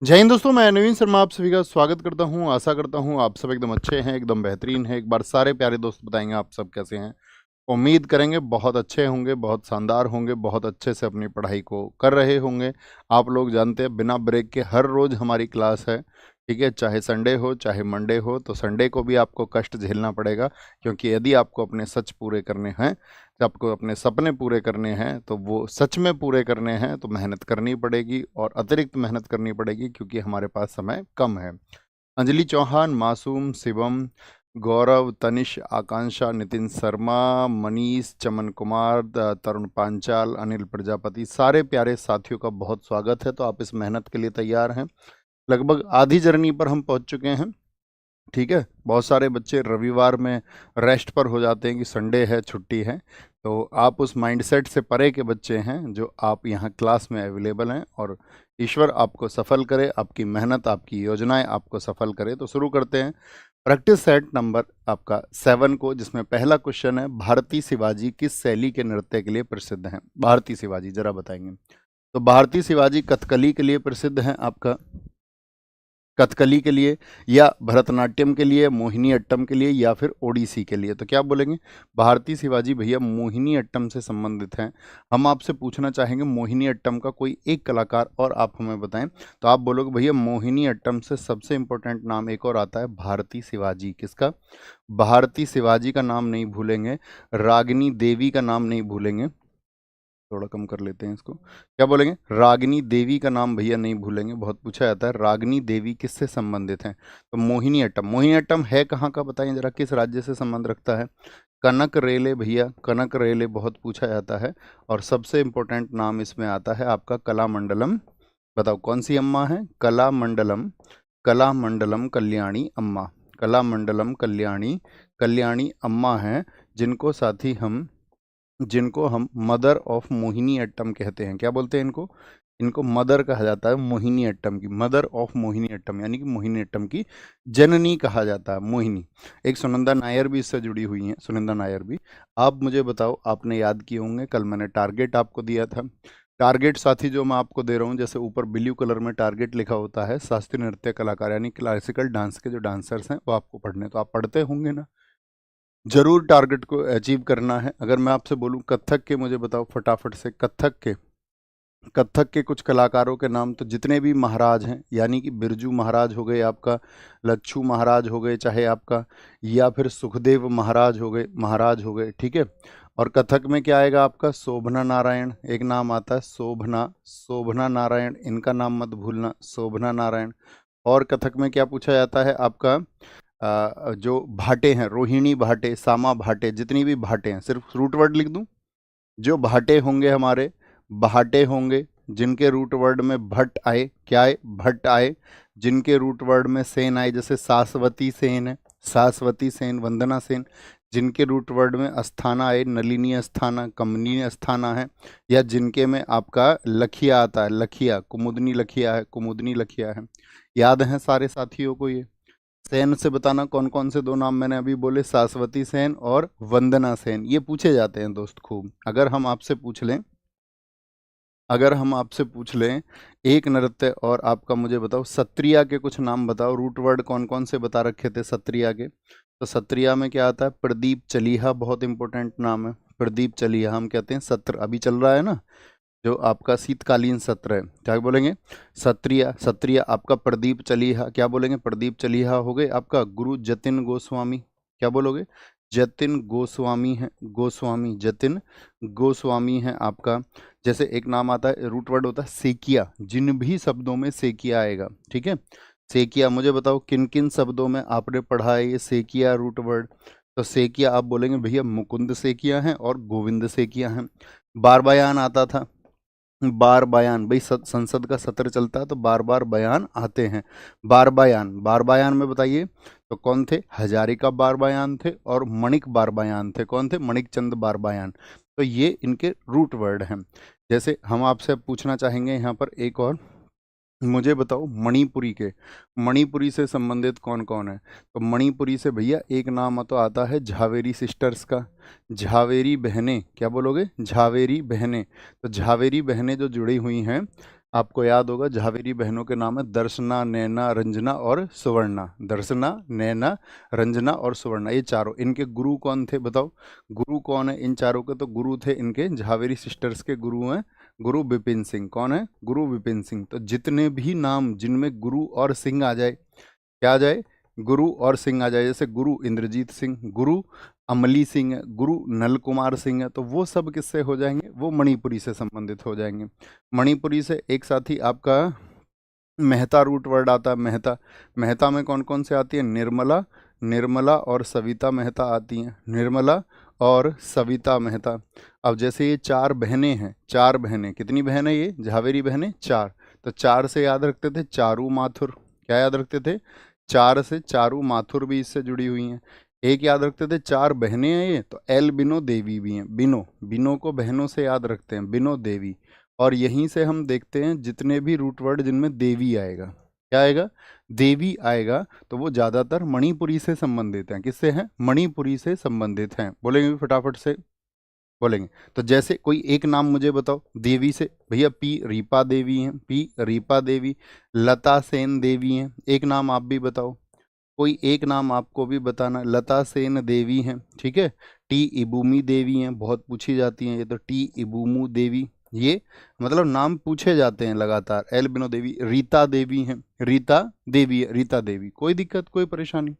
जय हिंद दोस्तों, मैं नवीन शर्मा आप सभी का स्वागत करता हूं। आशा करता हूं आप सब एकदम अच्छे हैं, एकदम बेहतरीन हैं। एक बार सारे प्यारे दोस्त बताएंगे आप सब कैसे हैं। उम्मीद करेंगे बहुत अच्छे होंगे, बहुत शानदार होंगे, बहुत अच्छे से अपनी पढ़ाई को कर रहे होंगे। आप लोग जानते हैं बिना ब्रेक के हर रोज़ हमारी क्लास है, ठीक है। चाहे संडे हो चाहे मंडे हो, तो संडे को भी आपको कष्ट झेलना पड़ेगा, क्योंकि यदि आपको अपने सच पूरे करने हैं, तो आपको अपने सपने पूरे करने हैं, तो वो सच में पूरे करने हैं तो मेहनत करनी पड़ेगी और अतिरिक्त मेहनत करनी पड़ेगी, क्योंकि हमारे पास समय कम है। अंजलि चौहान, मासूम, शिवम, गौरव, तनिष, आकांक्षा, नितिन शर्मा, मनीष, चमन कुमार, तरुण पांचाल, अनिल प्रजापति, सारे प्यारे साथियों का बहुत स्वागत है। तो आप इस मेहनत के लिए तैयार हैं। लगभग आधी जर्नी पर हम पहुंच चुके हैं, ठीक है। बहुत सारे बच्चे रविवार में रेस्ट पर हो जाते हैं कि संडे है, छुट्टी है। तो आप उस माइंडसेट से परे के बच्चे हैं जो आप यहाँ क्लास में अवेलेबल हैं, और ईश्वर आपको सफल करे, आपकी मेहनत, आपकी योजनाएं आपको सफल करे। तो शुरू करते हैं प्रैक्टिस सेट नंबर आपका 7 को, जिसमें पहला क्वेश्चन है, भारती शिवाजी किस शैली के नृत्य के लिए प्रसिद्ध हैं? भारती शिवाजी जरा बताएंगे। तो भारती शिवाजी कथकली के लिए प्रसिद्ध हैं, आपका कथकली के लिए, या भरतनाट्यम के लिए, मोहिनी अट्टम के लिए, या फिर ओडिसी के लिए। तो क्या बोलेंगे? भारती शिवाजी भैया मोहिनी अट्टम से संबंधित हैं। हम आपसे पूछना चाहेंगे मोहिनी अट्टम का कोई एक कलाकार और आप हमें बताएं। तो आप बोलोगे भैया मोहिनी अट्टम से सबसे इंपॉर्टेंट नाम एक और आता है, भारती शिवाजी। किसका? भारती शिवाजी का नाम नहीं भूलेंगे, रागिनी देवी का नाम नहीं भूलेंगे। थोड़ा कम कर लेते हैं इसको। क्या बोलेंगे? रागिनी देवी का नाम भैया नहीं भूलेंगे, बहुत पूछा जाता है। रागिनी देवी किससे संबंधित हैं? तो मोहिनी अट्टम। मोहिनी अट्टम है कहाँ का बताइए जरा, किस राज्य से संबंध रखता है? कनक रेले भैया, कनक रेले बहुत पूछा जाता है। और सबसे इंपॉर्टेंट नाम इसमें आता है आपका कलामंडलम। बताओ कौन सी अम्मा है? कलामंडलम, कलामंडलम कल्याणी अम्मा। कलामंडलम कल्याणी, कल्याणी अम्मा हैं, जिनको हम मदर ऑफ मोहिनी अट्टम कहते हैं। क्या बोलते हैं इनको? इनको मदर कहा जाता है मोहिनी अट्टम की, मदर ऑफ मोहिनी अट्टम, यानी कि मोहिनी अट्टम की जननी कहा जाता है मोहिनी। एक सुनंदा नायर भी इससे जुड़ी हुई हैं, सुनंदा नायर भी। आप मुझे बताओ, आपने याद किए होंगे कल मैंने टारगेट आपको दिया था। टारगेट साथी जो मैं आपको दे रहा हूँ, जैसे ऊपर ब्लू कलर में टारगेट लिखा होता है, शास्त्रीय नृत्य कलाकार यानी क्लासिकल डांस के जो डांसर्स हैं वो आपको पढ़ने, तो आप पढ़ते होंगे ना। जरूर टारगेट को अचीव करना है। अगर मैं आपसे बोलूं कथक के, मुझे बताओ फटाफट से, कथक के कुछ कलाकारों के नाम। तो जितने भी महाराज हैं, यानी कि बिरजू महाराज हो गए आपका, लच्छू महाराज हो गए चाहे आपका, या फिर सुखदेव महाराज हो गए, ठीक है। और कथक में क्या आएगा आपका? शोभना नारायण, एक नाम आता है शोभना, शोभना नारायण, इनका नाम मत भूलना, शोभना नारायण। और कथक में क्या पूछा जाता है आपका? जो भाटे हैं, रोहिणी भाटे, सामा भाटे, जितनी भी भाटे हैं, सिर्फ रूट वर्ड लिख दूं। जो भाटे होंगे हमारे, भाटे होंगे, जिनके रूट वर्ड में भट्ट आए, क्या आए? भट्ट आए। जिनके रूट वर्ड में सेन आए, जैसे सासवती सेन है, सासवती सेन, वंदना सेन। जिनके रूट वर्ड में अस्थाना आए, नलिनी अस्थाना, कमनी अस्थाना है। या जिनके में आपका लखिया आता है, लखिया, कुमुदनी लखिया है, कुमुदनी लखिया है। याद है सारे साथियों को ये? सेन से बताना कौन कौन से दो नाम मैंने अभी बोले, सासवती सेन और वंदना सेन। ये पूछे जाते हैं दोस्त खूब। अगर हम आपसे पूछ लें एक नृत्य और आपका, मुझे बताओ सत्रिया के कुछ नाम बताओ, रूट वर्ड कौन कौन से बता रखे थे सत्रिया के? तो सत्रिया में क्या आता है? प्रदीप चलीहा, बहुत इंपॉर्टेंट नाम है प्रदीप चलीहा। हम कहते हैं सत्र अभी चल रहा है ना, जो आपका शीतकालीन सत्र है, क्या बोलेंगे? सत्रिया, सत्रिया आपका प्रदीप चलीहा। क्या बोलेंगे? प्रदीप चलीहा हो गए आपका। गुरु जतिन गोस्वामी, क्या बोलोगे? जतिन गोस्वामी है, गोस्वामी, जतिन गोस्वामी है आपका। जैसे एक नाम आता है, रूट वर्ड होता है सेकिया, जिन भी शब्दों में सेकिया आएगा, ठीक है। सेकिया, मुझे बताओ किन किन शब्दों में आपने पढ़ा है ये सेकिया रूट वर्ड? तो सेकिया आप बोलेंगे भैया मुकुंद सेकिया हैं और गोविंद सेकिया हैं। बार बयान आता था, बार बयान, भाई संसद का सत्र चलता है तो बार बार बयान आते हैं। बार बयान, बार बयान में बताइए तो कौन थे? हजारिका बार बयान थे और मणिक बार बयान थे। कौन थे? मणिक चंद बार बयान। तो ये इनके रूट वर्ड हैं। जैसे हम आपसे अब पूछना चाहेंगे यहाँ पर एक और, मुझे बताओ मणिपुरी के, मणिपुरी से संबंधित कौन कौन है? तो मणिपुरी से भैया एक नाम तो आता है झावेरी सिस्टर्स का, झावेरी बहनें। क्या बोलोगे? झावेरी बहनें। तो झावेरी बहनें जो जुड़ी हुई हैं, आपको याद होगा झावेरी बहनों के नाम है दर्शना, नैना, रंजना और सुवर्णा। दर्शना, नैना, रंजना और सुवर्णा, ये चारों। इनके गुरु कौन थे बताओ? गुरु कौन है इन चारों के? तो गुरु थे इनके झावेरी सिस्टर्स के गुरु हैं गुरु विपिन सिंह। कौन है? गुरु विपिन सिंह। तो जितने भी नाम जिनमें गुरु और सिंह आ जाए, क्या आ जाए? गुरु और सिंह आ जाए। जैसे गुरु इंद्रजीत सिंह, गुरु अमली सिंह है, गुरु नल कुमार सिंह है, तो वो सब किससे हो जाएंगे? वो मणिपुरी से संबंधित हो जाएंगे। मणिपुरी से एक साथ ही आपका मेहता रूट वर्ड आता है। मेहता, मेहता में कौन कौन से आती है? निर्मला, निर्मला और सविता मेहता आती हैं। निर्मला और सविता मेहता। अब जैसे ये चार बहनें हैं, चार बहनें, कितनी बहनें ये झावेरी बहनें? चार। तो चार से याद रखते थे चारू माथुर। क्या याद रखते थे? चार से चारू माथुर भी इससे जुड़ी हुई हैं। एक याद रखते थे चार बहनें हैं ये, तो एल बिनो देवी भी हैं। बिनो, बिनो को बहनों से याद रखते हैं, बिनो देवी। और यहीं से हम देखते हैं जितने भी रूट वर्ड जिनमें देवी आएगा, क्या आएगा? देवी आएगा, तो वो ज़्यादातर मणिपुरी से संबंधित हैं। किससे हैं? मणिपुरी से संबंधित हैं। बोलेंगे भी फटाफट से? बोलेंगे। तो जैसे कोई एक नाम मुझे बताओ देवी से। भैया पी रीपा देवी हैं, पी रीपा देवी। लता सेन देवी हैं। एक नाम आप भी बताओ, कोई एक नाम आपको भी बताना। लता सेन देवी हैं, ठीक है। टी इबूमी देवी हैं, बहुत पूछी जाती हैं ये तो। टी इबूमू देवी, ये मतलब नाम पूछे जाते हैं लगातार। एल बिनो देवी। रीता देवी हैं, रीता देवी है, रीता देवी। कोई दिक्कत, कोई परेशानी?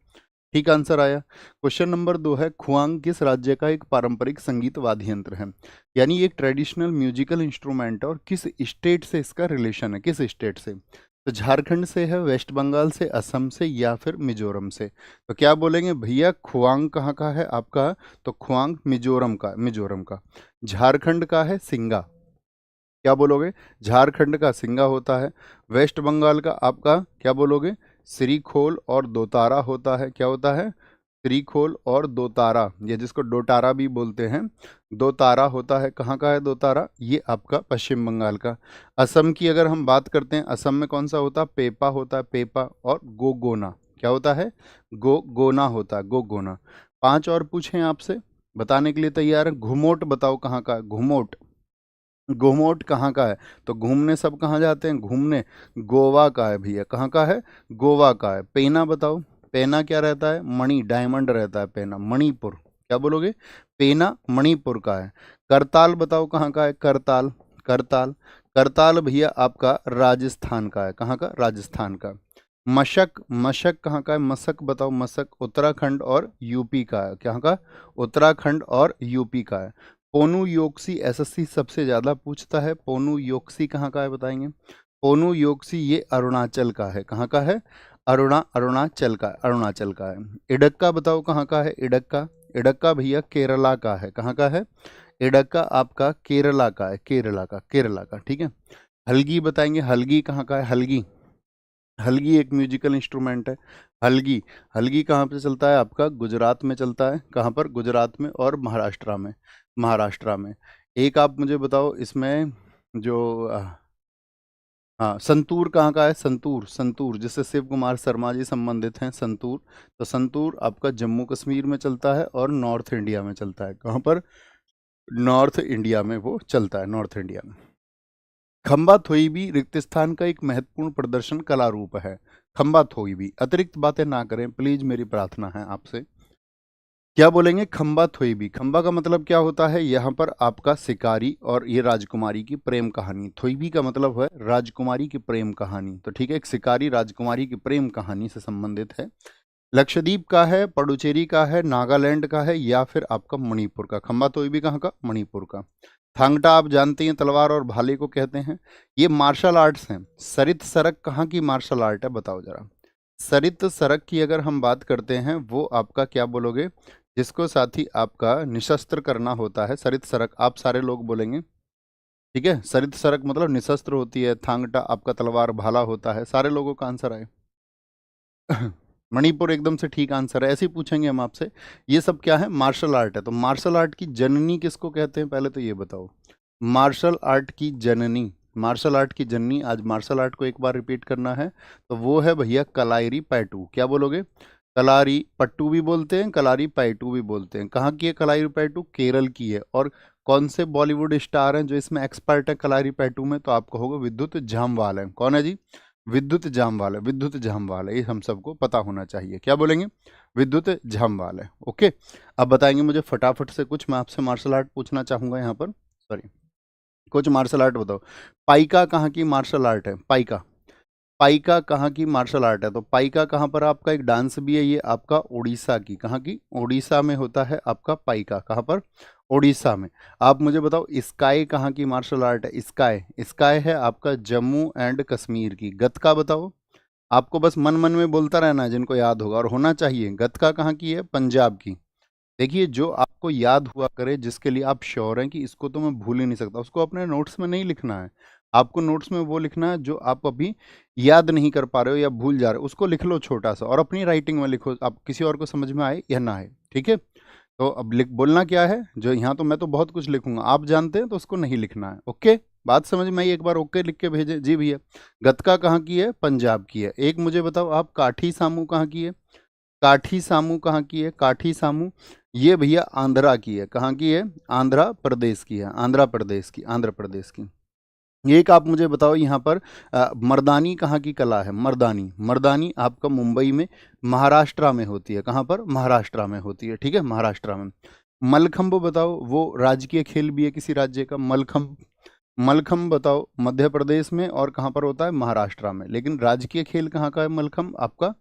ठीक आंसर आया। क्वेश्चन नंबर 2 है, खुआंग किस राज्य का एक पारंपरिक संगीत वाद्य यंत्र है? यानी एक ट्रेडिशनल म्यूजिकल इंस्ट्रूमेंट है, और किस स्टेट से इसका रिलेशन है? किस स्टेट से? तो झारखंड से है, वेस्ट बंगाल से, असम से, या फिर मिजोरम से? तो क्या बोलेंगे भैया? खुआंग कहाँ का है आपका? तो खुआंग मिजोरम का, मिजोरम का। झारखंड का है सिंगा। क्या बोलोगे? झारखंड का सिंगा होता है। वेस्ट बंगाल का आपका क्या बोलोगे? श्रीखोल और दोतारा होता है। क्या होता है? श्रीखोल और दोतारा, ये जिसको डोटारा भी बोलते हैं, दोतारा होता है। कहाँ का है दोतारा? ये आपका पश्चिम बंगाल का। असम की अगर हम बात करते हैं, असम में कौन सा होता है? पेपा होता है, पेपा। और गोगोना, क्या होता है? गोगोना होता है, गोगोना। 5 और पूछें आपसे, बताने के लिए तैयार है? घुमोट बताओ कहाँ का है? घुमोट, घुमोट कहाँ का है? तो घूमने सब कहाँ जाते हैं? घूमने गोवा का है भैया। कहाँ का है? गोवा का है। पेना बताओ, पेना क्या रहता है? मणि, डायमंड रहता है पेना। मणिपुर, क्या बोलोगे? पेना मणिपुर का है। करताल बताओ कहाँ का है? करताल, करताल, करताल भैया आपका राजस्थान का है। कहाँ का? राजस्थान का। मशक, मशक कहाँ का है? मशक बताओ, मशक उत्तराखंड और यूपी का है। कहाँ का? उत्तराखंड और यूपी का है। पोनु योक्सी एसएससी सबसे ज़्यादा पूछता है। पोनु योक्सी कहाँ का है बताएंगे? पोनु योक्सी ये अरुणाचल का है। कहाँ का है? अरुणाचल का, अरुणाचल का है। इडक्का बताओ कहाँ का है? इडक्का, इडक्का भैया केरला का है। कहाँ का है? इडक्का आपका केरला का है, केरला का, केरला का, ठीक है। हलगी बताएंगे, हलगी कहाँ का है? हलगी, हलगी एक म्यूजिकल इंस्ट्रूमेंट है। हलगी, हलगी कहाँ पे चलता है आपका? गुजरात में चलता है। कहाँ पर? गुजरात में और महाराष्ट्र में, महाराष्ट्र में। एक आप मुझे बताओ इसमें जो हाँ, संतूर कहाँ का है? संतूर, संतूर जिससे शिव कुमार शर्मा जी संबंधित हैं, संतूर। तो संतूर आपका जम्मू कश्मीर में चलता है और नॉर्थ इंडिया में चलता है। कहाँ पर? नॉर्थ इंडिया में वो चलता है, नॉर्थ इंडिया में। खंबा थोईबी रिक्तस्थान का एक महत्वपूर्ण प्रदर्शन कला रूप है। खंबा थोईबी, अतिरिक्त बातें ना करें प्लीज, मेरी प्रार्थना है आपसे। क्या बोलेंगे? खंबा थोईबी। खंबा का मतलब क्या होता है? यहाँ पर आपका शिकारी और ये राजकुमारी की प्रेम कहानी। थोईबी का मतलब है राजकुमारी की प्रेम कहानी। तो ठीक है, एक शिकारी राजकुमारी की प्रेम कहानी से संबंधित है। लक्षद्वीप का है, पडुचेरी का है, नागालैंड का है, या फिर आपका मणिपुर का। खंबा तोईबी कहाँ का? मणिपुर का। थांगटा आप जानते हैं, तलवार और भाले को कहते हैं। ये मार्शल आर्ट्स हैं। सरित सरक कहाँ की मार्शल आर्ट है बताओ जरा? सरित सरक की अगर हम बात करते हैं, वो आपका क्या बोलोगे? जिसको साथी आपका निशस्त्र करना होता है, सरित सरक आप सारे लोग बोलेंगे, ठीक है। सरित सरक मतलब निशस्त्र होती है। थांगटा आपका तलवार भाला होता है। सारे लोगों का आंसर आए। मणिपुर एकदम से ठीक आंसर है। ऐसे ही पूछेंगे हम आपसे, ये सब क्या है? मार्शल आर्ट है। तो मार्शल आर्ट की जननी किसको कहते हैं पहले तो ये बताओ? मार्शल आर्ट की जननी, मार्शल आर्ट की जननी, आज मार्शल आर्ट को एक बार रिपीट करना है, तो वो है भैया कलारी पैटू। क्या बोलोगे? कलारी पट्टू भी बोलते हैं, कलारी पैटू भी बोलते हैं। कहाँ की है कलारी पैटू? केरल की है। और कौन से बॉलीवुड स्टार हैं जो इसमें एक्सपर्ट है कलारी पैटू में? तो आपको होगा विद्युत जामवाल है। कौन है जी? विद्युत जामवाल है। विद्युत जामवाल है, ये हम सबको पता होना चाहिए। क्या बोलेंगे? विद्युत जामवाल है। ओके, अब बताएंगे मुझे फटाफट से कुछ, मैं आपसे मार्शल आर्ट पूछना चाहूंगा यहाँ पर, सॉरी, कुछ मार्शल आर्ट बताओ। पाइका कहाँ की मार्शल आर्ट है? पाइका, पाइका कहाँ की मार्शल आर्ट है? तो पाइका कहाँ पर आपका एक डांस भी है, ये आपका उड़ीसा की, कहाँ की? उड़ीसा में होता है आपका पाइका। कहाँ पर? उड़ीसा में। आप मुझे बताओ स्काई कहाँ की मार्शल आर्ट है? स्काई, स्काई है आपका जम्मू एंड कश्मीर की। गतका बताओ, आपको बस मन मन में बोलता रहना है, जिनको याद होगा और होना चाहिए। गतका कहाँ की है? पंजाब की। देखिए, जो आपको याद हुआ करे, जिसके लिए आप श्योर हैं कि इसको तो मैं भूल ही नहीं सकता, उसको अपने नोट्स में नहीं लिखना है। आपको नोट्स में वो लिखना है जो आप अभी याद नहीं कर पा रहे हो या भूल जा रहे हो, उसको लिख लो छोटा सा और अपनी राइटिंग में लिखो, आप किसी और को समझ में आए या ना आए। ठीक है, तो अब लिख बोलना क्या है, जो यहाँ तो मैं तो बहुत कुछ लिखूंगा, आप जानते हैं, तो उसको नहीं लिखना है। ओके, बात समझ में आई? एक बार ओके लिख के भेजे जी भैया। गतका कहाँ की है? पंजाब की है। एक मुझे बताओ आप, काठी सामू कहाँ की है? काठी सामू कहाँ की है? काठी सामू, ये भैया आंध्रा की है। कहाँ की है? आंध्र प्रदेश की है। आंध्र प्रदेश की, आंध्र प्रदेश की। एक आप मुझे बताओ यहाँ पर मर्दानी कहाँ की कला है? मर्दानी, मर्दानी आपका मुंबई में, महाराष्ट्र में होती है। कहाँ पर? महाराष्ट्र में होती है। ठीक है, महाराष्ट्र में। मलखंब बताओ, वो राजकीय खेल भी है किसी राज्य का। मलखंब, मलखंब बताओ, मध्य प्रदेश में और कहाँ पर होता है? महाराष्ट्र में। लेकिन राजकीय खेल कहाँ का है? मलखंब आपका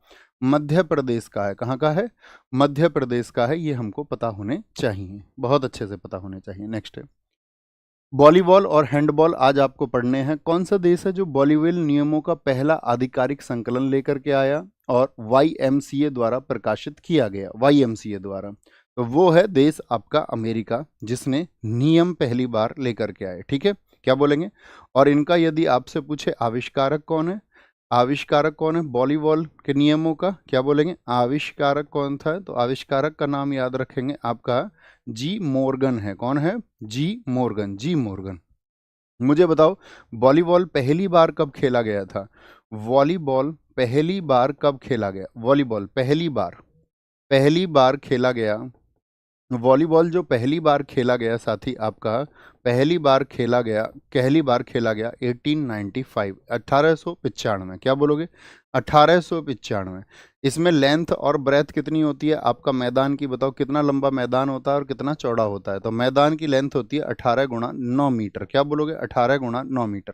मध्य प्रदेश का है। कहाँ का है? मध्य प्रदेश का है। ये हमको पता होने चाहिए, बहुत अच्छे से पता होने चाहिए। नेक्स्ट है वॉलीबॉल और हैंडबॉल, आज आपको पढ़ने हैं। कौन सा देश है जो वॉलीबॉल नियमों का पहला आधिकारिक संकलन लेकर के आया और YMCA द्वारा प्रकाशित किया गया? YMCA द्वारा, तो वो है देश आपका अमेरिका, जिसने नियम पहली बार लेकर के आए। ठीक है, क्या बोलेंगे? और इनका यदि आपसे पूछे आविष्कारक कौन है, आविष्कारक कौन है वॉलीबॉल के नियमों का, क्या बोलेंगे? आविष्कारक कौन था? तो आविष्कारक का नाम याद रखेंगे आपका जी मॉर्गन है। कौन है? जी मॉर्गन, जी मॉर्गन। मुझे बताओ वॉलीबॉल पहली बार कब खेला गया था? वॉलीबॉल पहली बार कब खेला गया? वॉलीबॉल पहली बार खेला गया, वॉलीबॉल जो पहली बार खेला गया साथी आपका, पहली बार खेला गया 1895, 1895। क्या बोलोगे? 1895। इसमें लेंथ और ब्रेथ कितनी होती है आपका मैदान की? बताओ कितना लंबा मैदान होता है और कितना चौड़ा होता है? तो मैदान की लेंथ होती है 18 गुणा 9 मीटर। क्या बोलोगे? 18 गुणा 9 मीटर।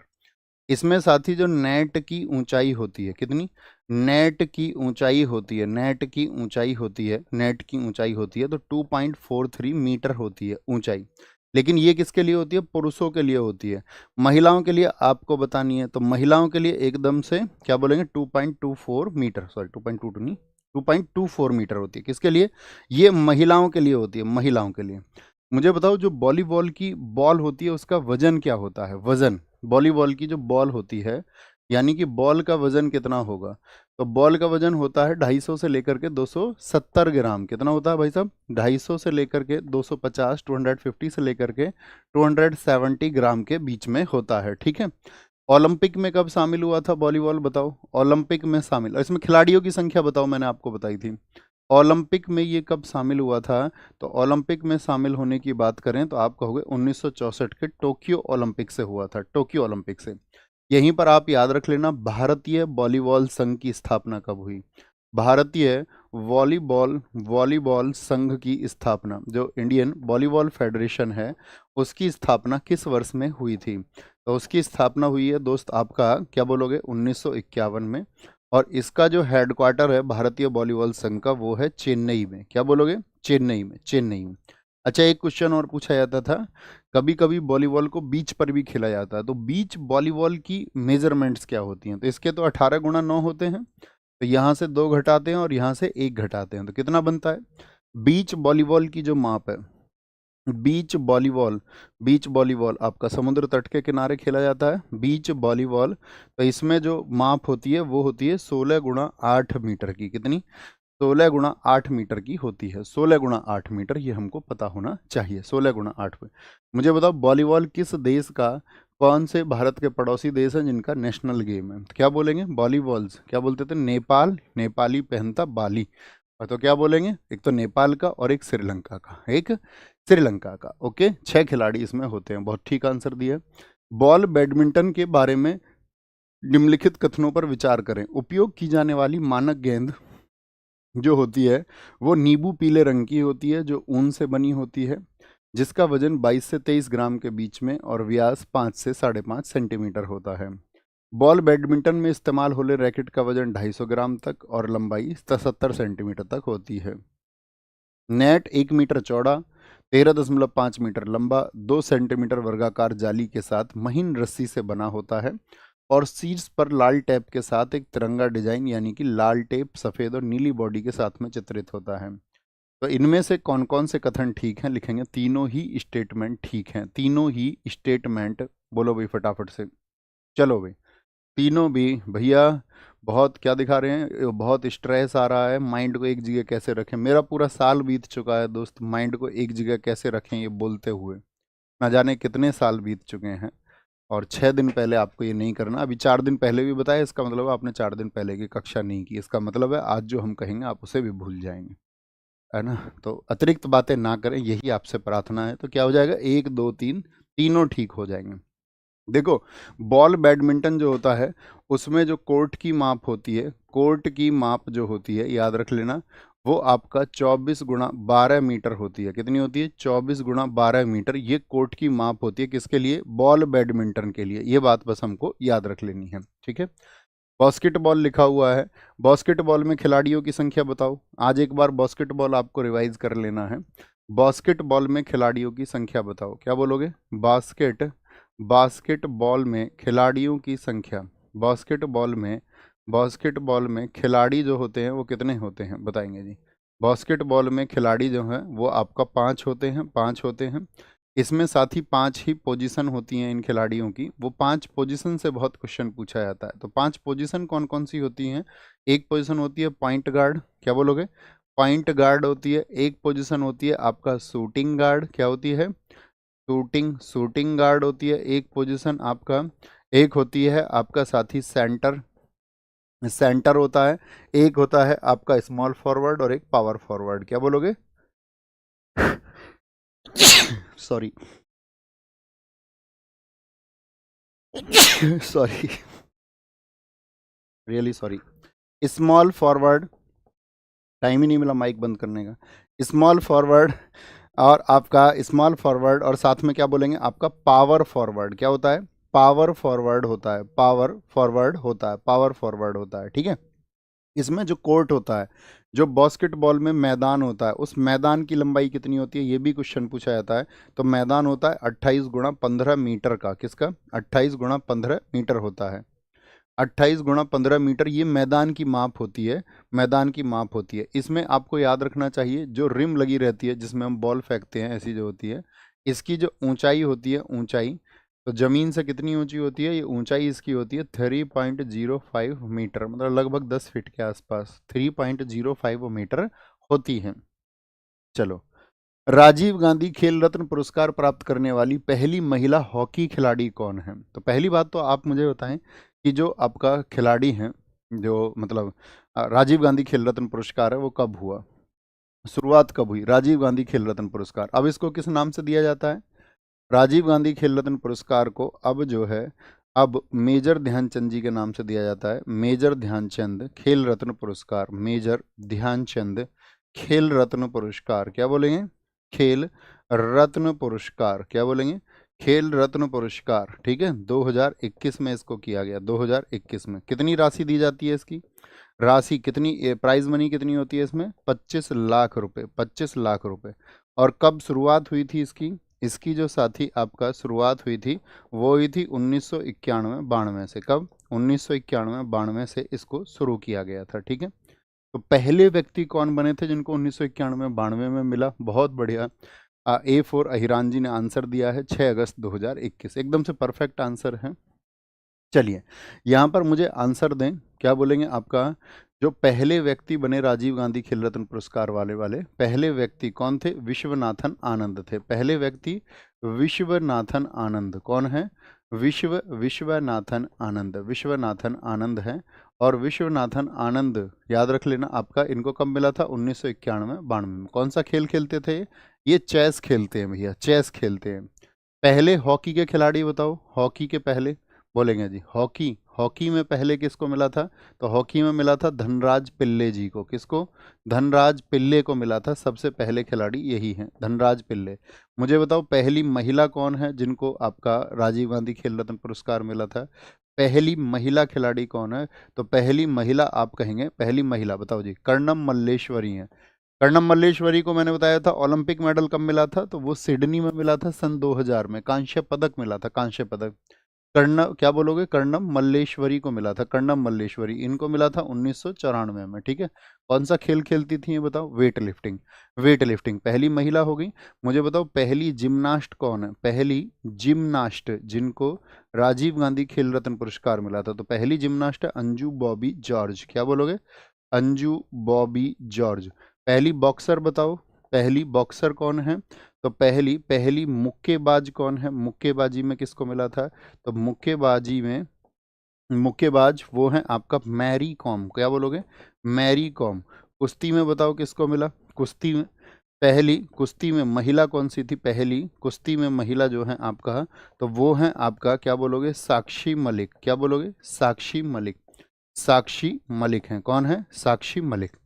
इसमें साथी जो नेट की ऊंचाई होती है, कितनी? नेट की ऊंचाई होती है, नेट की ऊंचाई होती है, नेट की ऊंचाई होती है तो 2.43 मीटर होती है ऊंचाई। लेकिन ये किसके लिए होती है? पुरुषों के लिए होती है। महिलाओं के लिए आपको बतानी है, तो महिलाओं के लिए एकदम से क्या बोलेंगे? 2.24 मीटर, सॉरी 2.22 नहीं, 2.24 मीटर होती है। किसके लिए? ये महिलाओं के लिए होती है, महिलाओं के लिए। मुझे बताओ जो वॉलीबॉल की बॉल होती है उसका वजन क्या होता है? वजन, वॉलीबॉल की जो बॉल होती है, यानी कि बॉल का वजन कितना होगा? तो बॉल का वजन होता है 250 से लेकर के 270 ग्राम। कितना होता है भाई साहब? 250 से लेकर के 250, 250 से लेकर के 270 ग्राम के बीच में होता है। ठीक है, ओलंपिक में कब शामिल हुआ था वॉलीबॉल? बताओ, ओलंपिक में शामिल, इसमें खिलाड़ियों की संख्या बताओ, मैंने आपको बताई थी। ओलंपिक में ये कब शामिल हुआ था? तो ओलंपिक में शामिल होने की बात करें तो आप कहोगे 1964 के टोक्यो ओलंपिक से हुआ था, टोक्यो ओलंपिक से। यहीं पर आप याद रख लेना भारतीय वॉलीबॉल संघ की स्थापना कब हुई? भारतीय वॉलीबॉल वॉलीबॉल संघ की स्थापना, जो इंडियन वॉलीबॉल फेडरेशन है, उसकी स्थापना किस वर्ष में हुई थी? तो उसकी स्थापना हुई है दोस्त आपका, क्या बोलोगे? 1951 में। और इसका जो हेडक्वार्टर है भारतीय वॉलीबॉल संघ का, वो है चेन्नई में। क्या बोलोगे? चेन्नई में, चेन्नई में। अच्छा, एक क्वेश्चन और पूछा जाता था, कभी कभी वॉलीबॉल को बीच पर भी खेला जाता है, तो बीच वॉलीबॉल की मेजरमेंट्स क्या होती हैं? तो इसके तो 18 गुणा 9 होते हैं, तो यहाँ से 2 घटाते हैं और यहाँ से 1 घटाते हैं, तो कितना बनता है? बीच वॉलीबॉल की जो माप है, बीच वॉलीबॉल, बीच वॉलीबॉल आपका समुद्र तट के किनारे खेला जाता है बीच वॉलीबॉल, तो इसमें जो माप होती है वो होती है 16 गुणा 8 मीटर की। कितनी? 16 गुणा 8 मीटर की होती है, 16 गुणा 8 मीटर, ये हमको पता होना चाहिए। 16 गुणा 8 पे मुझे बताओ वॉलीबॉल किस देश का, कौन से भारत के पड़ोसी देश हैं जिनका नेशनल गेम है? तो क्या बोलेंगे? वॉलीबॉल्स क्या बोलते थे? नेपाल, नेपाली पहनता बाली, और तो क्या बोलेंगे, एक तो नेपाल का और एक श्रीलंका का, एक श्रीलंका का। ओके, 6 खिलाड़ी इसमें होते हैं। बहुत ठीक आंसर दिया। बॉल बैडमिंटन के बारे में निम्नलिखित कथनों पर विचार करें। उपयोग की जाने वाली मानक गेंद जो होती है वो नींबू पीले रंग की होती है, जो ऊन से बनी होती है, जिसका वजन 22 से 23 ग्राम के बीच में और व्यास 5 से 5.5 सेंटीमीटर होता है। बॉल बैडमिंटन में इस्तेमाल होने रैकेट का वजन 250 ग्राम तक और लंबाई 70 सेंटीमीटर तक होती है। नेट 1 मीटर चौड़ा, 13.5 मीटर लंबा, 2 सेंटीमीटर वर्गाकार जाली के साथ महीन रस्सी से बना होता है और शीर्ष पर लाल टेप के साथ एक तिरंगा डिजाइन यानी कि लाल टेप सफ़ेद और नीली बॉडी के साथ में चित्रित होता है। तो इनमें से कौन कौन से कथन ठीक हैं, लिखेंगे तीनों ही स्टेटमेंट ठीक हैं। तीनों ही स्टेटमेंट बोलो भाई फटाफट से। चलो भाई, तीनों भी भैया। बहुत क्या दिखा रहे हैं, बहुत स्ट्रेस आ रहा है, माइंड को एक जगह कैसे रखें। मेरा पूरा साल बीत चुका है दोस्त, माइंड को एक जगह कैसे रखें ये बोलते हुए। ना जाने कितने साल बीत चुके हैं और 6 दिन पहले आपको ये नहीं करना। अभी 4 दिन पहले भी बताया, इसका मतलब है आपने 4 दिन पहले की कक्षा नहीं की। इसका मतलब है आज जो हम कहेंगे आप उसे भी भूल जाएंगे, है ना। तो अतिरिक्त बातें ना करें, यही आपसे प्रार्थना है। तो क्या हो जाएगा, 1 2 3 तीनों ठीक हो जाएंगे। देखो, बॉल बैडमिंटन जो होता है उसमें जो कोर्ट की माप होती है, कोर्ट की माप जो होती है याद रख लेना, वो आपका 24 × 12 मीटर होती है। कितनी होती है, 24 × 12 मीटर। ये कोर्ट की माप होती है किसके लिए, बॉल बैडमिंटन के लिए। ये बात बस हमको याद रख लेनी है, ठीक है। बास्केटबॉल लिखा हुआ है, बास्केटबॉल में खिलाड़ियों की संख्या बताओ। आज एक बार बास्केटबॉल आपको रिवाइज कर लेना है। बास्केटबॉल में खिलाड़ियों की संख्या बताओ, क्या बोलोगे, बास्केटबॉल में खिलाड़ियों की संख्या। बास्केटबॉल में खिलाड़ी जो होते हैं वो कितने होते हैं बताएंगे जी। बास्केटबॉल में खिलाड़ी जो हैं वो आपका 5 होते हैं, 5 होते हैं। इसमें साथ ही 5 ही पोजीशन होती हैं इन खिलाड़ियों की। वो 5 पोजीशन से बहुत क्वेश्चन पूछा जाता है। तो 5 पोजीशन कौन कौन सी होती हैं। एक पोजीशन होती है पॉइंट गार्ड, क्या बोलोगे, पॉइंट गार्ड होती है। एक पोजीशन होती है आपका शूटिंग गार्ड, क्या होती है, शूटिंग गार्ड होती है एक पोजीशन आपका। एक होती है आपका साथी सेंटर होता है। एक होता है आपका स्मॉल फॉरवर्ड और एक पावर फॉरवर्ड, क्या बोलोगे sorry sorry, really sorry. Small forward, time ही नहीं मिला माइक बंद करने का। स्मॉल फॉरवर्ड और आपका स्मॉल फॉरवर्ड और साथ में क्या बोलेंगे आपका पावर फॉरवर्ड, क्या होता है, पावर फॉरवर्ड होता है, पावर फॉरवर्ड होता है, पावर फॉरवर्ड होता है, ठीक है। इसमें जो कोर्ट होता है, जो बास्केटबॉल में मैदान होता है, उस मैदान की लंबाई कितनी होती है ये भी क्वेश्चन पूछा जाता है। तो मैदान होता है 28 × 15 मीटर का, किसका, 28 × 15 मीटर होता है। 28 × 15 मीटर ये मैदान की माप होती है, मैदान की माप होती है। इसमें आपको याद रखना चाहिए जो रिम लगी रहती है जिसमें हम बॉल फेंकते हैं, ऐसी जो होती है, इसकी जो ऊंचाई होती है, ऊंचाई तो ज़मीन से कितनी ऊंची होती है, ये ऊंचाई इसकी होती है 3.05 मीटर, मतलब लगभग 10 फीट के आसपास 3.05 मीटर होती है। चलो, राजीव गांधी खेल रत्न पुरस्कार प्राप्त करने वाली पहली महिला हॉकी खिलाड़ी कौन है। तो पहली बात तो आप मुझे बताएं कि जो आपका खिलाड़ी हैं, जो मतलब राजीव गांधी खेल रत्न पुरस्कार है वो कब हुआ, शुरुआत कब हुई राजीव गांधी खेल रत्न पुरस्कार। अब इसको किस नाम से दिया जाता है, राजीव गांधी खेल रत्न पुरस्कार को अब जो है अब मेजर ध्यानचंद जी के नाम से दिया जाता है। मेजर ध्यानचंद खेल रत्न पुरस्कार, मेजर ध्यानचंद खेल रत्न पुरस्कार, क्या बोलेंगे, खेल रत्न पुरस्कार, क्या बोलेंगे, खेल रत्न पुरस्कार, ठीक है। 2021 में इसको किया गया। 2021 में कितनी राशि दी जाती है इसकी, राशि कितनी, प्राइज मनी कितनी होती है इसमें, 25 लाख रुपए, 25 लाख रुपए। और कब शुरुआत हुई थी इसकी, इसकी जो साथी आपका शुरुआत हुई थी वो हुई थी 1991-92 से। कब, 1991-92 से इसको शुरू किया गया था, ठीक है। तो पहले व्यक्ति कौन बने थे जिनको 1991-92 में मिला, बहुत बढ़िया। A4 अहिरान जी ने आंसर दिया है 6 अगस्त 2021, एकदम से परफेक्ट आंसर है। चलिए, यहाँ पर मुझे आंसर दें, क्या बोलेंगे आपका, जो पहले व्यक्ति बने राजीव गांधी खेल रत्न पुरस्कार वाले पहले व्यक्ति कौन थे, विश्वनाथन आनंद थे। पहले व्यक्ति विश्वनाथन आनंद, कौन है, विश्वनाथन आनंद, विश्वनाथन आनंद है। और विश्वनाथन आनंद, याद रख लेना आपका, इनको कब मिला था? 1991 92 में। कौन सा खेल खेलते थे? ये चेस खेलते हैं भैया, चेस खेलते हैं। पहले हॉकी के खिलाड़ी बताओ, हॉकी के पहले। बोलेंगे जी हॉकी, हॉकी में पहले किसको मिला था? तो हॉकी में मिला था धनराज पिल्ले जी को। किसको? धनराज पिल्ले को मिला था। सबसे पहले खिलाड़ी यही हैं, धनराज पिल्ले। मुझे बताओ पहली महिला कौन है जिनको आपका राजीव गांधी खेल रत्न पुरस्कार मिला था? पहली महिला खिलाड़ी कौन है? तो पहली महिला आप कहेंगे, पहली महिला बताओ जी, कर्णम मल्लेश्वरी हैं। कर्णम मल्लेश्वरी को मैंने बताया था ओलंपिक मेडल कब मिला था? तो वो सिडनी में मिला था सन 2000 में, कांस्य पदक मिला था, कांस्य पदक। कर्ण क्या बोलोगे? कर्णम मल्लेश्वरी को मिला था, कर्णम मल्लेश्वरी, इनको मिला था 1994 में। ठीक है। कौन सा खेल खेलती थी ये बताओ? Weight lifting. वेट लिफ्टिंग पहली महिला हो गई। मुझे बताओ पहली जिम्नास्ट कौन है? पहली जिम्नास्ट जिनको राजीव गांधी खेल रत्न पुरस्कार मिला था, तो पहली जिम्नास्ट है अंजू बॉबी जॉर्ज। क्या बोलोगे? अंजू बॉबी जॉर्ज। पहली बॉक्सर बताओ, पहली बॉक्सर कौन है? तो पहली पहली मुक्केबाज कौन है? मुक्केबाजी में किसको मिला था? तो मुक्केबाजी में मुक्केबाज वो है आपका मैरी कॉम। क्या बोलोगे? मैरी कॉम। कुश्ती में बताओ किसको मिला? कुश्ती में पहली, कुश्ती में महिला कौन सी थी? पहली कुश्ती में महिला जो है आपका, तो वो है आपका, क्या बोलोगे? साक्षी मलिक। क्या बोलोगे? साक्षी मलिक। साक्षी मलिक हैं। कौन है? साक्षी मलिक।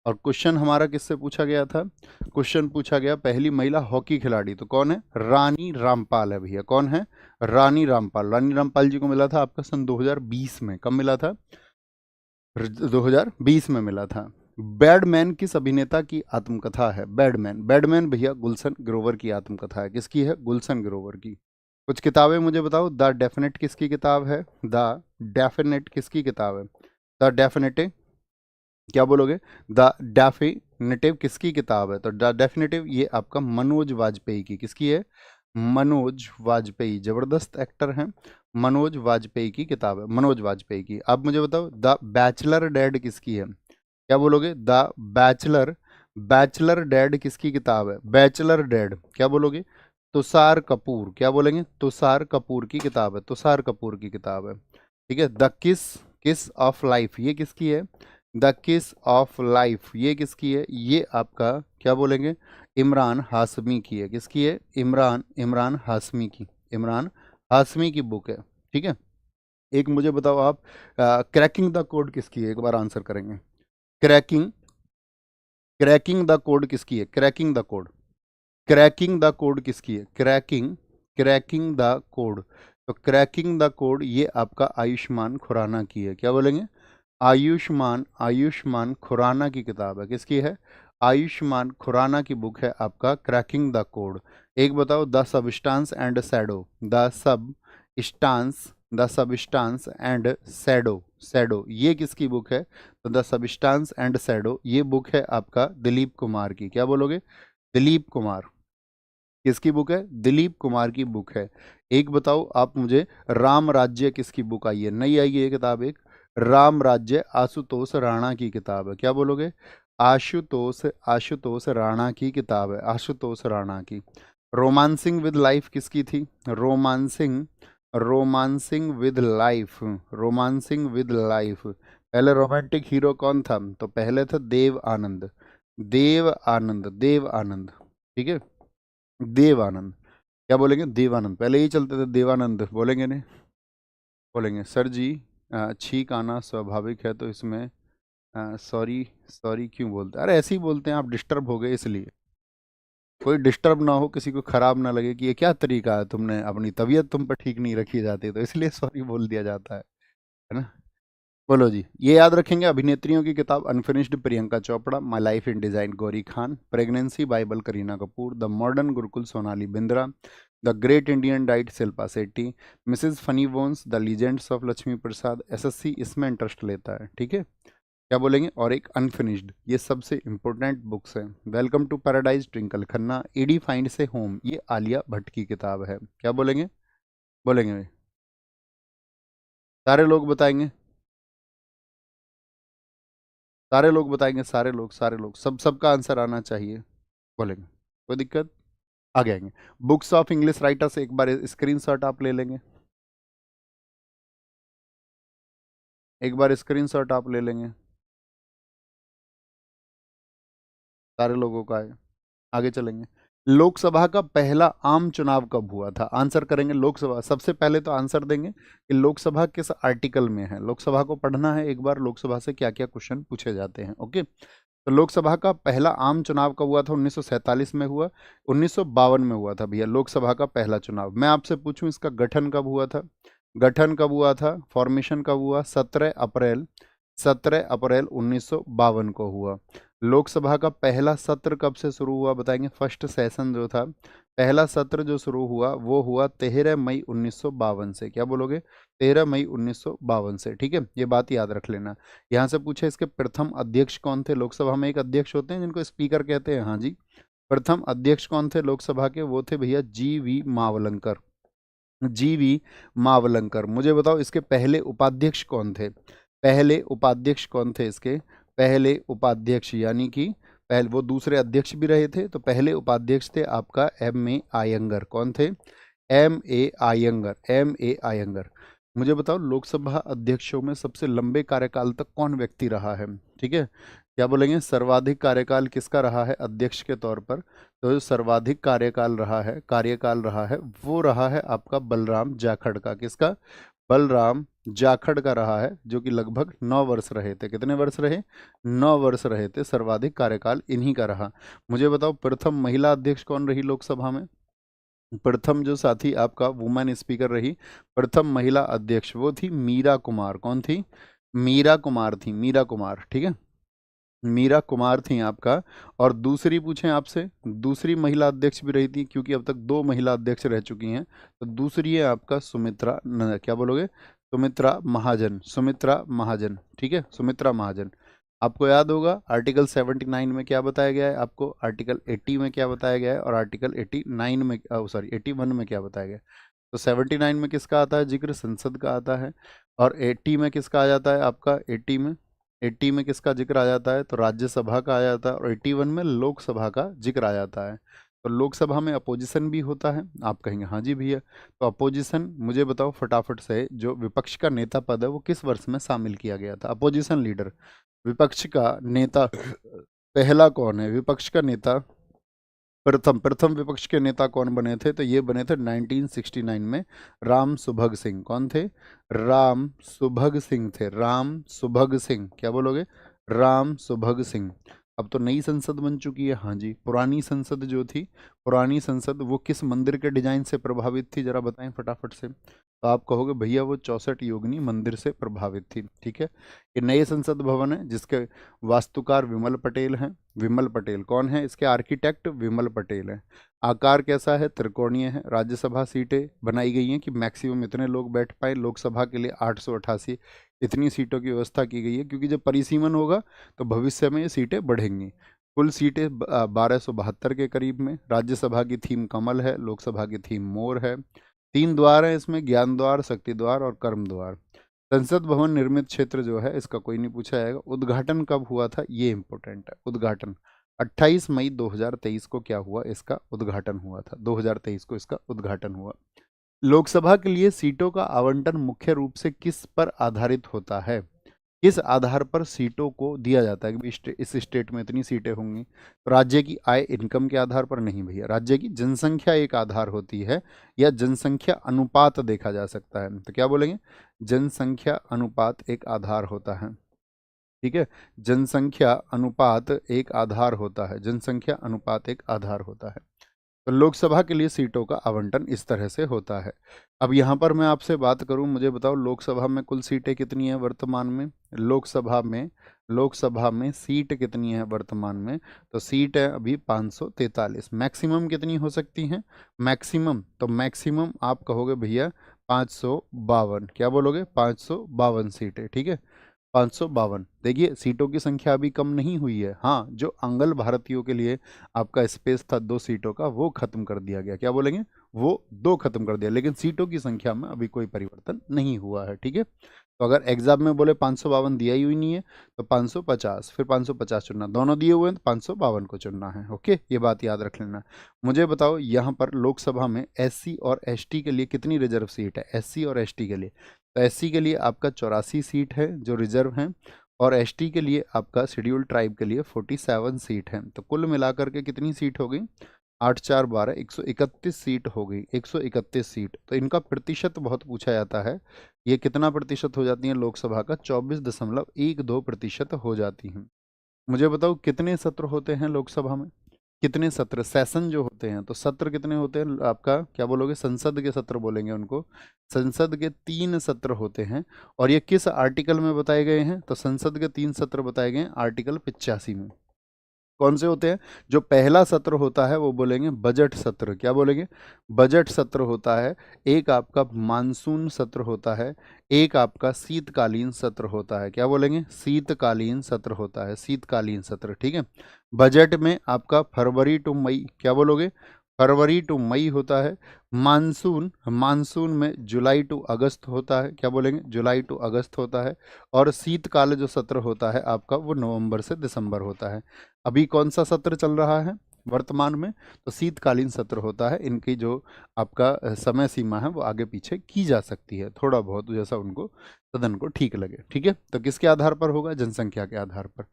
और क्वेश्चन हमारा किससे पूछा गया था? क्वेश्चन पूछा गया पहली महिला हॉकी खिलाड़ी, तो कौन है? रानी रामपाल है भैया। कौन है? रानी रामपाल। रानी रामपाल जी को मिला था आपका सन 2020 में। कब मिला था? 2020 में मिला था। बैडमैन किस अभिनेता की आत्मकथा है? बैडमैन, बैडमैन भैया गुलशन ग्रोवर की आत्मकथा है। किसकी है? गुलशन ग्रोवर की। कुछ किताबें मुझे बताओ। द डेफिनेट किसकी किताब है? द डेफिनेट किसकी किताब है? The definitive. क्या बोलोगे? द डेफिनेटिव किसकी किताब है? तो द डेफिनेटिव ये आपका मनोज वाजपेयी की। किसकी है? मनोज वाजपेयी, जबरदस्त एक्टर हैं। मनोज वाजपेयी की किताब है, मनोज वाजपेयी की। अब मुझे बताओ द बैचलर डैड किसकी है? क्या बोलोगे? द बैचलर, बैचलर डैड किसकी किताब है? बैचलर डैड क्या बोलोगे? तुषार कपूर। क्या बोलेंगे? तुषार कपूर की किताब है, तुषार कपूर की किताब है। ठीक है। द किस, किस ऑफ लाइफ ये किसकी है? द किस ऑफ लाइफ ये किसकी है? ये आपका क्या बोलेंगे? इमरान हाशमी की है। किसकी है? इमरान, इमरान हाशमी की, इमरान हाशमी की बुक है। ठीक है। एक मुझे बताओ आप, क्रैकिंग द कोड किसकी है? एक बार आंसर करेंगे। क्रैकिंग, क्रैकिंग द कोड किसकी है? Cracking the code, cracking the code किसकी है? Cracking, cracking the code. तो क्रैकिंग द कोड ये आपका आयुष्मान खुराना की है। क्या बोलेंगे? आयुष्मान, आयुष्मान खुराना की किताब है। किसकी है? आयुष्मान खुराना की बुक है आपका क्रैकिंग द कोड। एक बताओ the substance and shadow, the sub stance, the substance and shadow, shadow ये किसकी बुक है? तो द सबस्टांस एंड शैडो ये बुक है आपका दिलीप कुमार की। क्या बोलोगे? दिलीप कुमार। किसकी बुक है? दिलीप कुमार की बुक है। एक बताओ आप मुझे, राम राज्य किसकी बुक आई है? नई आई है ये किताब एक, राम राज्य आशुतोष राणा की किताब है। क्या बोलोगे? आशुतोष, आशुतोष राणा की किताब है, आशुतोष राणा की। रोमांसिंग विद लाइफ किसकी थी? Romancing, romancing with life, romancing with life पहले रोमांटिक हीरो कौन था? तो पहले था देव आनंद, देव आनंद, देव आनंद। ठीक है। देवानंद। क्या बोलेंगे? देवानंद। पहले ही चलते थे देवानंद, बोलेंगे नहीं? बोलेंगे सर जी, छींक आना स्वाभाविक है तो इसमें सॉरी, सॉरी क्यों बोलते हैं? अरे ऐसे ही बोलते हैं, आप डिस्टर्ब हो गए इसलिए। कोई डिस्टर्ब ना हो, किसी को खराब ना लगे कि ये क्या तरीका है, तुमने अपनी तबीयत तुम पर ठीक नहीं रखी जाती, तो इसलिए सॉरी बोल दिया जाता है ना। बोलो जी, ये याद रखेंगे। अभिनेत्रियों की किताब unfinished Priyanka Chopra, my life in design Gauri Khan, pregnancy bible Kareena Kapoor, the modern gurukul Sonali Bendre, the great Indian diet Shilpa Shetty, Mrs funny ones, the legends of Lakshmi Prasad. SSC इसमें इंटरेस्ट लेता है। ठीक है। क्या बोलेंगे? और एक अनफिनिश्ड, ये सबसे इंपॉर्टेंट बुक्स हैं। Welcome to paradise Twinkle Khanna, Ed find से होम ये आलिया भट्ट की किताब है। क्या बोलेंगे? बोलेंगे भाई? सारे लोग बताएंगे, सारे लोग बताएंगे, सारे लोग, सारे लोग, सब, सबका आंसर आना चाहिए। बोलेंगे? कोई दिक्कत? आगे आएंगे। बुक्स ऑफ इंग्लिश राइटर्स एक बार स्क्रीनशॉट आप ले लेंगे। एक बार स्क्रीनशॉट आप ले लेंगे, सारे लोगों का है। आगे चलेंगे। लोकसभा का पहला आम चुनाव कब हुआ था? आंसर करेंगे लोकसभा, सबसे पहले तो आंसर देंगे कि लोकसभा किस आर्टिकल में है। लोकसभा को पढ़ना है एक बार, लोकसभा से क्या क्या क्वेश्चन पूछे जाते हैं। ओके, तो लोकसभा का पहला आम चुनाव कब हुआ था? 1947 में हुआ, 1952 में हुआ था भैया लोकसभा का पहला चुनाव। मैं आपसे पूछूं इसका गठन कब हुआ था? गठन कब हुआ था, फॉर्मेशन कब हुआ? 17 अप्रैल 1952 को हुआ। लोकसभा का पहला सत्र कब से शुरू हुआ बताएंगे? फर्स्ट सेशन जो था, पहला सत्र जो शुरू हुआ वो हुआ 13 मई 1952 से। क्या बोलोगे? 13 मई 1952 से। ठीक है, ये बात याद रख लेना। यहाँ से पूछे इसके प्रथम अध्यक्ष कौन थे? लोकसभा में एक अध्यक्ष होते हैं जिनको स्पीकर कहते हैं। हाँ जी, प्रथम अध्यक्ष कौन थे लोकसभा के? वो थे भैया जी.वी. मावलंकर। जी.वी. मावलंकर। मुझे बताओ इसके पहले उपाध्यक्ष कौन थे? पहले उपाध्यक्ष कौन थे इसके? पहले उपाध्यक्ष यानी कि पहले वो दूसरे अध्यक्ष भी रहे थे, तो पहले उपाध्यक्ष थे आपका M.A. आयंगर। कौन थे? M.A. आयंगर। M.A. आयंगर। मुझे बताओ लोकसभा अध्यक्षों में सबसे लंबे कार्यकाल तक कौन व्यक्ति रहा है? ठीक है, क्या बोलेंगे? सर्वाधिक कार्यकाल किसका रहा है अध्यक्ष के तौर पर? तो जो सर्वाधिक कार्यकाल रहा है वो रहा है आपका बलराम जाखड़ का। किसका? बलराम जाखड़ का रहा है, जो कि लगभग 9 वर्ष रहे थे। कितने वर्ष रहे? 9 वर्ष रहे थे। सर्वाधिक कार्यकाल इन्हीं का रहा। मुझे बताओ प्रथम महिला अध्यक्ष कौन रही लोकसभा में? प्रथम जो साथी आपका वुमेन स्पीकर रही, प्रथम महिला अध्यक्ष, वो थी मीरा कुमार। कौन थी? मीरा कुमार थी, मीरा कुमार। ठीक है, मीरा कुमार थी आपका। और दूसरी पूछें आपसे, दूसरी महिला अध्यक्ष भी रही थी, क्योंकि अब तक 2 महिला अध्यक्ष रह चुकी हैं, तो दूसरी है आपका सुमित्रा क्या बोलोगे? सुमित्रा महाजन। सुमित्रा महाजन। ठीक है, सुमित्रा महाजन। आपको याद होगा आर्टिकल 79 में क्या बताया गया है आपको, आर्टिकल 80 में क्या बताया गया है, और आर्टिकल 89 में सॉरी 81 में क्या बताया गया है। तो 79 में किसका आता है जिक्र? संसद का आता है। और 80 में किसका आ जाता है आपका? 80 में किसका जिक्र आ जाता है? तो राज्यसभा का आ जाता है। और 81 में लोकसभा का जिक्र आ जाता है। तो लोकसभा में अपोजिशन भी होता है। आप कहेंगे हाँ जी भैया, तो अपोजिशन मुझे बताओ फटाफट से, जो विपक्ष का नेता पद है वो किस वर्ष में शामिल किया गया था? अपोजिशन लीडर, विपक्ष का नेता पहला कौन है? विपक्ष का नेता प्रथम प्रथम विपक्ष के नेता कौन बने थे? तो ये बने थे 1969 में राम सुभग सिंह। कौन थे? राम सुभग सिंह थे। राम सुभग सिंह। क्या बोलोगे? राम सुभग सिंह। अब तो नई संसद बन चुकी है। हाँ जी, पुरानी संसद जो थी, पुरानी संसद वो किस मंदिर के डिजाइन से प्रभावित थी, जरा बताएं फटाफट से। तो आप कहोगे भैया वो 64 योगिनी मंदिर से प्रभावित थी। ठीक है, ये नए संसद भवन है जिसके वास्तुकार विमल पटेल हैं। विमल पटेल कौन है? इसके आर्किटेक्ट विमल पटेल हैं। आकार कैसा है? त्रिकोणीय है। राज्यसभा सीटें बनाई गई हैं कि मैक्सिमम इतने लोग बैठ पाए। लोकसभा के लिए 888 इतनी सीटों की व्यवस्था की गई है, क्योंकि जब परिसीमन होगा तो भविष्य में ये सीटें बढ़ेंगी। कुल सीटें 1272 के करीब में। राज्यसभा की थीम कमल है, लोकसभा की थीम मोर है। 3 द्वार हैं इसमें, ज्ञान द्वार, शक्ति द्वार और कर्म द्वार। संसद भवन निर्मित क्षेत्र जो है इसका कोई नहीं पूछा जाएगा। उद्घाटन कब हुआ था ये इंपॉर्टेंट है। उद्घाटन 28 मई 2023 को क्या हुआ? इसका उद्घाटन हुआ था। 2023 को इसका उद्घाटन हुआ। लोकसभा के लिए सीटों का आवंटन मुख्य रूप से किस पर आधारित होता है? किस आधार पर सीटों को दिया जाता है कि इस स्टेट में इतनी सीटें होंगी? तो राज्य की आय इनकम के आधार पर नहीं भैया, राज्य की जनसंख्या एक आधार होती है, या जनसंख्या अनुपात देखा जा सकता है। तो क्या बोलेंगे? जनसंख्या अनुपात एक आधार होता है। ठीक है, जनसंख्या अनुपात एक आधार होता है। जनसंख्या अनुपात एक आधार होता है। तो लोकसभा के लिए सीटों का आवंटन इस तरह से होता है। अब यहाँ पर मैं आपसे बात करूँ, मुझे बताओ लोकसभा में कुल सीटें कितनी हैं वर्तमान में? लोकसभा में सीट कितनी है वर्तमान में? तो सीट है अभी 543। मैक्सिमम कितनी हो सकती हैं? मैक्सिमम, तो मैक्सिमम आप कहोगे भैया 552। क्या बोलोगे? 552 सीटें। ठीक है, 552। देखिए सीटों की संख्या अभी कम नहीं हुई है। हाँ, जो अंगल भारतीयों के लिए आपका स्पेस था 2 सीटों का, वो खत्म कर दिया गया। क्या बोलेंगे? वो 2 खत्म कर दिया, लेकिन सीटों की संख्या में अभी कोई परिवर्तन नहीं हुआ है। ठीक है, तो अगर एग्जाम में बोले 552 दिया ही नहीं है तो 550, फिर 550 चुनना। दोनों दिए हुए हैं तो 552 को चुनना है। ओके, ये बात याद रख लेना। मुझे बताओ यहाँ पर लोकसभा में SC और ST के लिए कितनी रिजर्व सीट है? SC और ST के लिए तो एससी के लिए आपका 84 सीट है जो रिजर्व हैं, और एसटी के लिए आपका शेड्यूल्ड ट्राइब के लिए 47 सीट है। तो कुल मिलाकर के कितनी सीट हो गई? 8 4 12 131 सीट हो गई, 131 सीट। तो इनका प्रतिशत बहुत पूछा जाता है, ये कितना प्रतिशत हो जाती है लोकसभा का? 24.12% हो जाती हैं। मुझे बताओ कितने सत्र होते हैं लोकसभा में? कितने सत्र, सेशन जो होते हैं, तो सत्र कितने होते हैं आपका? क्या बोलोगे? संसद के सत्र बोलेंगे उनको। संसद के 3 सत्र होते हैं। और ये किस आर्टिकल में बताए गए हैं? तो संसद के 3 सत्र बताए गए हैं आर्टिकल 85 में। कौन से होते हैं? जो पहला सत्र होता है वो बोलेंगे बजट सत्र। क्या बोलेंगे? बजट सत्र होता है। एक आपका मानसून सत्र होता है, एक आपका शीतकालीन सत्र होता है। क्या बोलेंगे? शीतकालीन सत्र होता है, शीतकालीन सत्र। ठीक है। बजट में आपका फरवरी टू मई, क्या बोलोगे? फरवरी टू मई होता है। मानसून, मानसून में जुलाई टू अगस्त होता है। क्या बोलेंगे? जुलाई टू अगस्त होता है। और शीतकाल जो सत्र होता है आपका वो नवंबर से दिसंबर होता है। अभी कौन सा सत्र चल रहा है वर्तमान में? तो शीतकालीन सत्र होता है। इनकी जो आपका समय सीमा है वो आगे पीछे की जा सकती है, थोड़ा बहुत जैसा उनको सदन को ठीक लगे। ठीक है। तो किसके आधार पर होगा? जनसंख्या के आधार पर।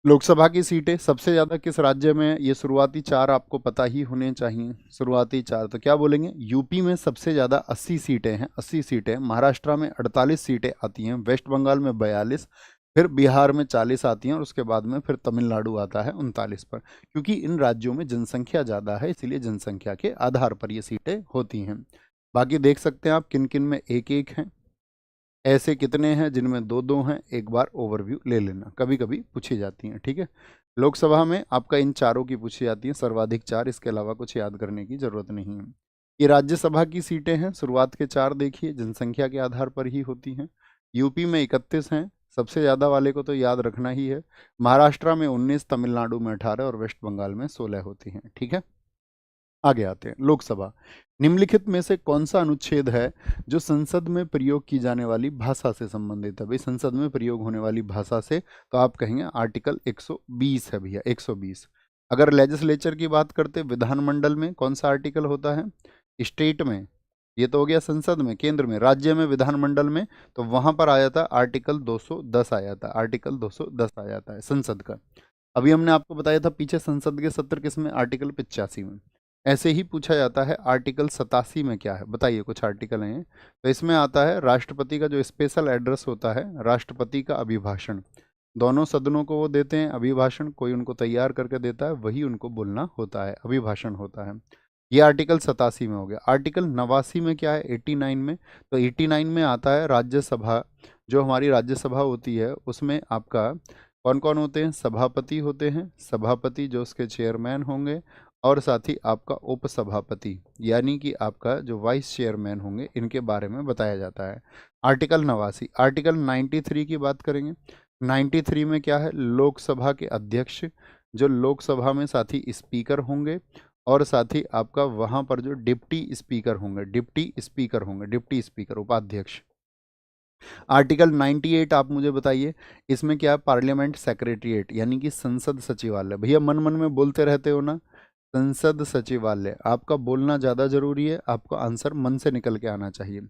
लोकसभा की सीटें सबसे ज़्यादा किस राज्य में? ये शुरुआती 4 आपको पता ही होने चाहिए। शुरुआती 4 तो क्या बोलेंगे? यूपी में सबसे ज़्यादा 80 सीटें हैं, 80 सीटें। महाराष्ट्र में 48 सीटें आती हैं, वेस्ट बंगाल में 42, फिर बिहार में 40 आती हैं, और उसके बाद में फिर तमिलनाडु आता है 39 पर। क्योंकि इन राज्यों में जनसंख्या ज़्यादा है, इसीलिए जनसंख्या के आधार पर ये सीटें होती हैं। बाकी देख सकते हैं आप किन किन में एक एक हैं, ऐसे कितने हैं जिनमें दो दो हैं। एक बार ओवरव्यू ले लेना, कभी कभी पूछी जाती हैं। ठीक है। लोकसभा में आपका इन चारों की पूछी जाती हैं, सर्वाधिक 4, इसके अलावा कुछ याद करने की जरूरत नहीं है। ये राज्यसभा की सीटें हैं, शुरुआत के 4 देखिए जनसंख्या के आधार पर ही होती हैं। यूपी में 31 हैं, सबसे ज़्यादा वाले को तो याद रखना ही है। महाराष्ट्र में 19, तमिलनाडु में 18 और वेस्ट बंगाल में 16 होती हैं। ठीक है। आगे आते हैं लोकसभा। निम्नलिखित में से कौन सा अनुच्छेद है जो संसद में प्रयोग की जाने वाली भाषा से संबंधित है? भाई संसद में प्रयोग होने वाली भाषा से, तो आप कहेंगे आर्टिकल 120 है भैया, 120। अगर लेजिस्लेचर की बात करते, विधानमंडल में कौन सा आर्टिकल होता है? स्टेट में, ये तो हो गया संसद में, केंद्र में, राज्य में, विधानमंडल में, तो वहां पर आ जाता आर्टिकल 210 आ जाता, आर्टिकल 210 आ जाता है संसद का। अभी हमने आपको बताया था पीछे संसद के सत्र किसमें? आर्टिकल 85 में। ऐसे ही पूछा जाता है आर्टिकल 87 में क्या है? बताइए, कुछ आर्टिकल हैं। तो इसमें आता है राष्ट्रपति का जो स्पेशल एड्रेस होता है, राष्ट्रपति का अभिभाषण। दोनों सदनों को वो देते हैं अभिभाषण, कोई उनको तैयार करके देता है, वही उनको बोलना होता है, अभिभाषण होता है। ये आर्टिकल 87 में हो गया। आर्टिकल 89 में क्या है? 89 में, तो 89 में आता है राज्यसभा। जो हमारी राज्यसभा होती है उसमें आपका कौन कौन होते हैं? सभापति होते हैं, सभापति जो उसके चेयरमैन होंगे, और साथ ही आपका उपसभापति यानी कि आपका जो वाइस चेयरमैन होंगे, इनके बारे में बताया जाता है। आर्टिकल 89। आर्टिकल 93 की बात करेंगे। 93 में क्या है? लोकसभा के अध्यक्ष, जो लोकसभा में साथ ही स्पीकर होंगे, और साथ ही आपका वहाँ पर जो डिप्टी स्पीकर होंगे, डिप्टी स्पीकर होंगे, डिप्टी स्पीकर, उपाध्यक्ष। आर्टिकल 98 आप मुझे बताइए, इसमें क्या है? पार्लियामेंट सेक्रेटरिएट यानी कि संसद सचिवालय। भैया मन मन में बोलते रहते हो ना, संसद सचिवालय। आपका बोलना ज़्यादा जरूरी है, आपको आंसर मन से निकल के आना चाहिए।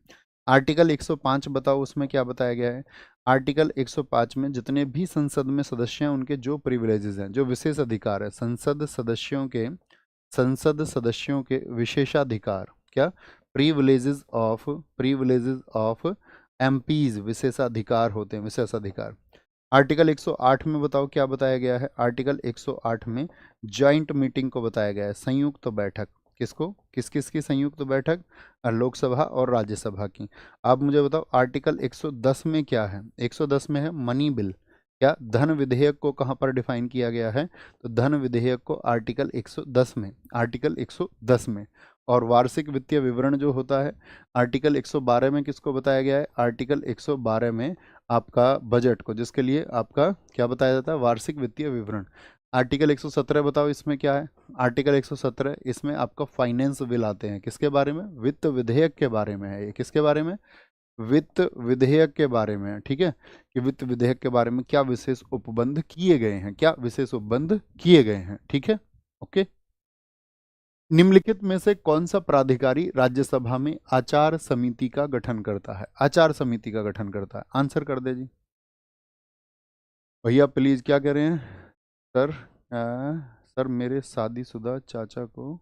आर्टिकल 105 बताओ, उसमें क्या बताया गया है? आर्टिकल 105 में जितने भी संसद में सदस्य हैं उनके जो प्रिविलेजेस हैं, जो विशेष अधिकार है, संसद सदस्यों के विशेषाधिकार, क्या? प्रिविलेजेस ऑफ एमपीज, विशेषाधिकार होते हैं, विशेषाधिकार। आर्टिकल 108 में बताओ क्या बताया गया है? आर्टिकल 108 में जॉइंट मीटिंग को बताया गया है, संयुक्त बैठक। किसको? किस किस की संयुक्त बैठक? लोकसभा और राज्यसभा की। आप मुझे बताओ आर्टिकल 110 में क्या है? 110 में है मनी बिल। क्या धन विधेयक को कहाँ पर डिफाइन किया गया है? तो धन विधेयक को आर्टिकल 110 में, आर्टिकल 110 में। और वार्षिक वित्तीय विवरण जो होता है, आर्टिकल 112 में किसको बताया गया है? आर्टिकल 112 में आपका बजट को, जिसके लिए आपका क्या बताया जाता है? वार्षिक वित्तीय विवरण। आर्टिकल 117 बताओ इसमें क्या है? आर्टिकल 117 इसमें आपका फाइनेंस बिल आते हैं, किसके बारे में? वित्त विधेयक के बारे में है ये। किसके बारे में? वित्त विधेयक के बारे में है। ठीक है। कि वित्त विधेयक के बारे में क्या विशेष उपबंध किए गए हैं, क्या विशेष उपबंध किए गए हैं। ठीक है। ओके। निम्नलिखित में से कौन सा प्राधिकारी राज्यसभा में आचार समिति का गठन करता है? आचार समिति का गठन करता है, आंसर कर दे जी भैया प्लीज। क्या कह रहे हैं सर? सर मेरे शादीशुदा चाचा को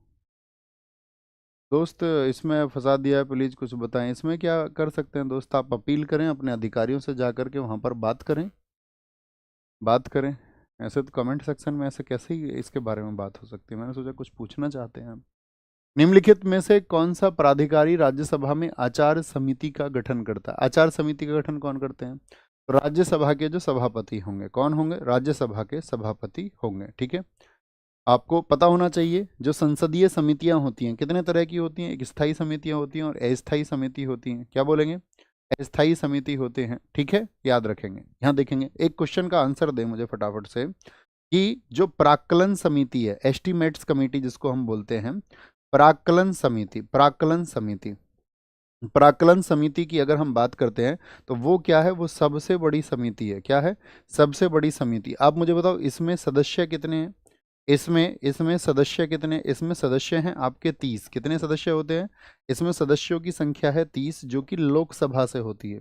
दोस्त इसमें फंसा दिया है, प्लीज कुछ बताएं इसमें क्या कर सकते हैं दोस्त? आप अपील करें अपने अधिकारियों से जा करके, वहां पर बात करें, बात करें। ऐसे तो कमेंट सेक्शन में ऐसे कैसे ही इसके बारे में बात हो सकती है? मैंने सोचा कुछ पूछना चाहते हैं आप। निम्नलिखित में से कौन सा प्राधिकारी राज्यसभा में आचार समिति का गठन करता है? आचार समिति का गठन कौन करते हैं? तो राज्यसभा के जो सभापति होंगे, कौन होंगे? राज्यसभा के सभापति होंगे, ठीक है। आपको पता होना चाहिए जो संसदीय समितियां होती हैं कितने तरह की होती हैं? एक स्थायी समितियां होती हैं और अस्थायी समिति होती हैं। क्या बोलेंगे? अस्थायी समिति होते हैं, ठीक है, याद रखेंगे। यहाँ देखेंगे, एक क्वेश्चन का आंसर दे मुझे फटाफट से कि जो प्राक्कलन समिति है, एस्टिमेट्स कमेटी जिसको हम बोलते हैं, प्राक्कलन समिति, प्राक्कलन समिति, प्राक्कलन समिति की अगर हम बात करते हैं तो वो क्या है? वो सबसे बड़ी समिति है। क्या है? सबसे बड़ी समिति। आप मुझे बताओ इसमें सदस्य कितने हैं? इसमें इसमें सदस्य कितने? इसमें सदस्य हैं आपके 30। कितने सदस्य होते हैं? इसमें सदस्यों की संख्या है 30, जो कि लोकसभा से होती है,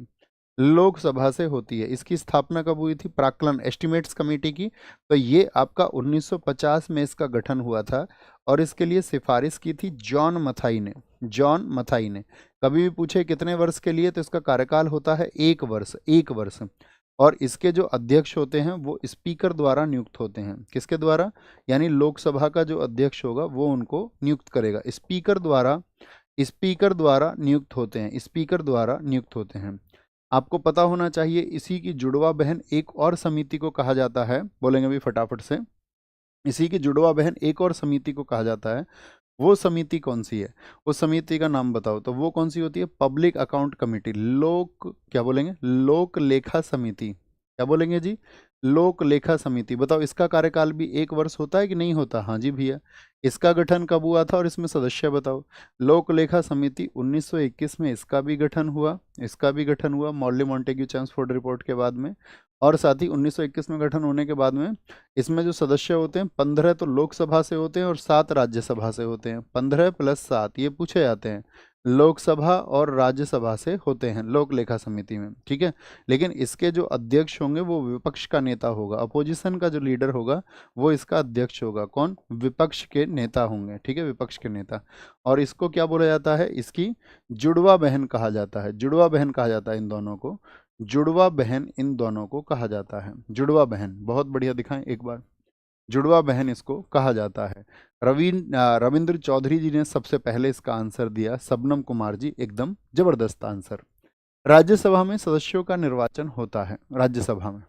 लोकसभा से होती है। इसकी स्थापना कब हुई थी? प्राक्कलन एस्टिमेट्स कमेटी की। तो ये आपका 1950 में इसका गठन हुआ था और इसके लिए सिफारिश की थी जॉन मथाई ने। जॉन मथाई ने। कभी भी पूछे कितने वर्ष के लिए, तो इसका कार्यकाल होता है 1 वर्ष, 1 वर्ष। और इसके जो अध्यक्ष होते हैं वो स्पीकर द्वारा नियुक्त होते हैं। किसके द्वारा? यानी लोकसभा का जो अध्यक्ष होगा वो उनको नियुक्त करेगा, स्पीकर द्वारा, स्पीकर द्वारा नियुक्त होते हैं, स्पीकर द्वारा नियुक्त होते हैं। आपको पता होना चाहिए इसी की जुड़वा बहन एक और समिति को कहा जाता है, बोलेंगे भी फटाफट से। इसी की जुड़वा बहन एक और समिति को कहा जाता है। वो समिति कौन सी है? उस समिति का नाम बताओ। तो वो कौन सी होती है? पब्लिक अकाउंट कमेटी, लोक, क्या बोलेंगे? लोक लेखा समिति। क्या बोलेंगे जी? लोक लेखा समिति। बताओ इसका कार्यकाल भी 1 वर्ष होता है कि नहीं होता? हाँ जी भैया। इसका गठन कब हुआ था और इसमें सदस्य बताओ? लोक लेखा समिति 1921 में इसका भी गठन हुआ, इसका भी गठन हुआ मॉर्ले मॉन्टेग्यू चैम्सफोर्ड रिपोर्ट के बाद में। और साथ ही 1921 में गठन होने के बाद में इसमें जो सदस्य होते हैं 15 तो लोकसभा से होते हैं और 7 राज्यसभा से होते हैं। 15 + 7 ये पूछे जाते हैं, लोकसभा और राज्यसभा से होते हैं लोक लेखा समिति में, ठीक है। लेकिन इसके जो अध्यक्ष होंगे वो विपक्ष का नेता होगा, अपोजिशन का जो लीडर होगा वो इसका अध्यक्ष होगा। कौन? विपक्ष के नेता होंगे, ठीक है, विपक्ष के नेता। और इसको क्या बोला जाता है? इसकी जुड़वा बहन कहा जाता है, जुड़वा बहन कहा जाता है इन दोनों को, जुड़वा बहन इन दोनों को कहा जाता है, जुड़वा बहन। बहुत बढ़िया, दिखाएं एक बार, जुड़वा बहन इसको कहा जाता है। रविंद्र चौधरी जी ने सबसे पहले इसका आंसर दिया, शबनम कुमार जी, एकदम जबरदस्त आंसर। राज्यसभा में सदस्यों का निर्वाचन होता है, राज्यसभा में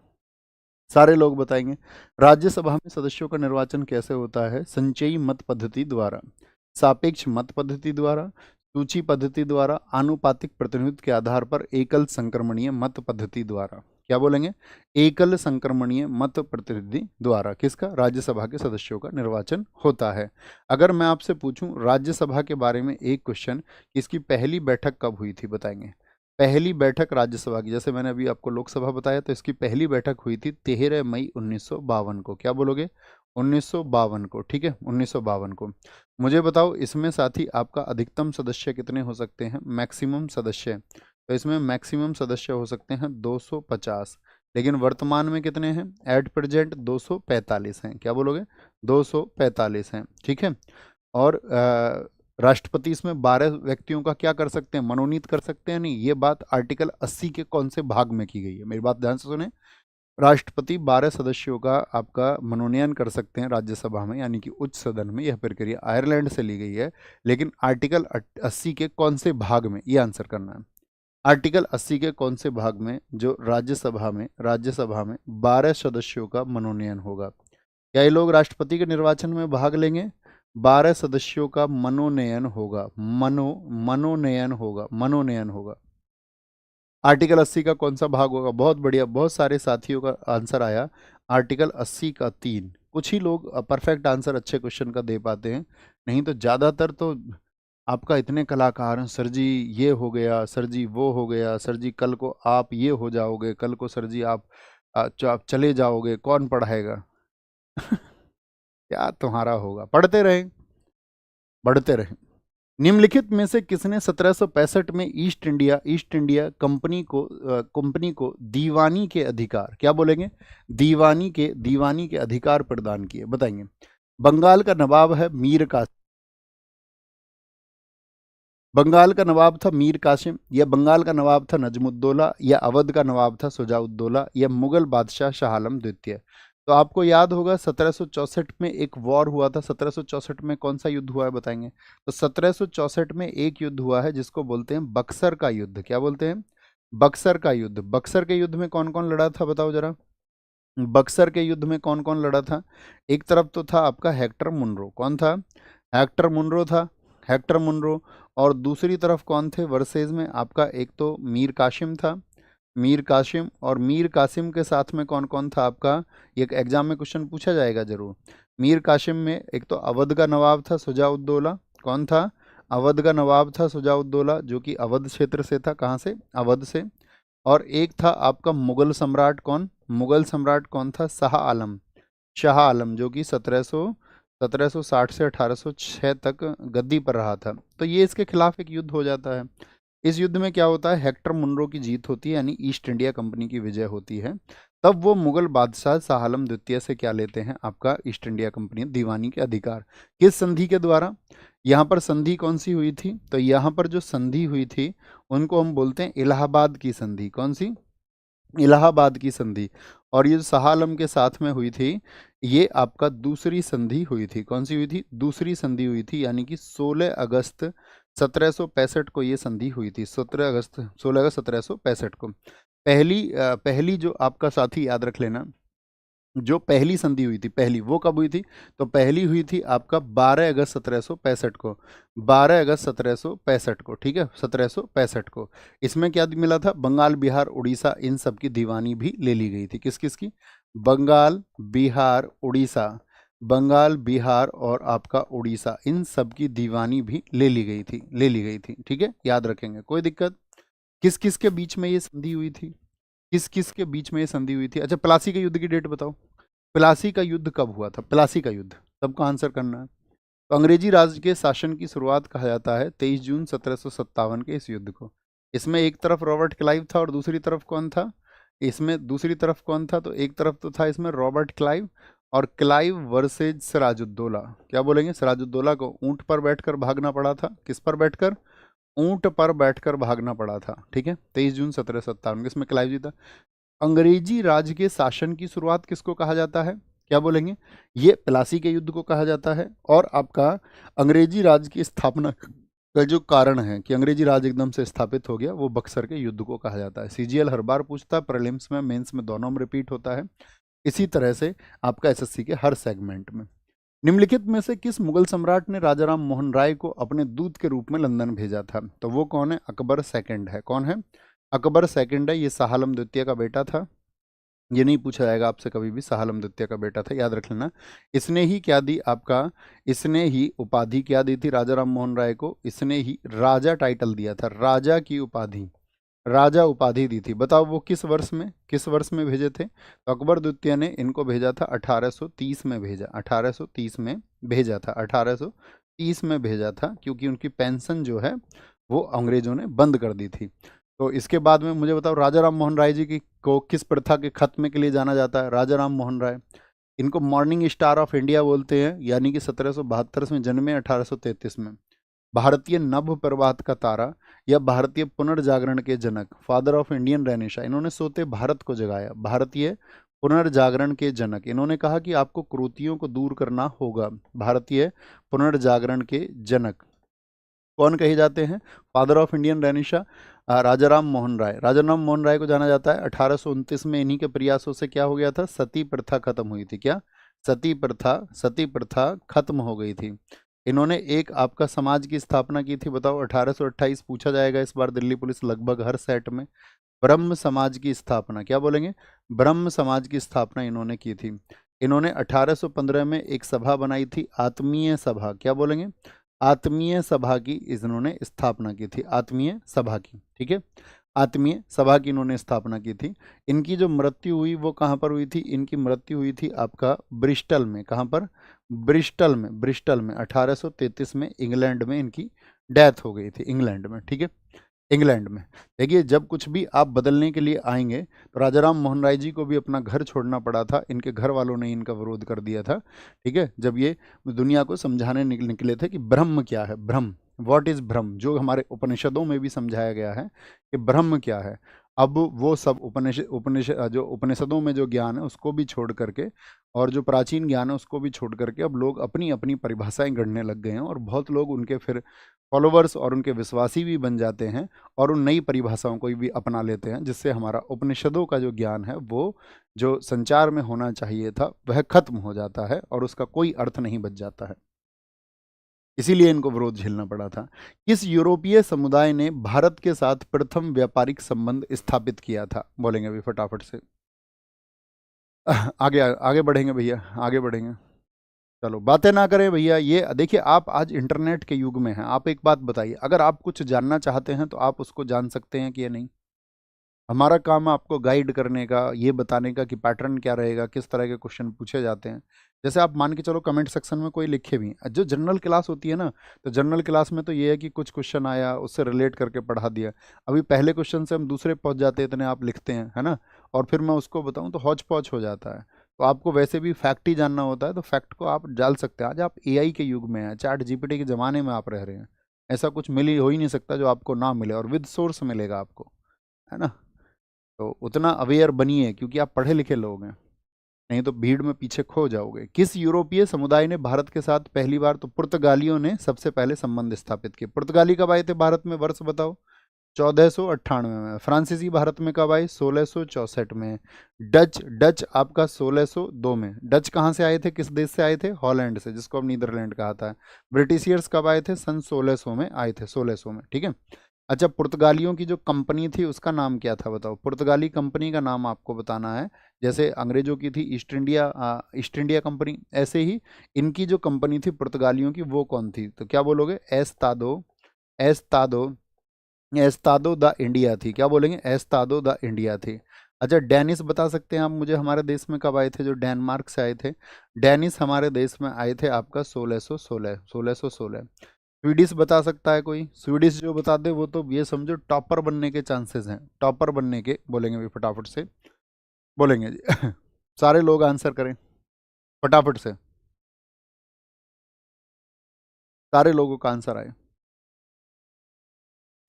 सारे लोग बताएंगे राज्यसभा में सदस्यों का निर्वाचन कैसे होता है? संचयी मत पद्धति द्वारा, सापेक्ष मत पद्धति द्वारा, सूची पद्धति द्वारा, आनुपातिक प्रतिनिधित्व के आधार पर एकल संक्रमणीय मत पद्धति द्वारा। क्या बोलेंगे? एकल संक्रमणीय मत प्रतिनिधि द्वारा किसका? राज्यसभा के सदस्यों का निर्वाचन होता है। अगर मैं आपसे पूछूं राज्यसभा के बारे में एक क्वेश्चन, इसकी पहली बैठक कब हुई थी, बताएंगे? पहली बैठक राज्यसभा की, जैसे मैंने अभी आपको लोकसभा बताया, तो इसकी पहली बैठक हुई थी 13 मई 1952 को। क्या बोलोगे? 1952 को, ठीक है, 1952 को। मुझे बताओ इसमें साथी आपका अधिकतम सदस्य कितने हो सकते हैं? मैक्सिमम सदस्य, तो इसमें मैक्सिमम सदस्य हो सकते हैं 250, लेकिन वर्तमान में कितने हैं? एट प्रेजेंट 245 हैं। क्या बोलोगे? 245 हैं, ठीक है। और राष्ट्रपति इसमें 12 व्यक्तियों का क्या कर सकते हैं? मनोनीत कर सकते हैं। नहीं, ये बात आर्टिकल 80 के कौन से भाग में की गई है? मेरी बात ध्यान से सुने। राष्ट्रपति 12 सदस्यों का आपका मनोनयन कर सकते हैं राज्यसभा में, यानी कि उच्च सदन में। यह प्रक्रिया आयरलैंड से ली गई है, लेकिन आर्टिकल 80 के कौन से भाग में, ये आंसर करना है। आर्टिकल 80 के कौन से भाग में जो राज्यसभा में 12 सदस्यों का मनोनयन होगा? क्या ये लोग राष्ट्रपति के निर्वाचन में भाग लेंगे? 12 सदस्यों का मनोनयन होगा, मनोनयन होगा, मनोनयन होगा। आर्टिकल 80 का कौन सा भाग होगा? बहुत बढ़िया, बहुत सारे साथियों का आंसर आया आर्टिकल 80 का 3। कुछ ही लोग परफेक्ट आंसर अच्छे क्वेश्चन का दे पाते हैं, नहीं तो ज़्यादातर तो आपका इतने कलाकार हैं, सर जी ये हो गया, सर जी वो हो गया, सर जी कल को आप ये हो जाओगे, कल को सर जी आप आप चले जाओगे, कौन पढ़ाएगा? क्या तुम्हारा होगा? पढ़ते रहें, बढ़ते रहे। निम्नलिखित में से किसने 1765 में ईस्ट इंडिया कंपनी को दीवानी के अधिकार, क्या बोलेंगे, दीवानी के अधिकार प्रदान किए, बताएंगे। बंगाल का नवाब है बंगाल का नवाब था मीर कासिम, या बंगाल का नवाब था नजमुद्दौला, या अवध का नवाब था शुजाउद्दौला, या मुगल बादशाह शाह आलम द्वितीय। तो आपको याद होगा 1764 में एक वॉर हुआ था। 1764 में कौन सा युद्ध हुआ है, बताएंगे। तो 1764 में एक युद्ध हुआ है जिसको बोलते हैं बक्सर का युद्ध। क्या बोलते हैं, बक्सर का युद्ध। बक्सर के युद्ध में कौन कौन लड़ा था, बताओ जरा। बक्सर के युद्ध में कौन कौन लड़ा था। एक तरफ तो था आपका हेक्टर मुनरो, कौन था, हेक्टर मुनरो था, हेक्टर मुनरो। और दूसरी तरफ कौन थे वर्सेज में, आपका एक तो मीर कासिम था, मीर कासिम। और मीर कासिम के साथ में कौन कौन था आपका, एक एग्जाम में क्वेश्चन पूछा जाएगा जरूर। मीर कासिम में एक तो अवध का नवाब था शुजाउद्दौला, कौन था, अवध का नवाब था शुजाउद्दौला, जो कि अवध क्षेत्र से था, कहाँ से, अवध से। और एक था आपका मुगल सम्राट, कौन, मुगल सम्राट कौन था, शाह आलम, शाह आलम, जो कि 1760 से 1806 तक गद्दी पर रहा था। तो ये इसके खिलाफ एक युद्ध हो जाता है। इस युद्ध में क्या होता है, हेक्टर मुनरो की जीत होती है, यानी ईस्ट इंडिया कंपनी की विजय होती है। तब वो मुगल बादशाह शाह आलम द्वितीय से क्या लेते हैं, आपका ईस्ट इंडिया कंपनी दीवानी के अधिकार। किस संधि के द्वारा, यहाँ पर संधि कौन सी हुई थी, तो यहाँ पर जो संधि हुई थी उनको हम बोलते हैं इलाहाबाद की संधि। कौन सी, इलाहाबाद की संधि। और ये जो शाह आलम के साथ में हुई थी, ये आपका दूसरी संधि हुई थी। कौन सी हुई थी, दूसरी संधि हुई थी, यानी कि 16 अगस्त 1765 को ये संधि हुई थी। 16 अगस्त 1765 को। पहली जो आपका साथी याद रख लेना, जो पहली संधि हुई थी, पहली वो कब हुई थी, तो पहली हुई थी आपका 12 अगस्त 1765 को, 12 अगस्त 1765 को, ठीक है, 1765 को। इसमें क्या मिला था, बंगाल बिहार उड़ीसा इन सब की दीवानी भी ले ली गई थी। किस किस की, बंगाल बिहार उड़ीसा, बंगाल बिहार और आपका उड़ीसा इन सब की दीवानी भी ले ली गई थी, ले ली गई थी, ठीक है, याद रखेंगे, कोई दिक्कत। किस किस के बीच में ये संधि हुई थी, किस किस के बीच में ये संधि हुई थी। अच्छा, प्लासी के युद्ध की डेट बताओ, प्लासी का युद्ध कब हुआ था, प्लासी का युद्ध, सबको आंसर करना है। तो अंग्रेजी राज के शासन की शुरुआत कहा जाता है 23 जून 1757 के इस युद्ध को। इसमें एक तरफ रॉबर्ट क्लाइव था और दूसरी तरफ कौन था, इसमें दूसरी तरफ कौन था, तो एक तरफ तो था इसमें रॉबर्ट क्लाइव, और क्लाइव वर्सेज सिराजुद्दौला। क्या बोलेंगे, सिराजुद्दौला को ऊंट पर बैठकर भागना पड़ा था, किस पर बैठकर, ऊंट पर बैठकर भागना पड़ा था, ठीक है, 23 जून 1757। इसमें क्लाइव जी था। अंग्रेजी राज के शासन की शुरुआत किसको कहा जाता है, क्या बोलेंगे, ये प्लासी के युद्ध को कहा जाता है। और आपका अंग्रेजी राज की स्थापना का जो कारण है कि अंग्रेजी राज एकदम से स्थापित हो गया, वो बक्सर के युद्ध को कहा जाता है। सीजीएल हर बार पूछता है, प्रीलिम्स में मेंस में दोनों में रिपीट होता है। इसी तरह से आपका एसएससी के हर सेगमेंट में। निम्नलिखित में से किस मुगल सम्राट ने राजा राम मोहन राय को अपने दूत के रूप में लंदन भेजा था, तो वो कौन है, अकबर सेकंड है, कौन है, अकबर सेकंड है। ये शाह आलम द्वितीय का बेटा था, ये नहीं पूछा जाएगा आपसे कभी भी, शाह आलम द्वितीय का बेटा था, याद रख लेना। इसने ही क्या दी आपका, इसने ही उपाधि क्या दी थी राजा राम मोहन राय को, इसने ही राजा टाइटल दिया था, राजा की उपाधि, राजा उपाधि दी थी। बताओ वो किस वर्ष में, किस वर्ष में भेजे थे, तो अकबर द्वितीय ने इनको भेजा था 1830 में भेजा, 1830 में भेजा था, 1830 में भेजा था, क्योंकि उनकी पेंशन जो है वो अंग्रेजों ने बंद कर दी थी। तो इसके बाद में मुझे बताओ, राजा राम मोहन राय जी की को किस प्रथा के खत्म के लिए जाना जाता है, राजा राम मोहन राय, इनको मॉर्निंग स्टार ऑफ इंडिया बोलते हैं, यानी कि 1772 में जन्मे, 1833 में। भारतीय नभ प्रभात का तारा या भारतीय पुनर्जागरण के जनक, फादर ऑफ इंडियन रेनेसा, इन्होंने सोते भारत को जगाया, भारतीय पुनर्जागरण के जनक। इन्होंने कहा कि आपको कुरीतियों को दूर करना होगा, भारतीय पुनर्जागरण के जनक कौन कहे जाते हैं, फादर ऑफ इंडियन रेनेसा, राजा राम मोहन राय। राजा राम मोहन राय को जाना जाता है 1829 में, इन्हीं के प्रयासों से क्या हो गया था, सती प्रथा खत्म हुई थी, क्या, सती प्रथा खत्म हो गई थी। इन्होंने एक आपका समाज की स्थापना की थी, बताओ 1828, पूछा जाएगा इस बार दिल्ली पुलिस लगभग हर सेट में। ब्रह्म समाज की स्थापना, क्या बोलेंगे, ब्रह्म समाज की स्थापना इन्होंने की थी। इन्होंने 1815 में एक सभा बनाई थी, आत्मीय सभा, क्या बोलेंगे, आत्मीय सभा की इन्होंने स्थापना की थी, आत्मीय सभा की, ठीक है, आत्मीय सभा की इन्होंने स्थापना की थी। इनकी जो मृत्यु हुई वो कहाँ पर हुई थी, इनकी मृत्यु हुई थी आपका ब्रिस्टल में, कहाँ पर, ब्रिस्टल में 1833 में इंग्लैंड में इनकी डेथ हो गई थी, इंग्लैंड में, ठीक है, इंग्लैंड में। देखिए, जब कुछ भी आप बदलने के लिए आएंगे तो राजा राम मोहन राय जी को भी अपना घर छोड़ना पड़ा था, इनके घर वालों ने इनका विरोध कर दिया था, ठीक है, जब ये दुनिया को समझाने निकले थे कि ब्रह्म क्या है, ब्रह्म, व्हाट इज ब्रह्म, जो हमारे उपनिषदों में भी समझाया गया है कि ब्रह्म क्या है। अब वो सब उपनिषद जो उपनिषदों में जो ज्ञान है उसको भी छोड़ करके, और जो प्राचीन ज्ञान है उसको भी छोड़ करके अब लोग अपनी अपनी परिभाषाएं गढ़ने लग गए हैं, और बहुत लोग उनके फिर फॉलोवर्स और उनके विश्वासी भी बन जाते हैं, और उन नई परिभाषाओं को भी अपना लेते हैं, जिससे हमारा उपनिषदों का जो ज्ञान है वो जो संचार में होना चाहिए था वह खत्म हो जाता है और उसका कोई अर्थ नहीं बच जाता है। इसीलिए इनको विरोध झेलना पड़ा था। किस यूरोपीय समुदाय ने भारत के साथ प्रथम व्यापारिक संबंध स्थापित किया था, बोलेंगे अभी फटाफट से। आगे आगे बढ़ेंगे भैया, आगे बढ़ेंगे। चलो बातें ना करें भैया, ये देखिए, आप आज इंटरनेट के युग में हैं। आप एक बात बताइए, अगर आप कुछ जानना चाहते हैं तो आप उसको जान सकते हैं कि या नहीं? हमारा काम है आपको गाइड करने का, ये बताने का कि पैटर्न क्या रहेगा, किस तरह के क्वेश्चन पूछे जाते हैं। जैसे आप मान के चलो कमेंट सेक्शन में कोई लिखे भी, जो जनरल क्लास होती है ना, तो जनरल क्लास में तो ये है कि कुछ क्वेश्चन आया उससे रिलेट करके पढ़ा दिया। अभी पहले क्वेश्चन से हम दूसरे पहुंच जाते हैं, इतने आप लिखते हैं, है ना, और फिर मैं उसको बताऊं तो हौच पौच हो जाता है। तो आपको वैसे भी फैक्ट ही जानना होता है, तो फैक्ट को आप डाल सकते हैं। आज आप एआई के युग में हैं, चैट जीपीटी के ज़माने में आप रह रहे हैं। ऐसा कुछ हो ही नहीं सकता जो आपको ना मिले, और विद सोर्स मिलेगा आपको, है ना। तो उतना अवेयर बनिए, क्योंकि आप पढ़े लिखे लोग हैं, नहीं तो भीड़ में पीछे खो जाओगे। किस यूरोपीय समुदाय ने भारत के साथ पहली बार, तो पुर्तगालियों ने सबसे पहले संबंध स्थापित किए। पुर्तगाली कब आए थे भारत में, वर्ष बताओ? 1498 में। फ्रांसीसी भारत में कब आए? 1664 में। डच डच आपका 1602 में। डच कहाँ से आए थे, किस देश से आए थे? हॉलैंड से, जिसको अब नीदरलैंड कहा था। ब्रिटिशियर्स कब आए थे? सन 1600 में आए थे, 1600 में, ठीक है। अच्छा, पुर्तगालियों की जो कंपनी थी उसका नाम क्या था, बताओ? पुर्तगाली कंपनी का नाम आपको बताना है। जैसे अंग्रेजों की थी ईस्ट इंडिया कंपनी, ऐसे ही इनकी जो कंपनी थी पुर्तगालियों की, वो कौन थी? तो क्या बोलोगे? एस्तादो एस्तादो द इंडिया थी। क्या बोलेंगे? एस्तादो द इंडिया थी। अच्छा, डेनिस बता सकते हैं आप मुझे, हमारे देश में कब आए थे, जो डेनमार्क से आए थे? डेनिस हमारे देश में आए थे आपका 1616। स्वीडिश बता सकता है कोई? स्वीडिश जो बता दे वो तो ये समझो टॉपर बनने के चांसेस हैं, टॉपर बनने के। बोलेंगे भी फटाफट से, बोलेंगे जी। सारे लोग आंसर करें फटाफट से, सारे लोगों का आंसर आए,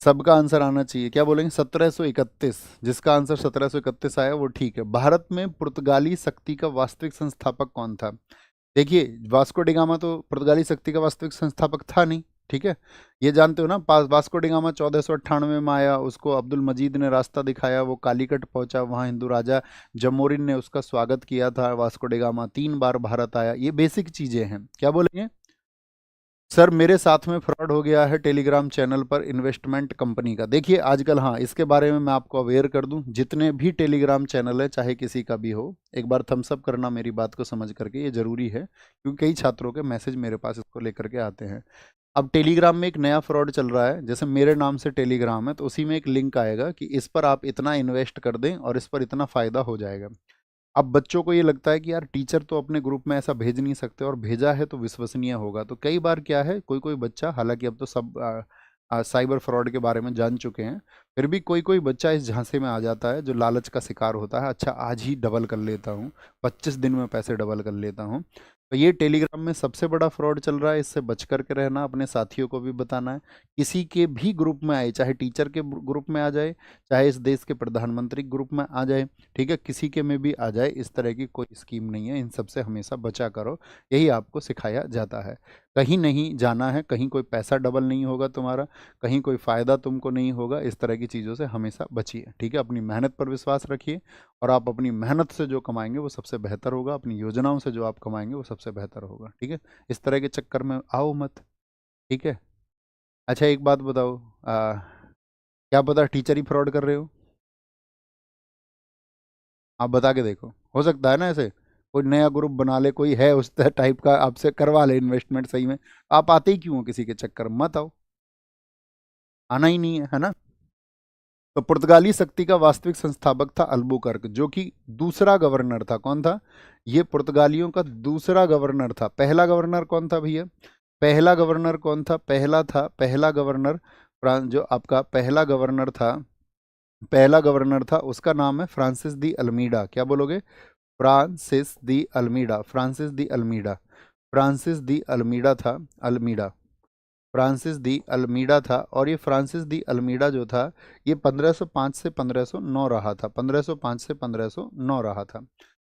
सबका आंसर आना चाहिए। क्या बोलेंगे? 1731। जिसका आंसर 1731 आया वो ठीक है। भारत में पुर्तगाली शक्ति का वास्तविक संस्थापक कौन था? देखिए, वास्को डिगामा तो पुर्तगाली शक्ति का वास्तविक संस्थापक था नहीं, ठीक है, ये जानते हो ना। वास्को डिगामा 1498 में आया, उसको अब्दुल मजीद ने रास्ता दिखाया, वो कालीकट पहुंचा, वहाँ हिंदू राजा जमोरिन ने उसका स्वागत किया था। वास्को डिगामा 3 बार भारत आया। ये बेसिक चीजें हैं। क्या बोलेंगे? सर मेरे साथ में फ्रॉड हो गया है टेलीग्राम चैनल पर इन्वेस्टमेंट कंपनी का। देखिए आजकल, हाँ, इसके बारे में मैं आपको अवेयर कर दूं, जितने भी टेलीग्राम चैनल है, चाहे किसी का भी हो, एक बार थम्स अप करना मेरी बात को समझ करके, ये ज़रूरी है, क्योंकि कई छात्रों के मैसेज मेरे पास इसको लेकर के आते हैं। अब टेलीग्राम में एक नया फ्रॉड चल रहा है, जैसे मेरे नाम से टेलीग्राम है तो उसी में एक लिंक आएगा कि इस पर आप इतना इन्वेस्ट कर दें और इस पर इतना फ़ायदा हो जाएगा। अब बच्चों को ये लगता है कि यार टीचर तो अपने ग्रुप में ऐसा भेज नहीं सकते, और भेजा है तो विश्वसनीय होगा। तो कई बार क्या है, कोई कोई बच्चा, हालांकि अब तो सब साइबर फ्रॉड के बारे में जान चुके हैं, फिर भी कोई कोई बच्चा इस झांसे में आ जाता है जो लालच का शिकार होता है। अच्छा, आज ही डबल कर लेता हूँ, 25 दिन में पैसे डबल कर लेता हूँ। तो ये टेलीग्राम में सबसे बड़ा फ्रॉड चल रहा है, इससे बच करके रहना, अपने साथियों को भी बताना है। किसी के भी ग्रुप में आए, चाहे टीचर के ग्रुप में आ जाए, चाहे इस देश के प्रधानमंत्री ग्रुप में आ जाए, ठीक है, किसी के में भी आ जाए, इस तरह की कोई स्कीम नहीं है। इन सब से हमेशा बचा करो, यही आपको सिखाया जाता है। कहीं नहीं जाना है, कहीं कोई पैसा डबल नहीं होगा तुम्हारा, कहीं कोई फ़ायदा तुमको नहीं होगा। इस तरह की चीज़ों से हमेशा बचिए, ठीक है। अपनी मेहनत पर विश्वास रखिए, और आप अपनी मेहनत से जो कमाएंगे वो सबसे बेहतर होगा, अपनी योजनाओं से जो आप कमाएंगे वो सबसे बेहतर होगा, ठीक है। इस तरह के चक्कर में आओ मत, ठीक है। अच्छा एक बात बताओ, क्या पता टीचर ही फ्रॉड कर रहे हो? आप बता के देखो, हो सकता है ना ऐसे कोई नया ग्रुप बना ले, कोई है उस टाइप का, आपसे करवा ले इन्वेस्टमेंट सही में। आप आते ही क्यों हो किसी के चक्कर में? मत आओ, आना ही नहीं है ना। तो पुर्तगाली शक्ति का वास्तविक संस्थापक था अल्बुकर्क, जो कि दूसरा गवर्नर था। कौन था? ये पुर्तगालियों का दूसरा गवर्नर था। पहला गवर्नर कौन था भैया? पहला गवर्नर कौन था? पहला गवर्नर जो आपका पहला गवर्नर था उसका नाम है फ्रांसिस दी अल्मीडा। क्या बोलोगे? Francis de Almeida, Francis de Almeida, Francis de Almeida था, अल्मीडा, फ्रांसिस दी अल्मीडा था। और ये फ्रांसिस दी अल्मीडा जो था ये 1505 से 1509 रहा था, 1505 से 1509 रहा था।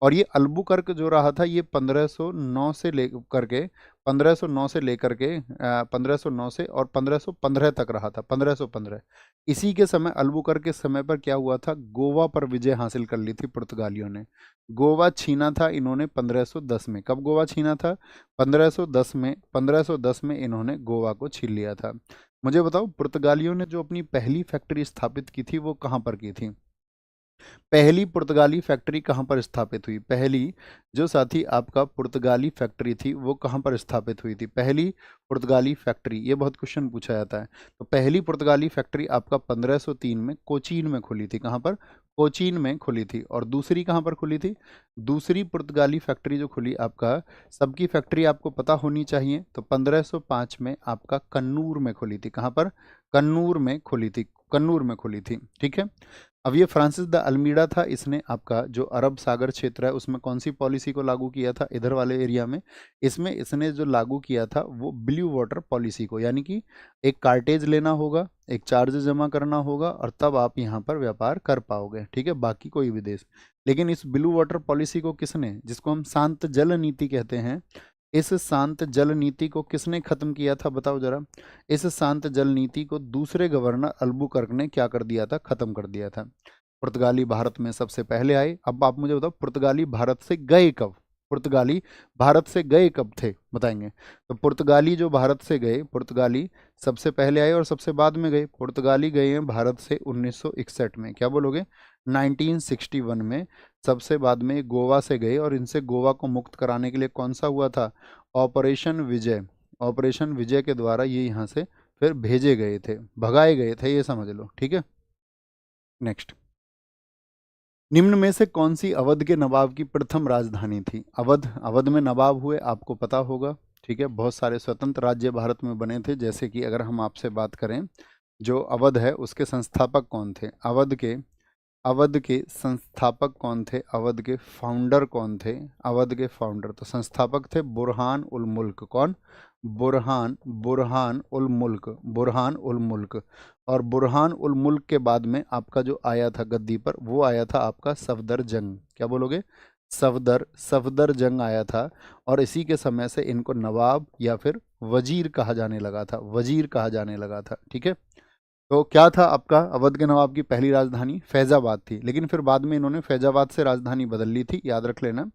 और ये अल्बुकर्क जो रहा था ये 1509 से ले करके 1509 से लेकर के 1509 से और 1515 तक रहा था, 1515। इसी के समय अल्बुकर्क के समय पर क्या हुआ था? गोवा पर विजय हासिल कर ली थी पुर्तगालियों ने। गोवा छीना था इन्होंने 1510 में। कब गोवा छीना था? 1510 में, 1510 में इन्होंने गोवा को छीन लिया था। मुझे बताओ पुर्तगालियों ने जो अपनी पहली फैक्ट्री स्थापित की थी वो कहाँ पर की थी? पहली पुर्तगाली फैक्ट्री कहाँ पर स्थापित हुई? पहली जो साथी आपका पुर्तगाली फैक्ट्री थी वो कहाँ पर स्थापित हुई थी? पहली पुर्तगाली फैक्ट्री, ये बहुत क्वेश्चन पूछा जाता है। तो पहली पुर्तगाली फैक्ट्री आपका 1503 में कोचीन में खुली थी। कहाँ पर? कोचीन में खुली थी। और दूसरी कहाँ पर खुली थी? दूसरी पुर्तगाली फैक्ट्री जो खुली आपका, सबकी फैक्ट्री आपको पता होनी चाहिए, तो 1505 में आपका कन्नूर में खुली थी। कहाँ पर? कन्नूर में खुली थी, कन्नूर में खुली थी। ठीक है। अब ये फ्रांसिस द अल्मीडा था, इसने आपका जो अरब सागर क्षेत्र है उसमें कौन सी पॉलिसी को लागू किया था? इधर वाले एरिया में इसमें इसने जो लागू किया था वो ब्लू वाटर पॉलिसी को, यानी कि एक कार्टेज लेना होगा, एक चार्ज जमा करना होगा और तब आप यहाँ पर व्यापार कर पाओगे। ठीक है, बाकी कोई भी देश। लेकिन इस ब्लू वाटर पॉलिसी को किसने, जिसको हम शांत जल नीति कहते हैं, इस शांत जल नीति को किसने खत्म किया था? बताओ जरा। इस शांत जल नीति को दूसरे गवर्नर अल्बुकर्क ने क्या कर दिया था? खत्म कर दिया था। पुर्तगाली भारत में सबसे पहले आए। अब आप मुझे बताओ पुर्तगाली भारत से गए कब? पुर्तगाली भारत से गए कब थे? बताएंगे। तो पुर्तगाली जो भारत से गए, पुर्तगाली सबसे पहले आए और सबसे बाद में गए। पुर्तगाली गए हैं भारत से 1961 में। क्या बोलोगे? 1961 में सबसे बाद में गोवा से गए और इनसे गोवा को मुक्त कराने के लिए कौन सा हुआ था? ऑपरेशन विजय। ऑपरेशन विजय के द्वारा ये यहाँ से फिर भेजे गए थे, भगाए गए थे, ये समझ लो। ठीक है, नेक्स्ट। निम्न में से कौन सी अवध के नवाब की प्रथम राजधानी थी? अवध, अवध में नवाब हुए आपको पता होगा। ठीक है, बहुत सारे स्वतंत्र राज्य भारत में बने थे। जैसे कि अगर हम आपसे बात करें, जो अवध है उसके संस्थापक कौन थे? अवध के संस्थापक कौन थे? अवध के फाउंडर कौन थे? अवध के फाउंडर, तो संस्थापक थे बुरहान उल मुल्क। कौन? बुरहान उल मुल्क, बुरहान उल मुल्क। और बुरहान उल मुल्क के बाद में आपका जो आया था गद्दी पर वो आया था आपका सफदर जंग। क्या बोलोगे? सफदर जंग आया था। और इसी के समय से इनको नवाब या फिर वजीर कहा जाने लगा था, वजीर कहा जाने लगा था। ठीक है। तो क्या था आपका अवध के नवाब की पहली राजधानी? फैजाबाद थी। लेकिन फिर बाद में इन्होंने फैजाबाद से राजधानी बदल ली थी, याद रख लेना।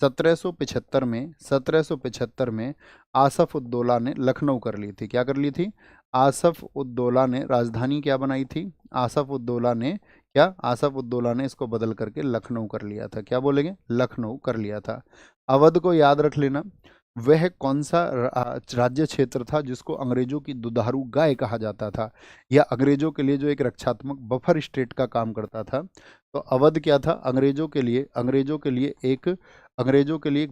1775 में आसफ उद्दौला ने लखनऊ कर ली थी। क्या कर ली थी? आसफ उद्दौला ने राजधानी क्या बनाई थी? आसफ उद्दौला ने क्या? आसफ उद्दौला ने इसको बदल करके लखनऊ कर लिया था। क्या बोलेंगे? लखनऊ कर लिया था। अवध को याद रख लेना। वह कौन सा राज्य क्षेत्र था जिसको अंग्रेजों की दुधारू गाय कहा जाता था, या अंग्रेजों के लिए जो एक रक्षात्मक बफर स्टेट का काम करता था? तो अवध क्या था? अंग्रेजों के लिए, अंग्रेजों के लिए एक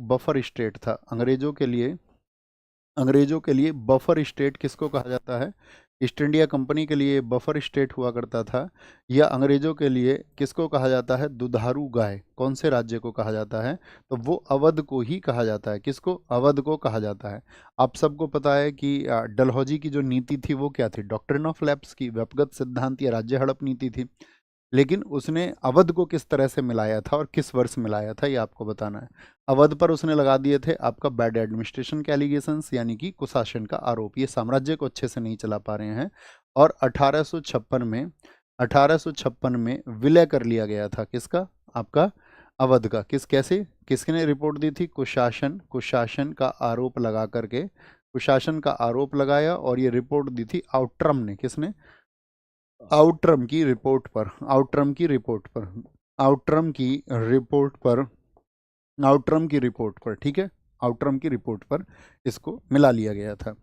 बफर स्टेट था। अंग्रेजों के लिए बफर स्टेट किसको कहा जाता है? ईस्ट इंडिया कंपनी के लिए बफर स्टेट हुआ करता था। या अंग्रेजों के लिए किसको कहा जाता है? दुधारू गाय। कौन से राज्य को कहा जाता है? तो वो अवध को ही कहा जाता है। किसको? अवध को कहा जाता है। आप सबको पता है कि डलहौजी की जो नीति थी वो क्या थी? डॉक्ट्रिन ऑफ लैप्स की, व्यक्तिगत सिद्धांत या राज्य हड़प नीति थी। लेकिन उसने अवध को किस तरह से मिलाया था और किस वर्ष मिलाया था, ये आपको बताना है। अवध पर उसने लगा दिए थे आपका बैड एडमिनिस्ट्रेशन के एलिगेशंस, यानी कि कुशासन का आरोप। ये साम्राज्य को अच्छे से नहीं चला पा रहे हैं। और 1856 में विलय कर लिया गया था। किसका? आपका अवध का। कैसे, किसने रिपोर्ट दी थी? कुशासन का आरोप लगा करके, कुशासन का आरोप लगाया और ये रिपोर्ट दी थी आउट्रम ने। किसने? आउट्रम की रिपोर्ट पर, आउट्रम की रिपोर्ट पर, आउट्रम की रिपोर्ट पर, आउट्रम की रिपोर्ट पर। ठीक है, आउट्रम की रिपोर्ट पर इसको मिला लिया गया था।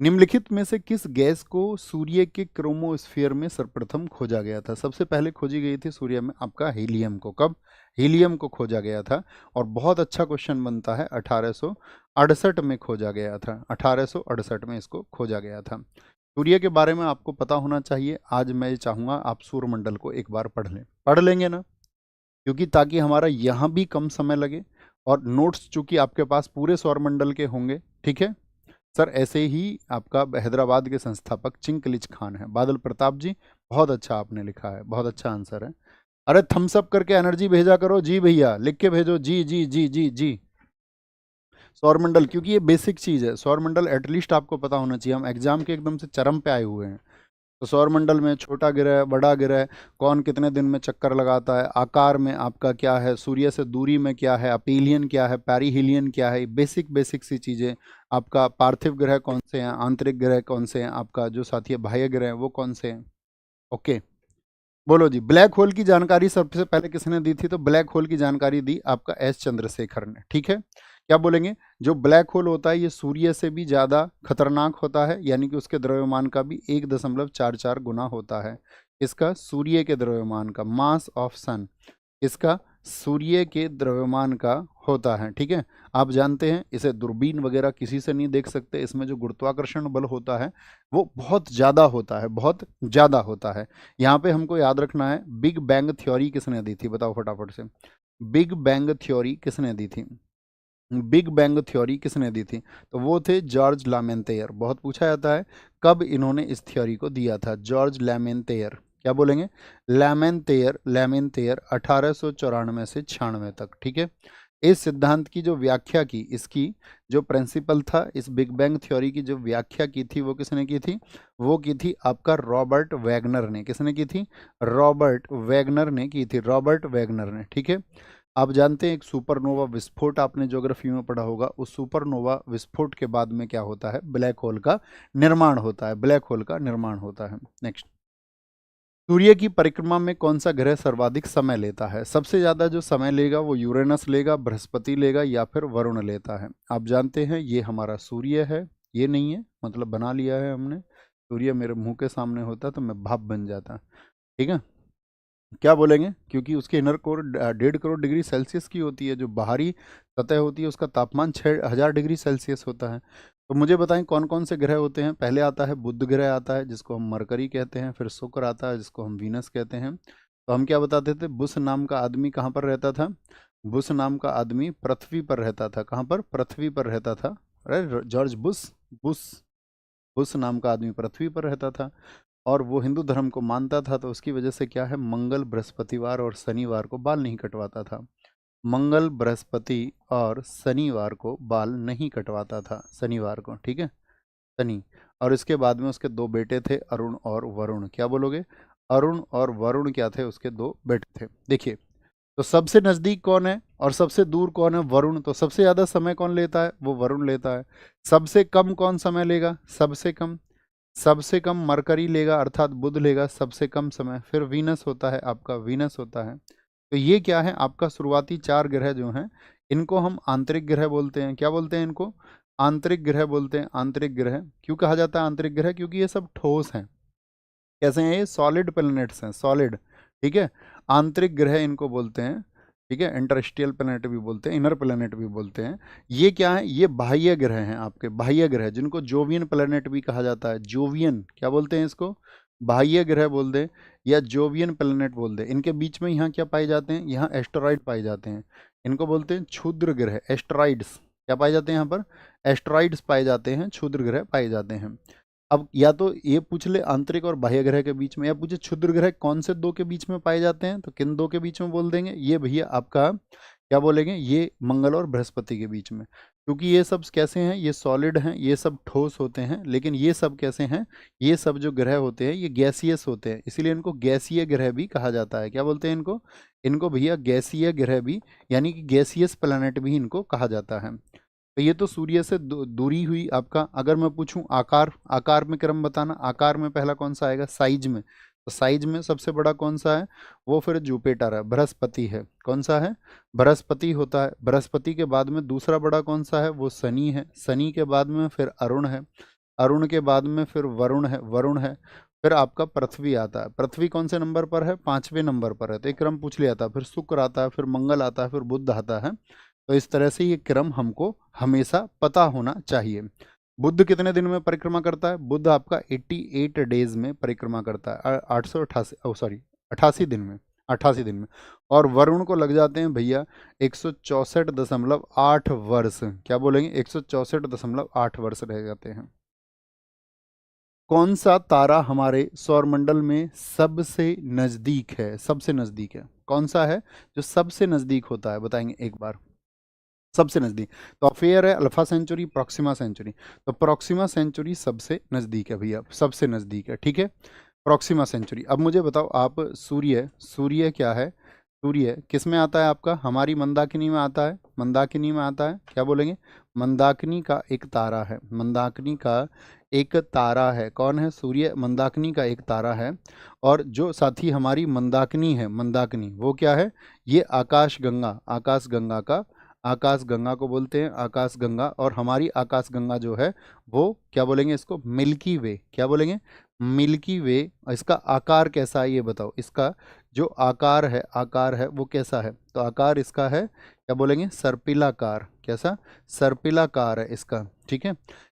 निम्नलिखित में से किस गैस को सूर्य के क्रोमोस्फीयर में सर्वप्रथम खोजा गया था? सबसे पहले खोजी गई थी सूर्य में आपका हीलियम को। कब? हीलियम को खोजा गया था। और बहुत अच्छा क्वेश्चन बनता है, 1868 में खोजा गया था। 1868 में इसको खोजा गया था। सूर्य के बारे में आपको पता होना चाहिए। आज मैं चाहूँगा आप सूर्यमंडल को एक बार पढ़ लें। पढ़ लेंगे ना? क्योंकि ताकि हमारा यहाँ भी कम समय लगे, और नोट्स चूंकि आपके पास पूरे सौरमंडल के होंगे। ठीक है सर। ऐसे ही आपका हैदराबाद के संस्थापक चिंकलिज खान है। बादल प्रताप जी, बहुत अच्छा आपने लिखा है, बहुत अच्छा आंसर है। अरे थम्स अप करके एनर्जी भेजा करो जी भैया, लिख के भेजो जी जी जी जी जी। सौरमंडल, क्योंकि ये बेसिक चीज़ है। सौरमंडल एटलीस्ट आपको पता होना चाहिए। हम एग्जाम के एकदम से चरम पे आए हुए हैं। तो सौरमंडल में छोटा ग्रह, बड़ा ग्रह, कौन कितने दिन में चक्कर लगाता है, आकार में आपका क्या है, सूर्य से दूरी में क्या है, अपीलियन क्या है, पेरिहीलियन क्या है, बेसिक बेसिक सी चीज़ें। आपका पार्थिव ग्रह कौन से हैं, आंतरिक ग्रह कौन से हैं, आपका जो साथी है बाह्य ग्रह वो कौन से हैं। ओके, बोलो जी। ब्लैक होल की जानकारी सबसे पहले किसने दी थी? तो ब्लैक होल की जानकारी दी आपका एस चंद्रशेखर ने। ठीक है, क्या बोलेंगे? जो ब्लैक होल होता है ये सूर्य से भी ज़्यादा खतरनाक होता है, यानी कि उसके द्रव्यमान का भी 1.44 गुना होता है। इसका सूर्य के द्रव्यमान का, मास ऑफ सन, इसका सूर्य के द्रव्यमान का होता है। ठीक है, आप जानते हैं इसे दूरबीन वगैरह किसी से नहीं देख सकते। इसमें जो गुरुत्वाकर्षण बल होता है वो बहुत ज़्यादा होता है, बहुत ज़्यादा होता है। यहाँ पे हमको याद रखना है, बिग बैंग थ्योरी किसने दी थी? बताओ फटाफट से। बिग बैंग थ्योरी किसने दी थी? बिग बैंग थ्योरी किसने दी थी? तो वो थे जॉर्ज लामेंतेयर। बहुत पूछा जाता है कब इन्होंने इस थ्योरी को दिया था। जॉर्ज लामेंतेयर, क्या बोलेंगे? लामेंतेयर, लामेंतेयर 1894 से 96 तक। ठीक है, इस सिद्धांत की जो व्याख्या की, इसकी जो प्रिंसिपल था, इस बिग बैंग थ्योरी की जो व्याख्या की थी वो किसने की थी? वो की थी आपका रॉबर्ट वैगनर ने। किसने की थी? रॉबर्ट वैगनर ने की थी, रॉबर्ट वैगनर ने। ठीक है, आप जानते हैं एक सुपरनोवा विस्फोट, आपने ज्योग्राफी में पढ़ा होगा। उस सुपरनोवा विस्फोट के बाद में क्या होता है? ब्लैक होल का निर्माण होता है, ब्लैक होल का निर्माण होता है। नेक्स्ट, सूर्य की परिक्रमा में कौन सा ग्रह सर्वाधिक समय लेता है? सबसे ज़्यादा जो समय लेगा वो यूरेनस लेगा, बृहस्पति लेगा, या फिर वरुण लेता है। आप जानते हैं ये हमारा सूर्य है, ये नहीं है, मतलब बना लिया है हमने। सूर्य मेरे मुंह के सामने होता तो मैं भाप बन जाता। ठीक है, क्या बोलेंगे? क्योंकि उसके inner core 1.5 crore degree Celsius की होती है, जो बाहरी सतह होती है उसका तापमान 6000 डिग्री सेल्सियस होता है। तो मुझे बताएं कौन कौन से ग्रह होते हैं। पहले आता है बुध ग्रह, आता है जिसको हम मरकरी कहते हैं। फिर शुक्र आता है जिसको हम वीनस कहते हैं। तो हम क्या बताते थे? बुश नाम का आदमी कहाँ पर रहता था? बुश नाम का आदमी पृथ्वी पर रहता था। कहाँ पर? पृथ्वी पर रहता था। अरे जॉर्ज बुश, बुश, बुश नाम का आदमी पृथ्वी पर रहता था। और वो हिंदू धर्म को मानता था, तो उसकी वजह से क्या है, मंगल, बृहस्पतिवार और शनिवार को बाल नहीं कटवाता था। मंगल, बृहस्पति और शनिवार को बाल नहीं कटवाता था, शनिवार को। ठीक है, शनि। और इसके बाद में उसके दो बेटे थे, अरुण और वरुण। क्या बोलोगे? अरुण और वरुण क्या थे? उसके दो बेटे थे। देखिए, तो सबसे नज़दीक कौन है और सबसे दूर कौन है? वरुण। तो सबसे ज़्यादा समय कौन लेता है? वो वरुण लेता है। सबसे कम कौन समय लेगा? सबसे कम, सबसे कम मरकरी लेगा, अर्थात बुध लेगा सबसे कम समय। फिर वीनस होता है आपका, वीनस होता है। तो ये क्या है? आपका शुरुआती 4 ग्रह जो हैं इनको हम आंतरिक ग्रह बोलते हैं। क्या बोलते हैं इनको? आंतरिक ग्रह बोलते हैं। आंतरिक ग्रह क्यों कहा जाता है आंतरिक ग्रह? क्योंकि ये सब ठोस हैं। कैसे हैं ये? सॉलिड प्लैनेट्स हैं, सॉलिड। ठीक है, आंतरिक ग्रह इनको बोलते हैं। ठीक है, इंटरस्टियल प्लैनेट भी बोलते हैं, इनर प्लैनेट भी बोलते हैं। ये क्या है? ये बाह्य ग्रह हैं आपके, बाह्य ग्रह, जिनको जोवियन प्लैनेट भी कहा जाता है। जोवियन, क्या बोलते हैं इसको? बाह्य ग्रह बोल दे या जोवियन प्लैनेट बोल दे। इनके बीच में यहाँ क्या पाए जाते हैं? यहाँ एस्टेरॉइड पाए जाते हैं। इनको बोलते हैं क्षुद्र ग्रह, एस्टेरॉइड्स। क्या पाए जाते हैं यहाँ पर? एस्टेरॉइड्स पाए जाते हैं, क्षुद्र ग्रह पाए जाते हैं। अब या तो ये पूछ ले आंतरिक और बाह्य ग्रह के बीच में, या पूछे क्षुद्र ग्रह कौन से दो के बीच में पाए जाते हैं, तो किन दो के बीच में बोल देंगे? ये भैया आपका क्या बोलेंगे? ये मंगल और बृहस्पति के बीच में। क्योंकि ये सब कैसे हैं? ये सॉलिड हैं, ये सब ठोस होते हैं। लेकिन ये सब कैसे हैं? ये सब जो ग्रह होते हैं ये गैसियस होते हैं, इसीलिए इनको गैसीय ग्रह भी कहा जाता है। क्या बोलते हैं इनको? इनको भैया गैसीय ग्रह भी, यानी कि गैसियस प्लैनेट भी इनको कहा जाता है। तो ये तो सूर्य से दूरी हुई आपका। अगर मैं पूछूं आकार, आकार में क्रम बताना, आकार में पहला कौन सा आएगा? साइज में। तो साइज में सबसे बड़ा कौन सा है? वो फिर जुपिटर है, बृहस्पति है। कौन सा है? बृहस्पति होता है। बृहस्पति के बाद में दूसरा बड़ा कौन सा है? वो शनि है। शनि के बाद में फिर अरुण है। अरुण के बाद में फिर वरुण है, फिर आपका पृथ्वी आता है। पृथ्वी कौन से नंबर पर है? 5वें नंबर पर है। तो एक क्रम पूछ लिया था। फिर शुक्र आता है, फिर मंगल आता है, फिर बुध आता है। तो इस तरह से ये क्रम हमको हमेशा पता होना चाहिए। बुध कितने दिन में परिक्रमा करता है? बुध आपका 88 डेज में परिक्रमा करता है, 888 सॉरी 88 दिन में। और वरुण को लग जाते हैं भैया 164.8 वर्ष। क्या बोलेंगे? 164.8 वर्ष रह जाते हैं। कौन सा तारा हमारे सौरमंडल में सबसे नजदीक है? सबसे नजदीक है कौन सा है जो सबसे नजदीक होता है? बताएंगे एक बार। सबसे नजदीक तो अफेयर है, अल्फा सेंचुरी, प्रॉक्सिमा सेंचुरी। तो प्रॉक्सिमा सेंचुरी सबसे नजदीक है भैया, सबसे नजदीक है। ठीक है, प्रॉक्सिमा सेंचुरी। अब मुझे बताओ आप, सूर्य क्या है? सूर्य किस में आता है आपका? हमारी मंदाकिनी में आता है। मंदाकिनी में आता है। क्या बोलेंगे? मंदाकिनी का एक तारा है। मंदाकिनी का एक तारा है। कौन है? सूर्य मंदाकिनी का एक तारा है। और जो साथी हमारी मंदाकिनी है, मंदाकिनी वो क्या है? ये आकाश गंगा को बोलते हैं, आकाश गंगा। और हमारी आकाश गंगा जो है वो क्या बोलेंगे इसको? मिल्की वे। क्या बोलेंगे? मिल्की वे। इसका आकार कैसा है ये बताओ। इसका जो आकार है वो कैसा है? तो आकार इसका है क्या बोलेंगे? सर्पिलाकार। कैसा? सर्पिलाकार है इसका। ठीक है,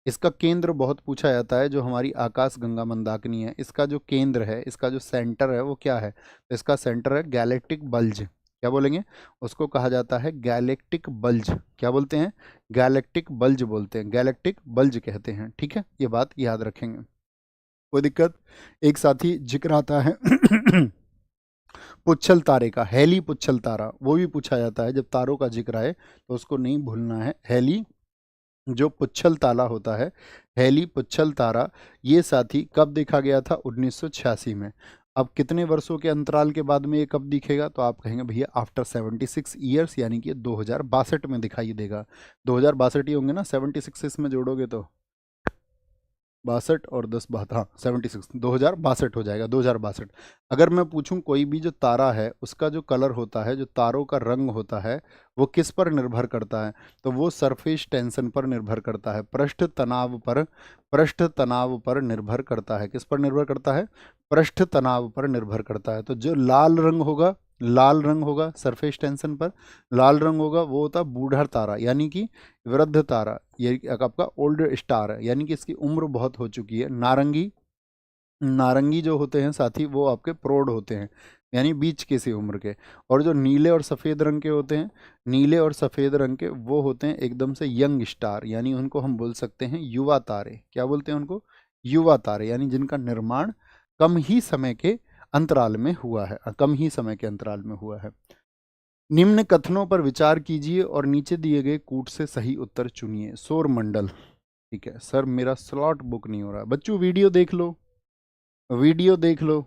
इसका केंद्र बहुत पूछा जाता है। जो हमारी आकाश गंगा मंदाकिनी है, इसका जो केंद्र है, इसका जो सेंटर है वो क्या है? तो इसका सेंटर है गैलेक्टिक बल्ज। क्या बोलेंगे? उसको कहा जाता है गैलेक्टिक बल्ज। क्या बोलते हैं? गैलेक्टिक बल्ज बोलते हैं, गैलेक्टिक बल्ज कहते हैं। ठीक है, ये बात याद रखेंगे। कोई दिक्कत? एक साथी जिक्र आता है पुच्छल तारे का, हेली पुच्छल तारा, वो भी पूछा जाता है। जब तारों का जिक्र आए तो उसको नहीं भूलना है। हेली जो पुच्छल तारा होता है, हेली पुच्छल तारा, ये साथी कब देखा गया था? 1986 में। अब कितने वर्षों के अंतराल के बाद में ये कब दिखेगा? तो आप कहेंगे भैया आफ्टर 76 ईयर्स, यानी कि 2062 में दिखाई देगा। 2062 ही होंगे ना, 76 इसमें जोड़ोगे तो 62 और 10 बात, हाँ 76, 2062 हो जाएगा, 2062। अगर मैं पूछूं कोई भी जो तारा है उसका जो कलर होता है, जो तारों का रंग होता है, वो किस पर निर्भर करता है? तो वो सरफेस टेंशन पर निर्भर करता है, पृष्ठ तनाव पर निर्भर करता है। किस पर निर्भर करता है? पृष्ठ तनाव पर निर्भर करता है। तो जो लाल रंग होगा सरफेस टेंशन पर, लाल रंग होगा, वो होता है बूढ़ा तारा, यानी कि वृद्ध तारा। ये आपका ओल्ड स्टार है, यानी कि इसकी उम्र बहुत हो चुकी है। नारंगी जो होते हैं साथी, वो आपके प्रौढ़ होते हैं, यानी बीच के सी उम्र के। और जो नीले और सफ़ेद रंग के होते हैं, नीले और सफ़ेद रंग के, वो होते हैं एकदम से यंग स्टार, यानी उनको हम बोल सकते हैं युवा तारे। क्या बोलते हैं उनको? युवा तारे, यानी जिनका निर्माण कम ही समय के अंतराल में हुआ है, कम ही समय के अंतराल में हुआ है। निम्न कथनों पर विचार कीजिए और नीचे दिए गए कूट से सही उत्तर चुनिए। सौर मंडल। ठीक है सर, मेरा स्लॉट बुक नहीं हो रहा। बच्चों वीडियो देख लो, वीडियो देख लो,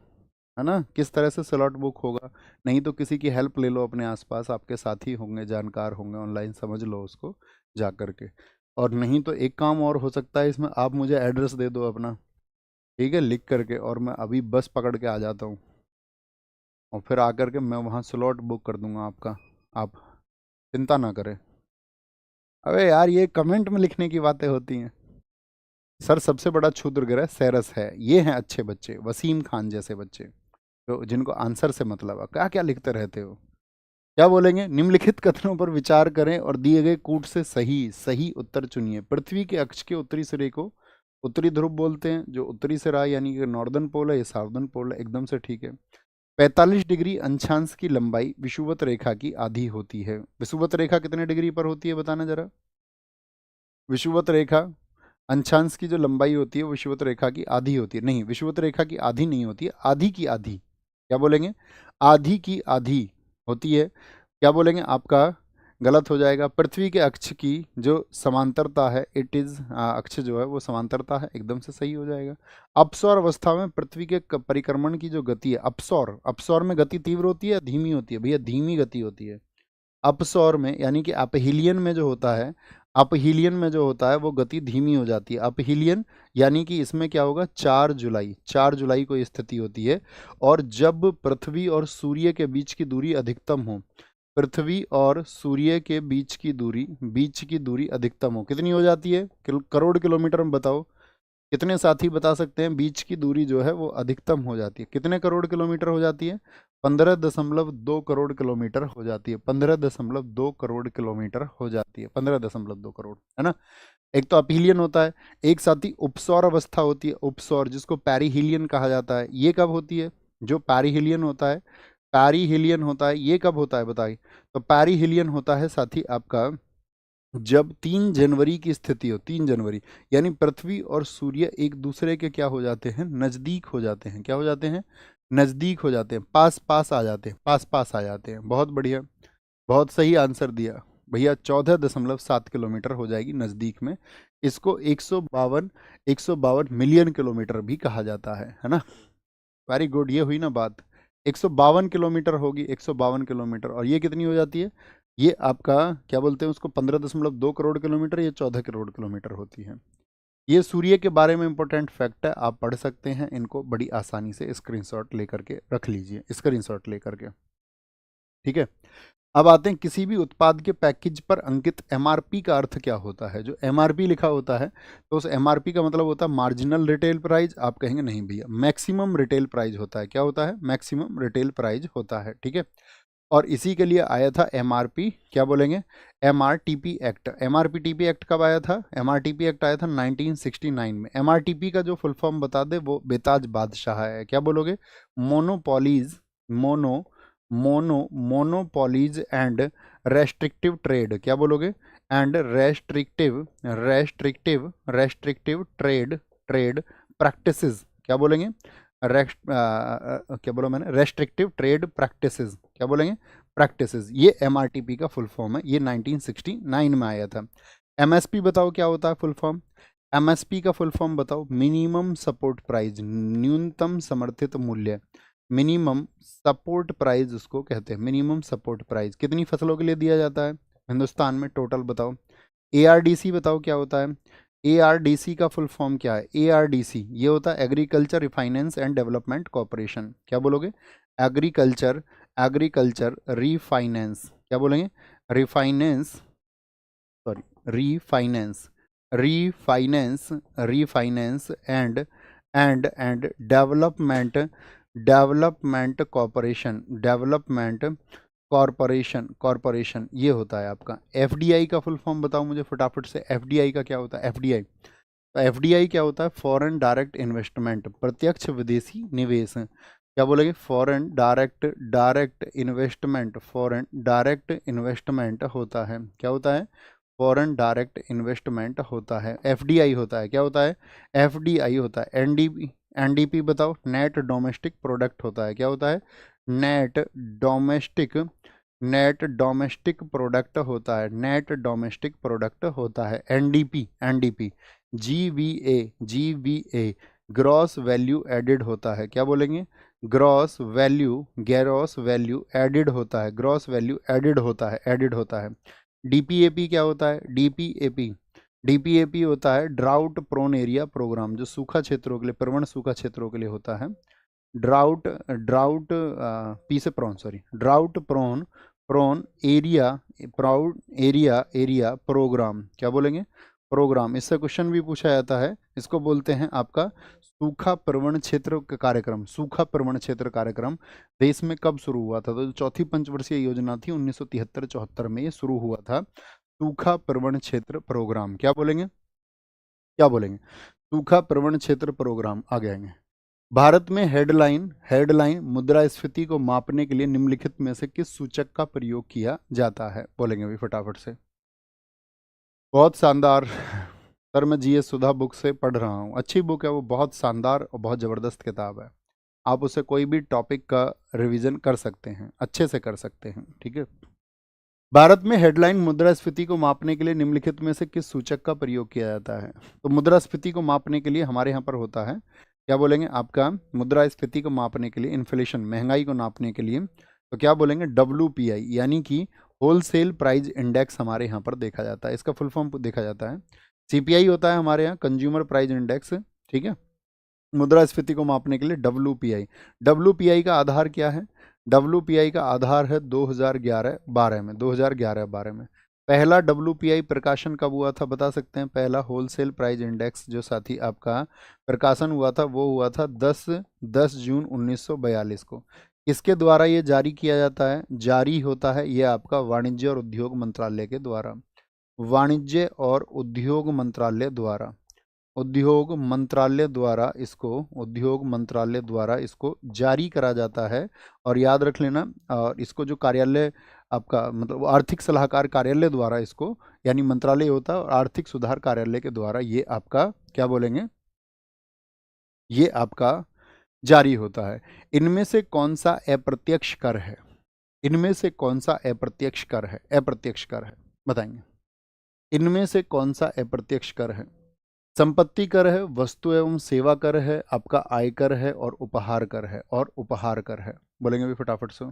है ना, किस तरह से स्लॉट बुक होगा। नहीं तो किसी की हेल्प ले लो, अपने आसपास आपके साथी होंगे, जानकार होंगे, ऑनलाइन समझ लो उसको जा करके। और नहीं तो एक काम और हो सकता है इसमें, आप मुझे एड्रेस दे दो अपना, ठीक है, लिख करके, और मैं अभी बस पकड़ के आ जाता हूँ और फिर आकर के मैं वहाँ स्लॉट बुक कर दूंगा आपका। आप चिंता ना करें। अबे यार, ये कमेंट में लिखने की बातें होती हैं। सर सबसे बड़ा क्षुद्र ग्रह सेरस है। ये हैं अच्छे बच्चे, वसीम खान जैसे बच्चे, तो जिनको आंसर से मतलब है। क्या क्या लिखते रहते हो? क्या बोलेंगे? निम्नलिखित कथनों पर विचार करें और दिए गए कूट से सही सही उत्तर चुनिए। पृथ्वी के अक्ष के उत्तरी सिरे को उत्तरी ध्रुव बोलते हैं। जो उत्तरी सिरा यानी कि नॉर्दर्न पोल है, ये साउदर्न पोल है, एकदम से ठीक है। 45 डिग्री अंशांश की लंबाई विषुवत रेखा की आधी होती है। विषुवत रेखा कितने डिग्री पर होती है बताना जरा। विषुवत रेखा अंशांश की जो लंबाई होती है वो विषुवत रेखा की आधी होती है। नहीं, विषुवत रेखा की आधी नहीं होती है, आधी की आधी। क्या बोलेंगे? आधी की आधी होती है। क्या बोलेंगे? आपका गलत हो जाएगा। पृथ्वी के अक्ष की जो समांतरता है, इट इज, अक्ष जो है वो समांतरता है, एकदम से सही हो जाएगा। अपसौर अवस्था में पृथ्वी के परिक्रमण की जो गति है, अपसौर में गति तीव्र होती है, धीमी होती है? भैया धीमी गति होती है। अपसौर में यानी कि अपहीलियन में जो होता है, अपहीलियन में जो होता है वो गति धीमी हो जाती है। अपहीलियन यानी कि इसमें क्या होगा? 4 जुलाई को ये स्थिति होती है। और जब पृथ्वी और सूर्य के बीच की दूरी अधिकतम हो, पृथ्वी और सूर्य के बीच की दूरी अधिकतम हो, कितनी हो जाती है? करोड़ किलोमीटर में बताओ। कितने साथी बता सकते हैं बीच की दूरी जो है वो अधिकतम हो जाती है, कितने करोड़ किलोमीटर हो जाती है? 15.2 करोड़ किलोमीटर हो जाती है, 15.2 करोड़ किलोमीटर हो जाती है, 15.2 करोड़, है ना। एक तो अपीलियन होता है, एक साथी उपसौर अवस्था होती है, उपसौर, जिसको पैरीहीलियन कहा जाता है। ये कब होती है? जो पैरीहीलियन होता है, पैरीहीलियन होता है, ये कब होता है बताइए? तो पैरीहीलियन होता है साथी आपका जब 3 जनवरी की स्थिति हो, 3 जनवरी, यानी पृथ्वी और सूर्य एक दूसरे के क्या हो जाते हैं? नजदीक हो जाते हैं। क्या हो जाते हैं? नजदीक हो जाते हैं, पास पास आ जाते हैं, पास पास आ जाते हैं। बहुत बढ़िया, बहुत सही आंसर दिया भैया। 14.7 किलोमीटर हो जाएगी नजदीक में। इसको 152 मिलियन किलोमीटर भी कहा जाता है ना। वेरी गुड, ये हुई ना बात। 152 किलोमीटर होगी, 152 किलोमीटर, और ये कितनी हो जाती है? ये आपका क्या बोलते हैं उसको, 15.2 करोड़ किलोमीटर, ये 14 करोड़ किलोमीटर होती है। ये सूर्य के बारे में इंपॉर्टेंट फैक्ट है, आप पढ़ सकते हैं इनको बड़ी आसानी से। स्क्रीनशॉट लेकर के रख लीजिए, स्क्रीनशॉट लेकर के, ठीक है। अब आते हैं किसी भी उत्पाद के पैकेज पर अंकित एमआरपी का अर्थ क्या होता है? जो एमआरपी लिखा होता है तो उस एमआरपी का मतलब होता है मार्जिनल रिटेल प्राइस। आप कहेंगे नहीं भैया, मैक्सिमम रिटेल प्राइस होता है। क्या होता है? मैक्सिमम रिटेल प्राइस होता है, ठीक है। और इसी के लिए आया था एमआरपी, क्या बोलेंगे? MRTP act. एमआरपीटीपी एक्ट कब आया था? एमआरटीपी एक्ट आया था 1969 में। एमआरटीपी का जो फुल फॉर्म बता दे वो बेताज बादशाह है। क्या बोलोगे? मोनोपॉलीज, मोनोपॉलीज एंड रेस्ट्रिक्टिव ट्रेड। क्या बोलोगे? And restrictive trade practices. क्या बोलेंगे? क्या बोला मैंने? Restrictive trade practices. क्या बोलेंगे? प्रैक्टिसेस। ये एमआरटीपी का फुल फॉर्म है, ये 1969 में आया था। एमएसपी बताओ क्या होता है फुल फॉर्म? एमएसपी का फुल फॉर्म बताओ। मिनिमम सपोर्ट प्राइस, न्यूनतम समर्थित मूल्य। मिनिमम सपोर्ट प्राइस उसको कहते हैं, मिनिमम सपोर्ट प्राइस। कितनी फसलों के लिए दिया जाता है हिंदुस्तान में टोटल बताओ? एआरडीसी बताओ क्या होता है? एआरडीसी का फुल फॉर्म क्या है? एआरडीसी ये होता है agriculture refinance and development corporation. क्या बोलोगे? Agriculture agriculture refinance. क्या बोलेंगे? Refinance, sorry, refinance, refinance, refinance and development corporation, development corporation ये होता है आपका। एफडीआई का फुल फॉर्म बताओ मुझे फटाफट से। एफडीआई का क्या होता है? एफडीआई, तो एफडीआई क्या होता है? फॉरेन डायरेक्ट इन्वेस्टमेंट, प्रत्यक्ष विदेशी निवेश। क्या बोलेंगे? Foreign direct investment, foreign direct investment होता है। क्या होता है? फॉरेन डायरेक्ट इन्वेस्टमेंट होता है। एफडीआई होता है, क्या होता है? एफडीआई होता है। एनडीपी, एनडीपी बताओ। नेट डोमेस्टिक प्रोडक्ट होता है। क्या होता है? Net domestic, net domestic product होता है, नेट डोमेस्टिक प्रोडक्ट होता है। NDP, NDP, GVA, GVA gross value added होता है। क्या बोलेंगे? ग्रॉस वैल्यू एडेड होता है, ग्रॉस वैल्यू एडेड होता है, एडेड होता है। डीपीएपी क्या होता है? डीपीएपी, डीपीएपी होता है ड्राउट प्रोन एरिया प्रोग्राम, जो सूखा क्षेत्रों के लिए, प्रवण सूखा क्षेत्रों के लिए होता है। ड्राउट ड्राउट पी से prone, sorry, drought prone prone area, proud area programme. क्या बोलेंगे? प्रोग्राम। इससे क्वेश्चन भी पूछा जाता है, इसको बोलते हैं आपका सूखा प्रवण क्षेत्र का कार्यक्रम। सूखा प्रवण क्षेत्र कार्यक्रम देश में कब शुरू हुआ था? तो जो चौथी पंचवर्षीय योजना थी 1973-74 में ये शुरू हुआ था, सूखा प्रवण क्षेत्र प्रोग्राम। क्या बोलेंगे? क्या बोलेंगे? सूखा प्रवण क्षेत्र प्रोग्राम। आगे आएंगे। भारत में हेडलाइन मुद्रास्फीति को मापने के लिए निम्नलिखित में से किस सूचक का प्रयोग किया जाता है? बोलेंगे भी फटाफट से। बहुत शानदार सर, मैं जीएस सुधा बुक से पढ़ रहा हूँ, अच्छी बुक है वो, बहुत शानदार और बहुत ज़बरदस्त किताब है। आप उसे कोई भी टॉपिक का रिवीजन कर सकते हैं, अच्छे से कर सकते हैं, ठीक है। भारत में हेडलाइन मुद्रास्फीति को मापने के लिए निम्नलिखित में से किस सूचक का प्रयोग किया जाता है? तो मुद्रास्फीति को मापने के लिए हमारे यहाँ पर होता है, क्या बोलेंगे आपका? मुद्रास्फीति को मापने के लिए, इन्फ्लेशन, महंगाई को नापने के लिए, तो क्या बोलेंगे? WPI, यानी कि होलसेल प्राइस इंडेक्स हमारे यहाँ पर देखा जाता है। इसका फुल फॉर्म देखा जाता है। CPI होता है हमारे यहाँ, कंज्यूमर प्राइस इंडेक्स, ठीक है। मुद्रास्फीति को मापने के लिए WPI। WPI का आधार क्या है? WPI का आधार है 2011-12 में, 2011-12 में पहला WPI प्रकाशन कब हुआ था बता सकते हैं? पहला होलसेल प्राइस इंडेक्स जो साथी आपका प्रकाशन हुआ था वो हुआ था 10 जून 1942 को। किसके द्वारा ये जारी किया जाता है? जारी होता है ये आपका वाणिज्य और उद्योग मंत्रालय के द्वारा। वाणिज्य और उद्योग मंत्रालय द्वारा, उद्योग मंत्रालय द्वारा इसको जारी करा जाता है। और याद रख लेना, और इसको जो कार्यालय आपका मतलब आर्थिक सलाहकार कार्यालय द्वारा इसको, यानी मंत्रालय होता है और आर्थिक सुधार कार्यालय के द्वारा ये आपका क्या बोलेंगे, ये आपका जारी होता है। इनमें से कौन सा अप्रत्यक्ष कर है? इनमें से कौन सा अप्रत्यक्ष कर है? अप्रत्यक्ष कर है, बताएंगे। इनमें से कौन सा अप्रत्यक्ष कर है? संपत्ति कर है, वस्तु एवं सेवा कर है, आपका आयकर है और उपहार कर है, और उपहार कर है। बोलेंगे भी फटाफट से,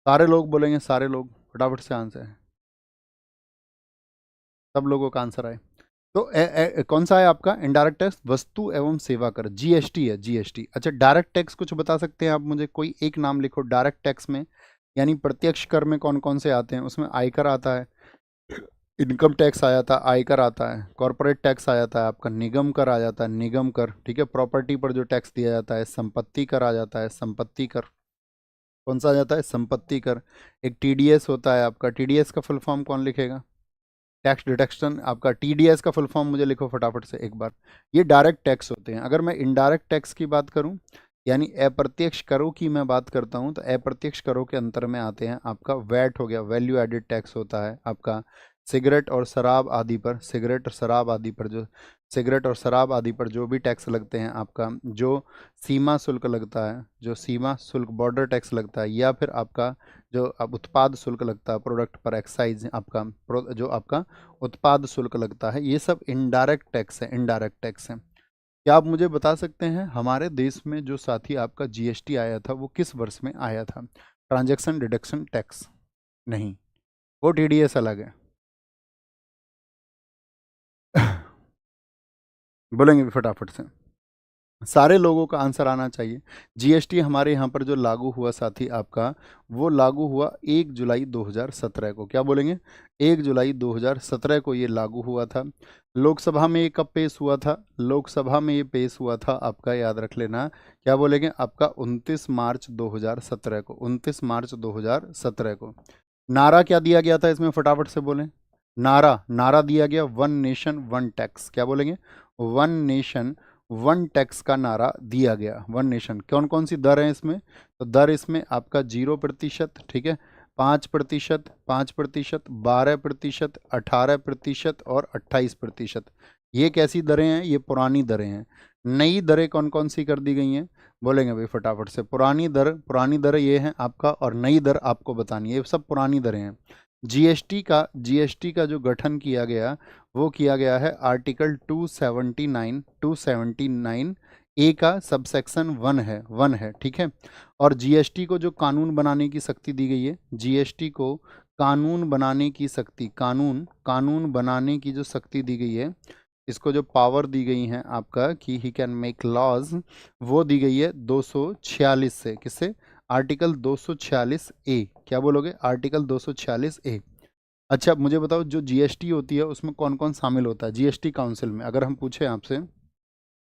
सारे लोग बोलेंगे, सारे लोग फटाफट से आंसर है, सब लोगों का आंसर आए। तो कौन सा है आपका इनडायरेक्ट टैक्स? वस्तु एवं सेवा कर, जीएसटी है, जीएसटी। अच्छा, डायरेक्ट टैक्स कुछ बता सकते हैं आप मुझे? कोई एक नाम लिखो डायरेक्ट टैक्स में, यानी प्रत्यक्ष कर में कौन कौन से आते हैं? उसमें आयकर आता है, इनकम टैक्स आ जाता है, आयकर आता है, कॉर्पोरेट टैक्स आ जाता है, आपका निगम कर आ जाता है, निगम कर, ठीक है। प्रॉपर्टी पर जो टैक्स दिया जाता है, संपत्ति कर आ जाता है, संपत्ति कर। कौन सा आ जाता है? संपत्ति कर। एक टीडीएस होता है आपका, टीडीएस का फुल फॉर्म कौन लिखेगा? Tax deduction. आपका टीडीएस का फुल फॉर्म मुझे लिखो फटाफट से एक बार। ये डायरेक्ट टैक्स होते हैं। अगर मैं इनडायरेक्ट टैक्स की बात करूं, यानी अप्रत्यक्ष करों की मैं बात करता हूं, तो अप्रत्यक्ष करों के अंतर में आते हैं आपका वैट हो गया, वैल्यू एडेड टैक्स होता है आपका। सिगरेट और शराब आदि पर, सिगरेट और शराब आदि पर जो भी टैक्स लगते हैं आपका, जो सीमा शुल्क लगता है, जो सीमा शुल्क बॉर्डर टैक्स लगता है, या फिर आपका जो अब उत्पाद शुल्क लगता है, प्रोडक्ट पर एक्साइज आपका, जो आपका उत्पाद शुल्क लगता है, ये सब इनडायरेक्ट टैक्स है, इनडायरेक्ट टैक्स है। क्या आप मुझे बता सकते हैं हमारे देश में जो साथी आपका जीएसटी आया था वो किस वर्ष में आया था? ट्रांजैक्शन डिडक्शन टैक्स नहीं, वो टीडीएस अलग है। बोलेंगे भी फटाफट से, सारे लोगों का आंसर आना चाहिए। जीएसटी हमारे यहाँ पर जो लागू हुआ साथी आपका, वो लागू हुआ 1 जुलाई 2017 को। क्या बोलेंगे? 1 जुलाई 2017 को ये लागू हुआ था। लोकसभा में ये कब पेश हुआ था? लोकसभा में ये पेश हुआ था आपका, याद रख लेना, क्या बोलेंगे आपका, 29 मार्च 2017 को, 29 मार्च 2017 को। नारा क्या दिया गया था इसमें? फटाफट से बोलें। नारा, नारा दिया गया वन नेशन वन टैक्स। क्या बोलेंगे? वन नेशन वन टैक्स का नारा दिया गया। वन नेशन, कौन कौन सी दर है इसमें? तो दर इसमें आपका 0%, ठीक है, 5%, 5%, 12%, 18% और 28%। ये कैसी दरें हैं? ये पुरानी दरें हैं। नई दरें कौन कौन सी कर दी गई हैं? बोलेंगे भाई फटाफट से। पुरानी दर ये है आपका, और नई दर आपको बतानी है। ये सब पुरानी दरें हैं। जीएसटी का जो गठन किया गया वो किया गया है आर्टिकल 279 ए का सबसेक्शन 1 है, ठीक है। और जीएसटी को जो कानून बनाने की शक्ति दी गई है, जीएसटी को कानून बनाने की शक्ति, कानून बनाने की जो शक्ति दी गई है, इसको जो पावर दी गई है आपका कि ही कैन मेक लॉज, वो दी गई है 246 से। किससे? आर्टिकल 246 ए। क्या बोलोगे? आर्टिकल 246 ए। अच्छा, मुझे बताओ जो जीएसटी होती है उसमें कौन कौन शामिल होता है जीएसटी काउंसिल में? अगर हम पूछे आपसे,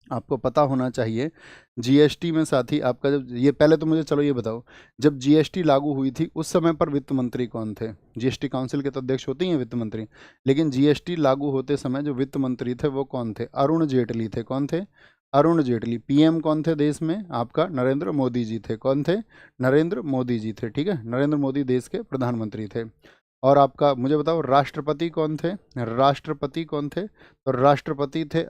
आपको पता होना चाहिए जीएसटी में साथी आपका, जब ये पहले तो मुझे चलो ये बताओ, जब जीएसटी लागू हुई थी उस समय पर वित्त मंत्री कौन थे? जीएसटी काउंसिल के तो अध्यक्ष होते ही हैं वित्त मंत्री, लेकिन जीएसटी लागू होते समय जो वित्त मंत्री थे वो कौन थे? अरुण जेटली थे। कौन थे? अरुण जेटली। पीएम कौन थे देश में? आपका नरेंद्र मोदी जी थे। कौन थे? नरेंद्र मोदी जी थे, ठीक है, नरेंद्र मोदी देश के प्रधानमंत्री थे। और आपका मुझे बताओ राष्ट्रपति कौन थे? राष्ट्रपति कौन थे? तो राष्ट्रपति थे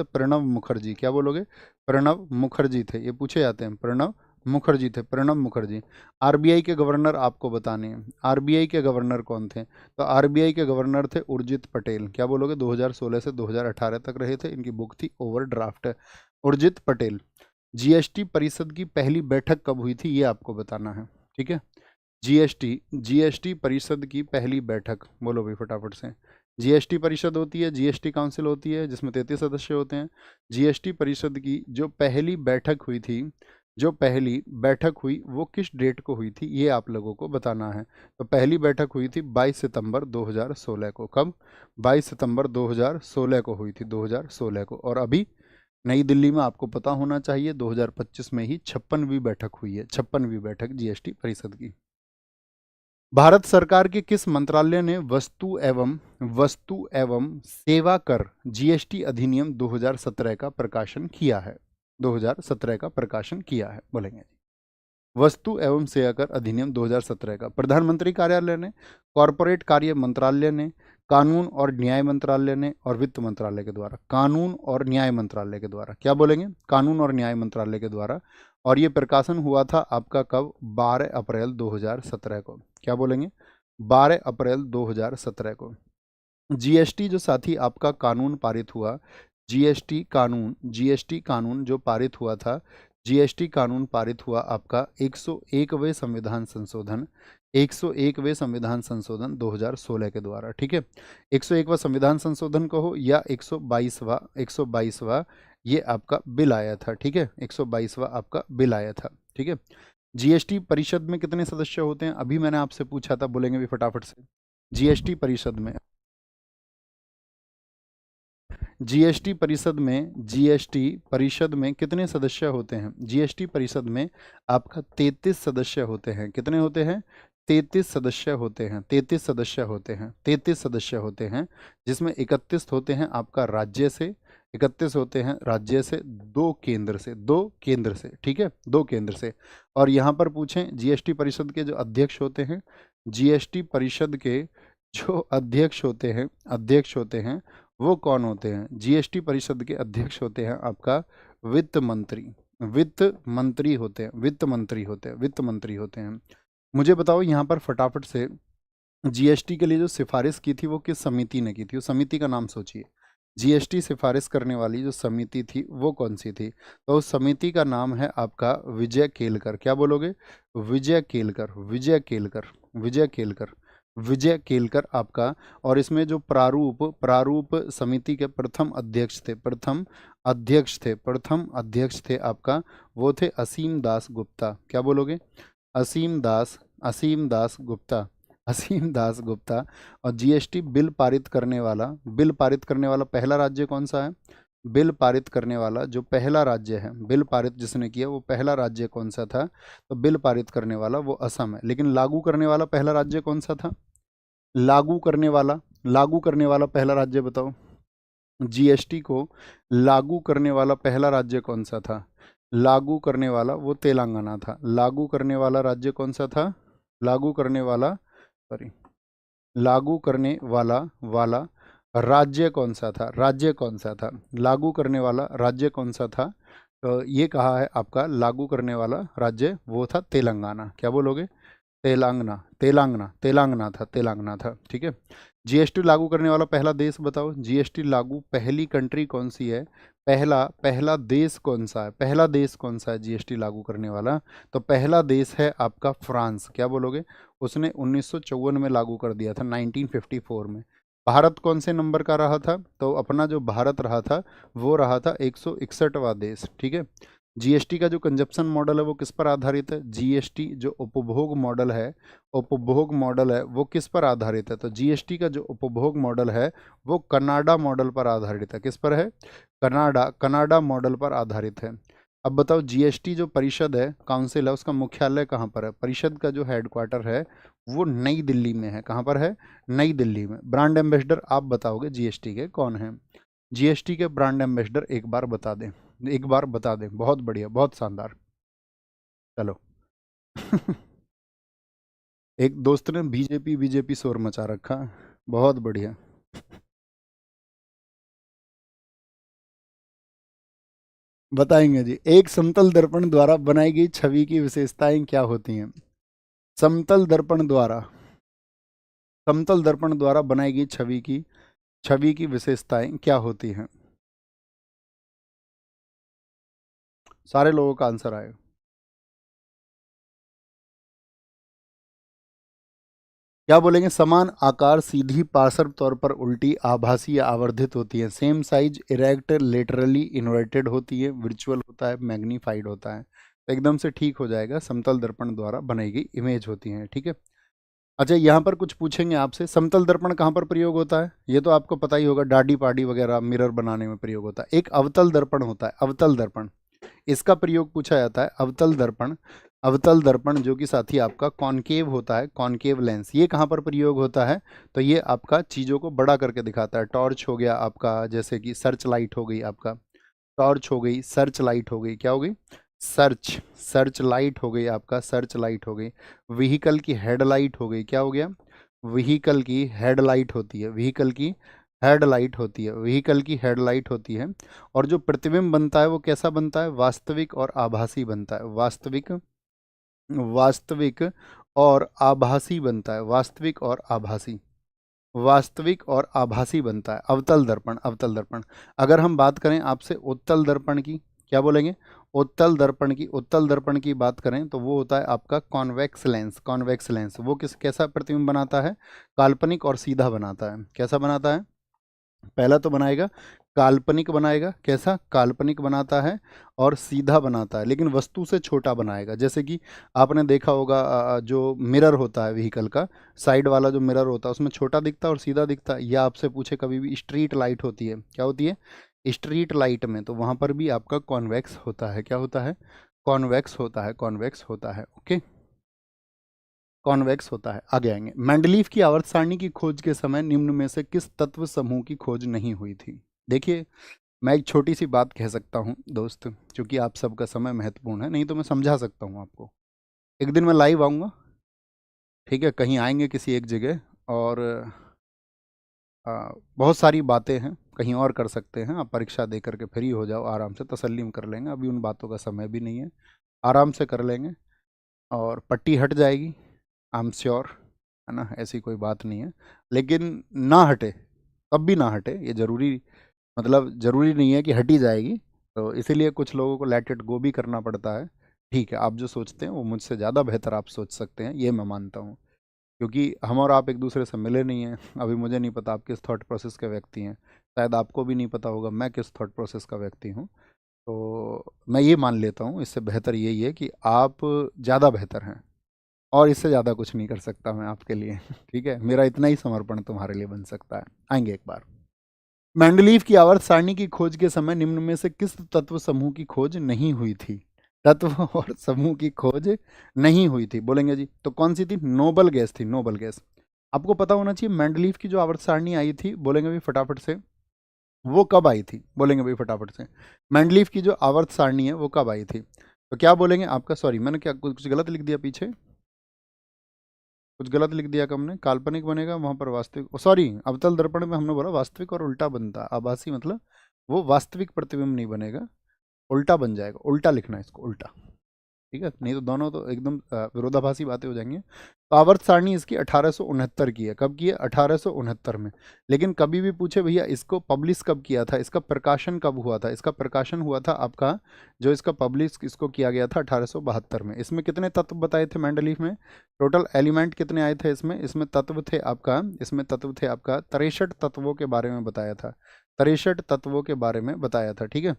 प्रणब मुखर्जी। क्या बोलोगे? प्रणब मुखर्जी थे, ये पूछे जाते हैं। प्रणब मुखर्जी थे, प्रणब मुखर्जी। आरबीआई के गवर्नर आपको बताने हैं। आरबीआई के गवर्नर कौन थे? तो आरबीआई के गवर्नर थे उर्जित पटेल। क्या बोलोगे? 2016 से 2018 तक रहे थे। इनकी बुक थी ओवरड्राफ्ट। उर्जित पटेल। जीएसटी परिषद की पहली बैठक कब हुई थी ये आपको बताना है, ठीक है। जीएसटी परिषद की पहली बैठक, बोलो भाई फटाफट से। जीएसटी परिषद होती है, जीएसटी काउंसिल होती है जिसमें 33 सदस्य होते हैं। जीएसटी परिषद की जो पहली बैठक हुई थी जो पहली बैठक हुई वो किस डेट को हुई थी, ये आप लोगों को बताना है। तो पहली बैठक हुई थी 22 सितंबर 2016 को। कब? 22 सितंबर 2016 को हुई थी, 2016 को। और अभी नई दिल्ली में आपको पता होना चाहिए 2025 में ही 56वीं बैठक हुई है, 56वीं बैठक जीएसटी परिषद की। भारत सरकार के किस मंत्रालय ने वस्तु एवं सेवा कर जीएसटी अधिनियम 2017 का प्रकाशन किया है? 2017 का प्रकाशन किया है, बोलेंगे वस्तु एवं सेवा कर अधिनियम 2017 का। प्रधानमंत्री कार्यालय ने, कॉरपोरेट कार्य मंत्रालय ने, कानून और न्याय मंत्रालय ने, और वित्त मंत्रालय के द्वारा। कानून और न्याय मंत्रालय के द्वारा। क्या बोलेंगे? कानून और न्याय मंत्रालय के द्वारा। और ये प्रकाशन हुआ था आपका कब? 12 अप्रैल 2017 को। क्या बोलेंगे? 12 अप्रैल 2017 को। जीएसटी जो साथी आपका कानून पारित हुआ, जीएसटी कानून जो पारित हुआ था, जीएसटी कानून पारित हुआ आपका 101वें संविधान संशोधन, 101वें संविधान संशोधन 2016 के द्वारा। ठीक है, 101वां संविधान संशोधन कहो या 122वां ये आपका बिल आया था। ठीक है, 122वां आपका बिल आया था। ठीक है, जीएसटी परिषद में कितने सदस्य होते हैं? अभी मैंने आपसे पूछा था, बोलेंगे भी फटाफट से। जीएसटी परिषद में जीएसटी परिषद में कितने सदस्य होते हैं? जीएसटी परिषद में आपका 33 सदस्य होते हैं। कितने होते हैं? 33 सदस्य होते हैं। 33 सदस्य होते हैं। 33 सदस्य होते हैं, जिसमें 31 होते हैं आपका राज्य से, 31 होते हैं राज्य से, 2 केंद्र से, 2 केंद्र से। ठीक है, 2 केंद्र से। और यहाँ पर पूछें जीएसटी परिषद के जो अध्यक्ष होते हैं, जीएसटी परिषद के जो अध्यक्ष होते हैं वो कौन होते हैं? जीएसटी परिषद के अध्यक्ष होते हैं आपका वित्त मंत्री। वित्त मंत्री होते हैं, वित्त मंत्री होते हैं, वित्त मंत्री होते हैं। मुझे बताओ यहाँ पर फटाफट से, जीएसटी के लिए जो सिफारिश की थी वो किस समिति ने की थी? उस समिति का नाम सोचिए। जीएसटी सिफारिश करने वाली जो समिति थी वो कौन सी थी? तो उस समिति का नाम है आपका विजय केलकर। क्या बोलोगे? विजय केलकर, विजय केलकर, विजय केलकर, विजय केलकर आपका। और इसमें जो प्रारूप समिति के प्रथम अध्यक्ष थे आपका, वो थे असीम दास गुप्ता। क्या बोलोगे? असीम दास गुप्ता, असीम दास गुप्ता। और जीएसटी बिल पारित करने वाला पहला राज्य कौन सा है? बिल पारित करने वाला जो पहला राज्य है, बिल पारित जिसने किया वो पहला राज्य कौन सा था? तो बिल पारित करने वाला वो असम है। लेकिन लागू करने वाला पहला राज्य कौन सा था? लागू करने वाला पहला राज्य बताओ। जीएसटी को लागू करने वाला पहला राज्य कौन सा था? लागू करने वाला वो तेलंगाना था। लागू करने वाला राज्य कौन सा था? लागू करने वाला राज्य कौन सा था? लागू करने वाला राज्य कौन सा था? तो ये कहा है आपका लागू करने वाला राज्य वो था तेलंगाना। क्या बोलोगे? तेलंगाना था। ठीक है, जीएसटी लागू करने वाला पहला देश बताओ। जीएसटी लागू पहली कंट्री कौन सी है? पहला देश कौन सा है जीएसटी लागू करने वाला? तो पहला देश है आपका फ्रांस। क्या बोलोगे? उसने 1954 में लागू कर दिया था, 1954 में। भारत कौन से नंबर का रहा था? तो अपना जो भारत रहा था वो रहा था 161वां देश। ठीक है, जीएसटी का जो कंजप्शन मॉडल है वो किस पर आधारित है? जीएसटी जो उपभोग मॉडल है वो किस पर आधारित है? तो जीएसटी का जो उपभोग मॉडल है वो कनाडा मॉडल पर आधारित है। किस पर है? कनाडा मॉडल पर आधारित है। अब बताओ, जीएसटी जो परिषद है, काउंसिल है, उसका मुख्यालय कहाँ पर है? परिषद का जो हेडक्वार्टर है वो नई दिल्ली में है। कहाँ पर है? नई दिल्ली में। ब्रांड एम्बेसडर आप बताओगे जीएसटी के कौन है? जीएसटी के ब्रांड एम्बेसडर एक बार बता दें, बहुत बढ़िया, बहुत शानदार। चलो एक दोस्त ने बीजेपी शोर मचा रखा, बहुत बढ़िया। बताएंगे जी। एक समतल दर्पण द्वारा बनाई गई छवि की विशेषताएं क्या होती हैं? समतल दर्पण द्वारा बनाई गई छवि की विशेषताएं क्या होती हैं? सारे लोगों का आंसर आए। क्या बोलेंगे? समान आकार, सीधी, पार्श्व तौर पर उल्टी, आभासी या आवर्धित होती है। Same size, erect, laterally inverted होती है, वर्चुअल होता है, मैग्नीफाइड होता है। एकदम से ठीक हो जाएगा, समतल दर्पण द्वारा बनाई गई इमेज होती हैं, ठीक है। अच्छा, यहाँ पर कुछ पूछेंगे आपसे, समतल दर्पण कहाँ पर प्रयोग होता है, ये तो आपको पता ही होगा, डाडी पाडी वगैरह मिरर बनाने में प्रयोग होता है। एक अवतल दर्पण होता है, अवतल दर्पण, इसका प्रयोग पूछा जाता है, अवतल दर्पण। अवतल दर्पण जो कि साथी आपका कॉनकेव होता है, कॉनकेव लेंस, ये कहाँ पर प्रयोग होता है, तो ये आपका चीज़ों को बड़ा करके दिखाता है। टॉर्च हो गया आपका, जैसे कि सर्च लाइट हो गई आपका, टॉर्च हो गई, सर्च लाइट हो गई, क्या हो गई, सर्च, सर्च लाइट हो गई आपका, सर्च लाइट हो गई। व्हीकल की हेडलाइट हो गई, क्या हो गया, व्हीकल की हेडलाइट होती है, व्हीकल की हेडलाइट होती है, व्हीकल की हेडलाइट होती है। और जो प्रतिबिंब बनता है वो कैसा बनता है, वास्तविक और आभासी बनता है, वास्तविक, वास्तविक और आभासी बनता है, वास्तविक और आभासी, वास्तविक और आभासी बनता है अवतल दर्पण, अवतल दर्पण। अगर हम बात करें आपसे उत्तल दर्पण की, क्या बोलेंगे, उत्तल दर्पण की, उत्तल दर्पण की बात करें तो वो होता है आपका कॉन्वेक्स लेंस, कॉन्वेक्स लेंस। वो कैसा प्रतिबिंब बनाता है, काल्पनिक और सीधा बनाता है। कैसा बनाता है, पहला तो बनाएगा काल्पनिक, बनाएगा कैसा, काल्पनिक बनाता है और सीधा बनाता है, लेकिन वस्तु से छोटा बनाएगा। जैसे कि आपने देखा होगा जो मिरर होता है व्हीकल का, साइड वाला जो मिरर होता है उसमें छोटा दिखता है और सीधा दिखता है। या आपसे पूछे कभी भी, स्ट्रीट लाइट होती है, क्या होती है, स्ट्रीट लाइट में, तो वहाँ पर भी आपका कॉन्वेक्स होता है, क्या होता है, कॉन्वेक्स होता है, कॉन्वेक्स होता है, ओके, कॉन्वेक्स होता है। आगे आएंगे, मेंडलीव की आवर्त सारणी की खोज के समय निम्न में से किस तत्व समूह की खोज नहीं हुई थी। देखिए, मैं एक छोटी सी बात कह सकता हूँ दोस्त, क्योंकि आप सबका समय महत्वपूर्ण है, नहीं तो मैं समझा सकता हूँ आपको। एक दिन मैं लाइव आऊँगा, ठीक है, कहीं आएंगे किसी एक जगह, और बहुत सारी बातें हैं, कहीं और कर सकते हैं। आप परीक्षा दे करके फ्री हो जाओ, आराम से तसल्ली में कर लेंगे, अभी उन बातों का समय भी नहीं है, आराम से कर लेंगे और पट्टी हट जाएगी, आई एम श्योर, है ना, ऐसी कोई बात नहीं है। लेकिन ना हटे, कब भी ना हटे, ये ज़रूरी, मतलब ज़रूरी नहीं है कि हटी जाएगी, तो इसीलिए कुछ लोगों को लेट इट गो भी करना पड़ता है। ठीक है, आप जो सोचते हैं वो मुझसे ज़्यादा बेहतर आप सोच सकते हैं, ये मैं मानता हूँ, क्योंकि हम और आप एक दूसरे से मिले नहीं हैं। अभी मुझे नहीं पता आप किस थॉट प्रोसेस के व्यक्ति हैं, शायद आपको भी नहीं पता होगा मैं किस थॉट प्रोसेस का व्यक्ति हूँ। तो मैं ये मान लेता हूँ, इससे बेहतर यही है कि आप ज़्यादा बेहतर हैं, और इससे ज़्यादा कुछ नहीं कर सकता मैं आपके लिए। ठीक है, मेरा इतना ही समर्पण तुम्हारे लिए बन सकता है। आएंगे एक बार, मेंडलीव की आवर्त सारणी की खोज के समय निम्न में से किस तत्व समूह की खोज नहीं हुई थी, तत्व और समूह की खोज नहीं हुई थी, बोलेंगे जी, तो कौन सी थी, नोबल गैस थी, नोबल गैस। आपको पता होना चाहिए मेंडलीव की जो आवर्त सारणी आई थी, बोलेंगे भाई फटाफट से, वो कब आई थी, बोलेंगे भाई फटाफट से, मेंडलीव की जो आवर्त सारणी है वो कब आई थी, तो क्या बोलेंगे आपका, सॉरी मैंने क्या कुछ गलत लिख दिया पीछे, कुछ गलत लिख दिया कम ने, काल्पनिक बनेगा वहाँ पर वास्तविक, सॉरी, अवतल दर्पण में हमने बोला वास्तविक और उल्टा बनता, आभासी मतलब वो वास्तविक प्रतिबिंब नहीं बनेगा, उल्टा बन जाएगा, उल्टा लिखना है इसको, उल्टा, ठीक है, नहीं तो दोनों तो एकदम विरोधाभासी बातें हो जाएंगी। तो आवर्त सारणी इसकी 1869 की है, कब की है, 1869 में। लेकिन कभी भी पूछे भैया इसको पब्लिश कब किया था, इसका प्रकाशन कब हुआ था, इसका प्रकाशन हुआ था आपका, जो इसका पब्लिश इसको किया गया था 1872 में। इसमें कितने तत्व बताए थे मेंडलीफ में, टोटल एलिमेंट कितने आए थे इसमें, इसमें तत्व थे आपका, इसमें तत्व थे आपका 63 तत्वों के बारे में बताया था, 63 तत्वों के बारे में बताया था, ठीक है,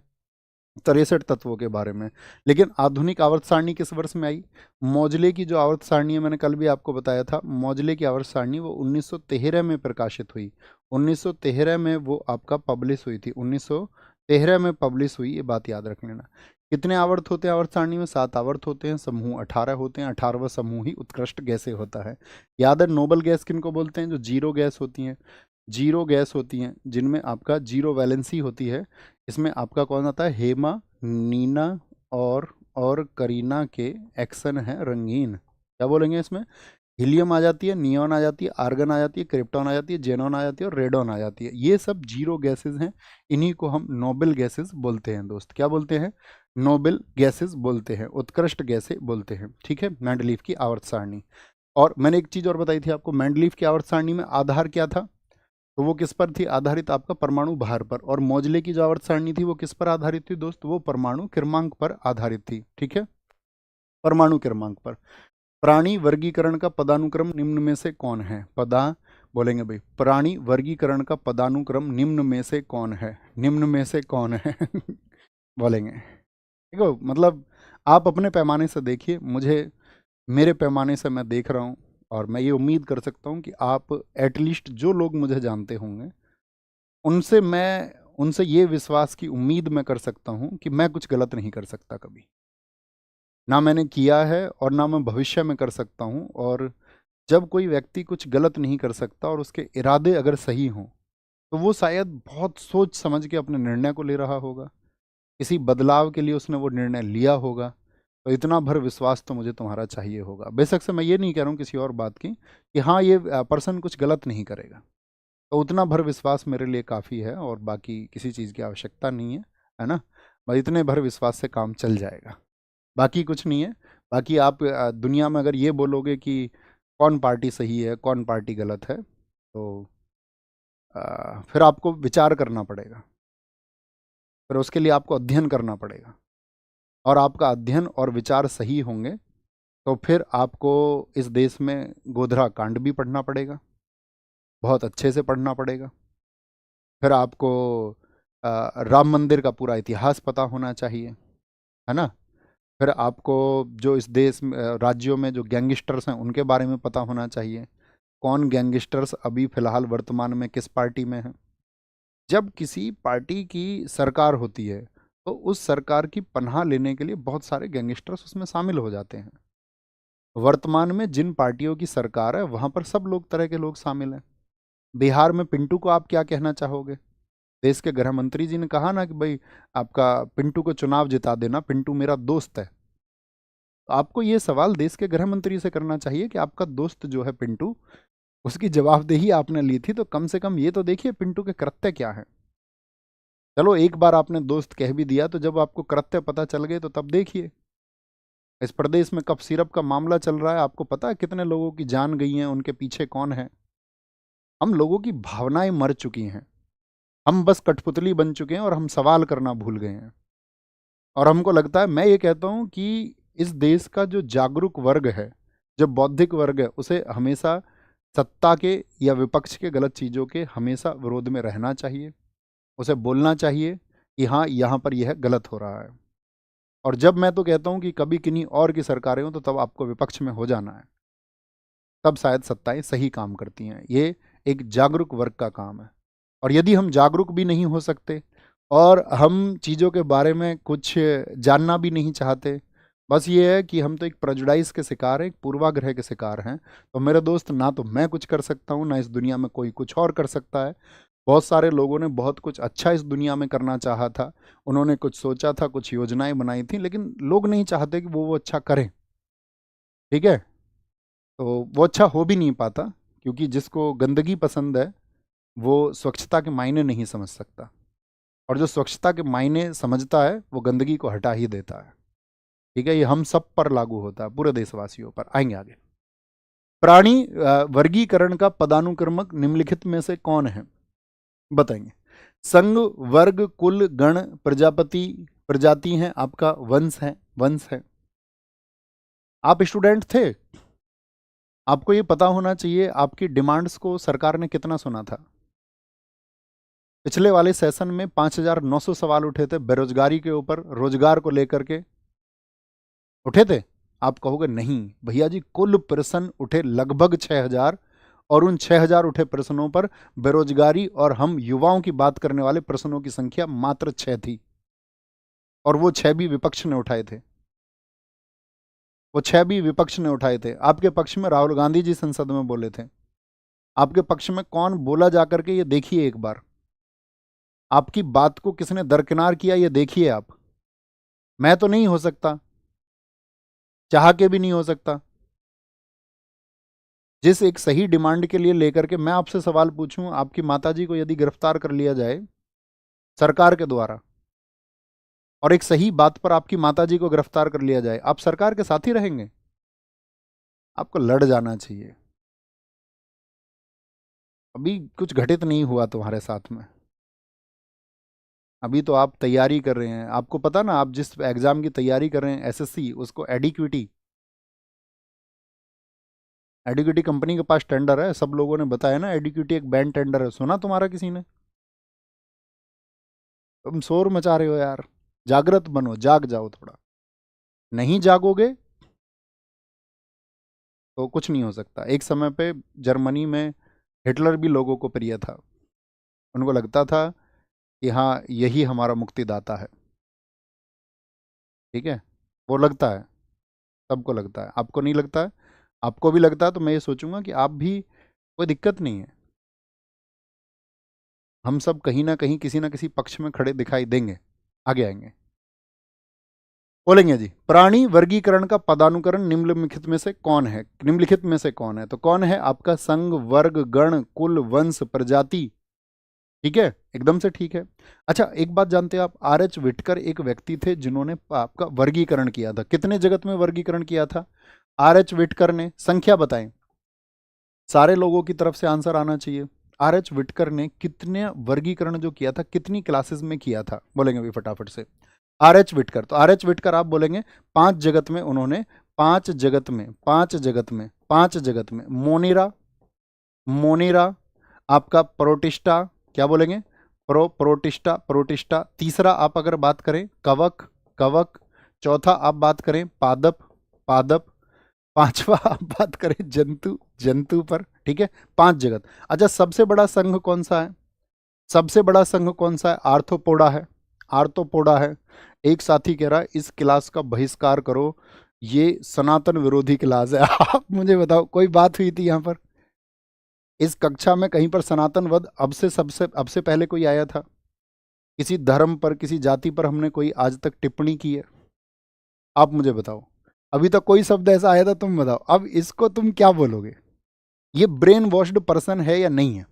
63 तत्वों के बारे में। लेकिन आधुनिक आवर्त सारणी किस वर्ष में आई, मौजले की जो आवर्त सारणी है, मैंने कल भी आपको बताया था, मौजले की आवर्त सारणी वो 1913 में प्रकाशित हुई, 1913 में वो आपका पब्लिश हुई थी, 1913 में पब्लिश हुई, ये बात याद रख लेना। कितने आवर्त होते हैं आवर्त सारणी में, 7 आवर्त होते हैं, समूह 18 होते हैं, 18वां समूह ही उत्कृष्ट गैसें होता है। याद है नोबल गैस किनको बोलते हैं, जो जीरो गैस होती हैं, जीरो गैस होती हैं, जिनमें आपका जीरो वैलेंसी होती है। इसमें आपका कौन आता है, हेमा, नीना और करीना के एक्शन है रंगीन, क्या बोलेंगे इसमें, हीलियम आ जाती है, नियॉन आ जाती है, आर्गन आ जाती है, क्रिप्टॉन आ जाती है, जेनॉन आ जाती है और रेडॉन आ जाती है। ये सब जीरो गैसेस हैं, इन्हीं को हम नोबेल गैसेस बोलते हैं दोस्त, क्या बोलते हैं, नोबेल गैसेस बोलते हैं, उत्कृष्ट गैसें बोलते हैं, ठीक है। मेंडलीव की आवर्त सारणी, और मैंने एक चीज़ और बताई थी आपको, मेंडलीव की आवर्त सारणी में आधार क्या था, तो वो किस पर थी आधारित, आपका परमाणु भार पर। और मोजले की जो आवर्त सारणी थी वो किस पर आधारित थी दोस्त, वो परमाणु क्रमांक पर आधारित थी, ठीक है, परमाणु क्रमांक पर। प्राणी वर्गीकरण का पदानुक्रम निम्न में से कौन है, बोलेंगे भाई, प्राणी वर्गीकरण का पदानुक्रम निम्न में से कौन है, निम्न में से कौन है। बोलेंगे, देखो मतलब आप अपने पैमाने से देखिए, मुझे मेरे पैमाने से मैं देख रहा हूँ, और मैं ये उम्मीद कर सकता हूँ कि आप एटलीस्ट जो लोग मुझे जानते होंगे, उनसे ये विश्वास की उम्मीद मैं कर सकता हूँ कि मैं कुछ गलत नहीं कर सकता कभी। ना मैंने किया है और ना मैं भविष्य में कर सकता हूँ। और जब कोई व्यक्ति कुछ गलत नहीं कर सकता और उसके इरादे अगर सही हों, तो वो शायद बहुत सोच समझ के अपने निर्णय को ले रहा होगा। किसी बदलाव के लिए उसने वो निर्णय लिया होगा। तो इतना भर विश्वास तो मुझे तुम्हारा चाहिए होगा। बेशक से मैं ये नहीं कह रहा हूँ किसी और बात की कि हाँ, ये पर्सन कुछ गलत नहीं करेगा। तो उतना भर विश्वास मेरे लिए काफ़ी है, और बाकी किसी चीज़ की आवश्यकता नहीं है ना। बस इतने भर विश्वास से काम चल जाएगा, बाकी कुछ नहीं है। बाकी आप दुनिया में अगर ये बोलोगे कि कौन पार्टी सही है कौन पार्टी गलत है, तो फिर आपको विचार करना पड़ेगा, फिर उसके लिए आपको अध्ययन करना पड़ेगा। और आपका अध्ययन और विचार सही होंगे तो फिर आपको इस देश में गोधरा कांड भी पढ़ना पड़ेगा, बहुत अच्छे से पढ़ना पड़ेगा। फिर आपको राम मंदिर का पूरा इतिहास पता होना चाहिए, है ना। फिर आपको जो इस देश में राज्यों में जो गैंगस्टर्स हैं उनके बारे में पता होना चाहिए, कौन गैंगस्टर्स अभी फ़िलहाल वर्तमान में किस पार्टी में हैं। जब किसी पार्टी की सरकार होती है, तो उस सरकार की पनाह लेने के लिए बहुत सारे गैंगस्टर्स उसमें शामिल हो जाते हैं। वर्तमान में जिन पार्टियों की सरकार है वहाँ पर सब लोग तरह के लोग शामिल हैं। बिहार में पिंटू को आप क्या कहना चाहोगे? देश के गृह मंत्री जी ने कहा ना कि भाई, आपका पिंटू को चुनाव जिता देना, पिंटू मेरा दोस्त है। तो आपको ये सवाल देश के गृह मंत्री से करना चाहिए कि आपका दोस्त जो है पिंटू, उसकी जवाबदेही आपने ली थी, तो कम से कम ये तो देखिए पिंटू के कृत्य क्या हैं। चलो, एक बार आपने दोस्त कह भी दिया, तो जब आपको कृत्य पता चल गए तो तब देखिए। इस प्रदेश में कफ सिरप का मामला चल रहा है, आपको पता है कितने लोगों की जान गई है, उनके पीछे कौन है? हम लोगों की भावनाएं मर चुकी हैं, हम बस कठपुतली बन चुके हैं और हम सवाल करना भूल गए हैं। और हमको लगता है, मैं ये कहता हूं कि इस देश का जो जागरूक वर्ग है, जो बौद्धिक वर्ग है, उसे हमेशा सत्ता के या विपक्ष के गलत चीज़ों के हमेशा विरोध में रहना चाहिए। उसे बोलना चाहिए कि हाँ, यहाँ पर यह गलत हो रहा है। और जब मैं तो कहता हूँ कि कभी किन्हीं और की सरकारें हो, तो तब आपको विपक्ष में हो जाना है, तब शायद सत्ताएं सही काम करती हैं। ये एक जागरूक वर्ग का काम है। और यदि हम जागरूक भी नहीं हो सकते और हम चीज़ों के बारे में कुछ जानना भी नहीं चाहते, बस ये है कि हम तो एक प्रेजुडाइज के शिकार हैं, एक पूर्वाग्रह के शिकार हैं, तो मेरे दोस्त, ना तो मैं कुछ कर सकता हूँ, ना इस दुनिया में कोई कुछ और कर सकता है। बहुत सारे लोगों ने बहुत कुछ अच्छा इस दुनिया में करना चाहा था, उन्होंने कुछ सोचा था, कुछ योजनाएं बनाई थी, लेकिन लोग नहीं चाहते कि वो अच्छा करें। ठीक है, तो वो अच्छा हो भी नहीं पाता, क्योंकि जिसको गंदगी पसंद है वो स्वच्छता के मायने नहीं समझ सकता, और जो स्वच्छता के मायने समझता है वो गंदगी को हटा ही देता है। ठीक है, ये हम सब पर लागू होता है, पूरे देशवासियों पर। आएंगे आगे। प्राणी वर्गीकरण का पदानुक्रमक निम्नलिखित में से कौन है? बताएंगे। संघ, वर्ग, कुल, गण, प्रजापति, प्रजाति है, आपका वंश है, वंश है। आप स्टूडेंट थे, आपको ये पता होना चाहिए आपकी डिमांड्स को सरकार ने कितना सुना था। पिछले वाले सेशन में 5,900 सवाल उठे थे बेरोजगारी के ऊपर, रोजगार को लेकर के उठे थे। आप कहोगे नहीं भैया जी, कुल प्रश्न उठे लगभग 6,000, और उन 6,000 उठे प्रश्नों पर बेरोजगारी और हम युवाओं की बात करने वाले प्रश्नों की संख्या मात्र 6 थी, और वो 6 भी विपक्ष ने उठाए थे। वो 6 भी विपक्ष ने उठाए थे। आपके पक्ष में राहुल गांधी जी संसद में बोले थे। आपके पक्ष में कौन बोला जाकर के, ये देखिए एक बार। आपकी बात को किसने दरकिनार किया, ये देखिए आप। मैं तो नहीं हो सकता, चाह के भी नहीं हो सकता। जिस एक सही डिमांड के लिए लेकर के मैं आपसे सवाल पूछूं, आपकी माताजी को यदि गिरफ्तार कर लिया जाए सरकार के द्वारा, और एक सही बात पर आपकी माताजी को गिरफ्तार कर लिया जाए, आप सरकार के साथ ही रहेंगे? आपको लड़ जाना चाहिए। अभी कुछ घटित नहीं हुआ तुम्हारे साथ में। अभी तो आप तैयारी कर रहे हैं, आपको पता ना, आप जिस एग्जाम की तैयारी कर रहे हैं एसएससी, उसको एडिक्विटी, एडिक्विटी कंपनी के पास टेंडर है, सब लोगों ने बताया ना, एडिक्विटी एक बैंड टेंडर है। सुना तुम्हारा किसी ने? तुम शोर मचा रहे हो यार, जागृत बनो, जाग जाओ थोड़ा। नहीं जागोगे तो कुछ नहीं हो सकता। एक समय पे जर्मनी में हिटलर भी लोगों को प्रिय था, उनको लगता था कि हाँ यही हमारा मुक्तिदाता है। ठीक है, वो लगता है, सबको लगता है। आपको नहीं लगता है? आपको भी लगता है तो मैं ये सोचूंगा कि आप भी, कोई दिक्कत नहीं है, हम सब कहीं ना किसी पक्ष में खड़े दिखाई देंगे, आगे आएंगे। बोलेंगे जी, प्राणी वर्गीकरण का पदानुकरण निम्नलिखित में से कौन है? निम्नलिखित में से कौन है, तो कौन है आपका? संघ, वर्ग, गण, कुल, वंश, प्रजाति। ठीक है, एकदम से ठीक है। अच्छा, एक बात जानते हैं आप, आर एच विटकर एक व्यक्ति थे जिन्होंने आपका वर्गीकरण किया था। कितने जगत में वर्गीकरण किया था आर एच विटकर ने? संख्या बताएं, सारे लोगों की तरफ से आंसर आना चाहिए। आर एच विटकर ने कितने वर्गीकरण जो किया था, कितनी क्लासेस में किया था? बोलेंगे भी फटाफट से। आर एच विटकर, तो आर एच विटकर आप बोलेंगे 5 जगत में उन्होंने, 5 जगत में, 5 जगत में, 5 जगत में, मोनेरा, मोनेरा, आपका प्रोटिस्टा, क्या बोलेंगे? Protista, protista. तीसरा आप अगर बात करें कवक, कवक। चौथा आप बात करें पादप, पादप। पांचवा आप बात करें जंतु, जंतु पर। ठीक है, 5 जगत। अच्छा, सबसे बड़ा संघ कौन सा है? सबसे बड़ा संघ कौन सा है? आर्थ्रोपोडा है, आर्थ्रोपोडा है। एक साथी कह रहा है इस क्लास का बहिष्कार करो, ये सनातन विरोधी क्लास है। आप मुझे बताओ, कोई बात हुई थी यहाँ पर? इस कक्षा में कहीं पर सनातनवद अब से पहले कोई आया था? किसी धर्म पर, किसी जाति पर हमने कोई आज तक टिप्पणी की है? आप मुझे बताओ, अभी तक कोई शब्द ऐसा आया था? तुम बताओ, अब इसको तुम क्या बोलोगे? ये ब्रेन वॉश्ड पर्सन है या नहीं है?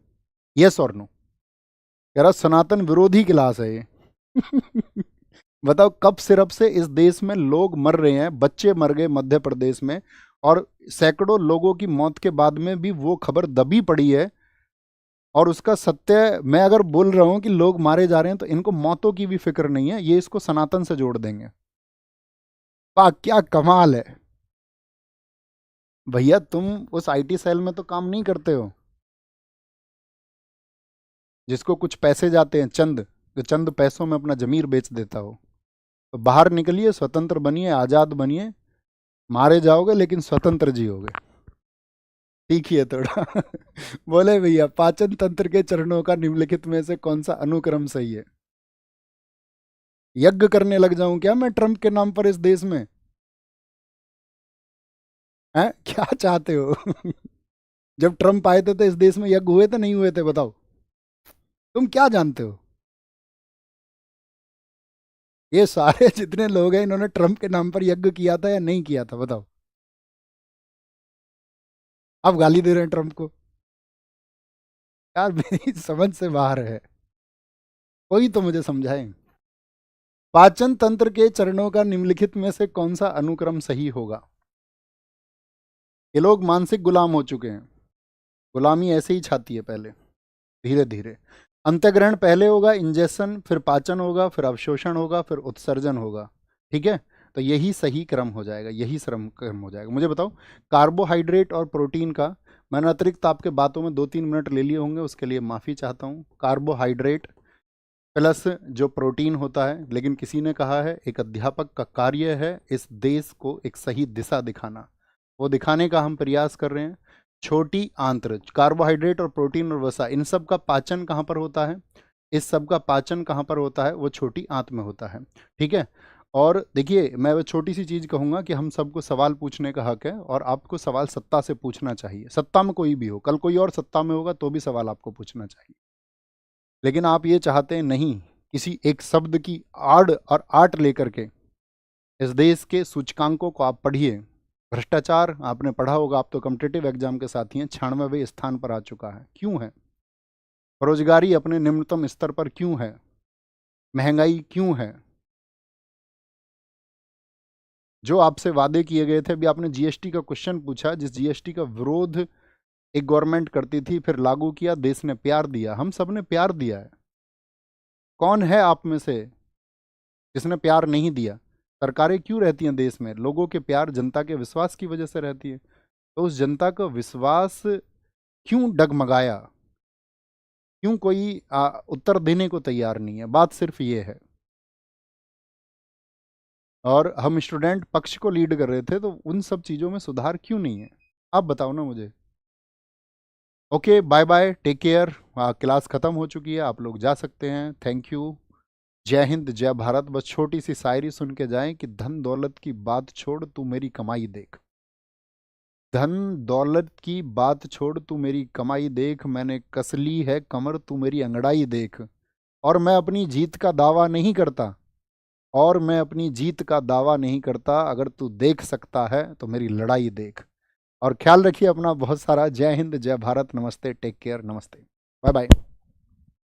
यस और नो। कह रहा सनातन विरोधी क्लास है ये। बताओ, कब सिर्फ से इस देश में लोग मर रहे हैं, बच्चे मर गए मध्य प्रदेश में, और सैकड़ों लोगों की मौत के बाद में भी वो खबर दबी पड़ी है, और उसका सत्य मैं अगर बोल रहा हूं कि लोग मारे जा रहे हैं तो इनको मौतों की भी फिक्र नहीं है, ये इसको सनातन से जोड़ देंगे। वाह, क्या कमाल है भैया। तुम उस आईटी सेल में तो काम नहीं करते हो जिसको कुछ पैसे जाते हैं, चंद, जो चंद पैसों में अपना जमीर बेच देता हो। तो बाहर निकलिए, स्वतंत्र बनिए, आजाद बनिए। मारे जाओगे लेकिन स्वतंत्र जियोगे। ठीक ही है थोड़ा। बोले भैया, पाचन तंत्र के चरणों का निम्नलिखित में से कौन सा अनुक्रम सही है? यज्ञ करने लग जाऊं क्या मैं ट्रम्प के नाम पर इस देश में? हैं, क्या चाहते हो? जब ट्रम्प आए थे तो इस देश में यज्ञ हुए थे, नहीं हुए थे? बताओ, तुम क्या जानते हो? ये सारे जितने लोग हैं, इन्होंने ट्रम्प के नाम पर यज्ञ किया था या नहीं किया था? बताओ। आप गाली दे रहे हैं ट्रम्प को? यार मेरी समझ से बाहर है, कोई तो मुझे समझाए। पाचन तंत्र के चरणों का निम्नलिखित में से कौन सा अनुक्रम सही होगा? ये लोग मानसिक गुलाम हो चुके हैं, गुलामी ऐसे ही छाती है पहले, धीरे धीरे। अंतःग्रहण पहले होगा, इंजेक्शन, फिर पाचन होगा, फिर अवशोषण होगा, फिर उत्सर्जन होगा। ठीक है, तो यही सही क्रम हो जाएगा, यही श्रम क्रम हो जाएगा। मुझे बताओ, कार्बोहाइड्रेट और प्रोटीन का, मैंने अतिरिक्त आपके बातों में 2-3 मिनट ले लिए होंगे, उसके लिए माफ़ी चाहता हूँ। कार्बोहाइड्रेट प्लस जो प्रोटीन होता है, लेकिन किसी ने कहा है एक अध्यापक का कार्य है इस देश को एक सही दिशा दिखाना, वो दिखाने का हम प्रयास कर रहे हैं। छोटी आंत्र, कार्बोहाइड्रेट और प्रोटीन और वसा, इन सब का पाचन कहाँ पर होता है? इस सब का पाचन कहाँ पर होता है? वो छोटी आंत में होता है। ठीक है, और देखिए, मैं वो छोटी सी चीज़ कहूँगा कि हम सबको सवाल पूछने का हक है, और आपको सवाल सत्ता से पूछना चाहिए। सत्ता में कोई भी हो, कल कोई और सत्ता में होगा तो भी सवाल आपको पूछना चाहिए। लेकिन आप ये चाहते हैं नहीं, किसी एक शब्द की आड़ और आट लेकर के इस देश के सूचकांकों को आप पढ़िए। भ्रष्टाचार आपने पढ़ा होगा, आप तो कॉम्पिटिटिव एग्जाम के साथी हैं, 96वें स्थान पर आ चुका है। क्यों है? बेरोजगारी अपने निम्नतम स्तर पर क्यों है? महंगाई क्यों है? जो आपसे वादे किए गए थे, अभी आपने जीएसटी का क्वेश्चन पूछा, जिस जीएसटी का विरोध एक गवर्नमेंट करती थी, फिर लागू किया, देश ने प्यार दिया, हम सब ने प्यार दिया है। कौन है आप में से जिसने प्यार नहीं दिया? सरकारें क्यों रहती हैं देश में? लोगों के प्यार, जनता के विश्वास की वजह से रहती है। तो उस जनता का विश्वास क्यों डगमगाया? क्यों कोई उत्तर देने को तैयार नहीं है? बात सिर्फ ये है। और हम स्टूडेंट पक्ष को लीड कर रहे थे, तो उन सब चीज़ों में सुधार क्यों नहीं है? आप बताओ ना मुझे। Okay, bye bye, take care. Class ख़त्म हो चुकी है, आप लोग जा सकते हैं। Thank you. जय हिंद, जय भारत। बस छोटी सी शायरी सुन के जाएं कि धन दौलत की बात छोड़ तू मेरी कमाई देख। धन दौलत की बात छोड़ तू मेरी कमाई देख, मैंने कस ली है कमर तू मेरी अंगड़ाई देख। और मैं अपनी जीत का दावा नहीं करता, और मैं अपनी जीत का दावा नहीं करता, अगर तू देख सकता है तो मेरी लड़ाई देख। और ख्याल रखिए अपना बहुत सारा। जय हिंद, जय भारत, नमस्ते, टेक केयर, नमस्ते, बाय बाय।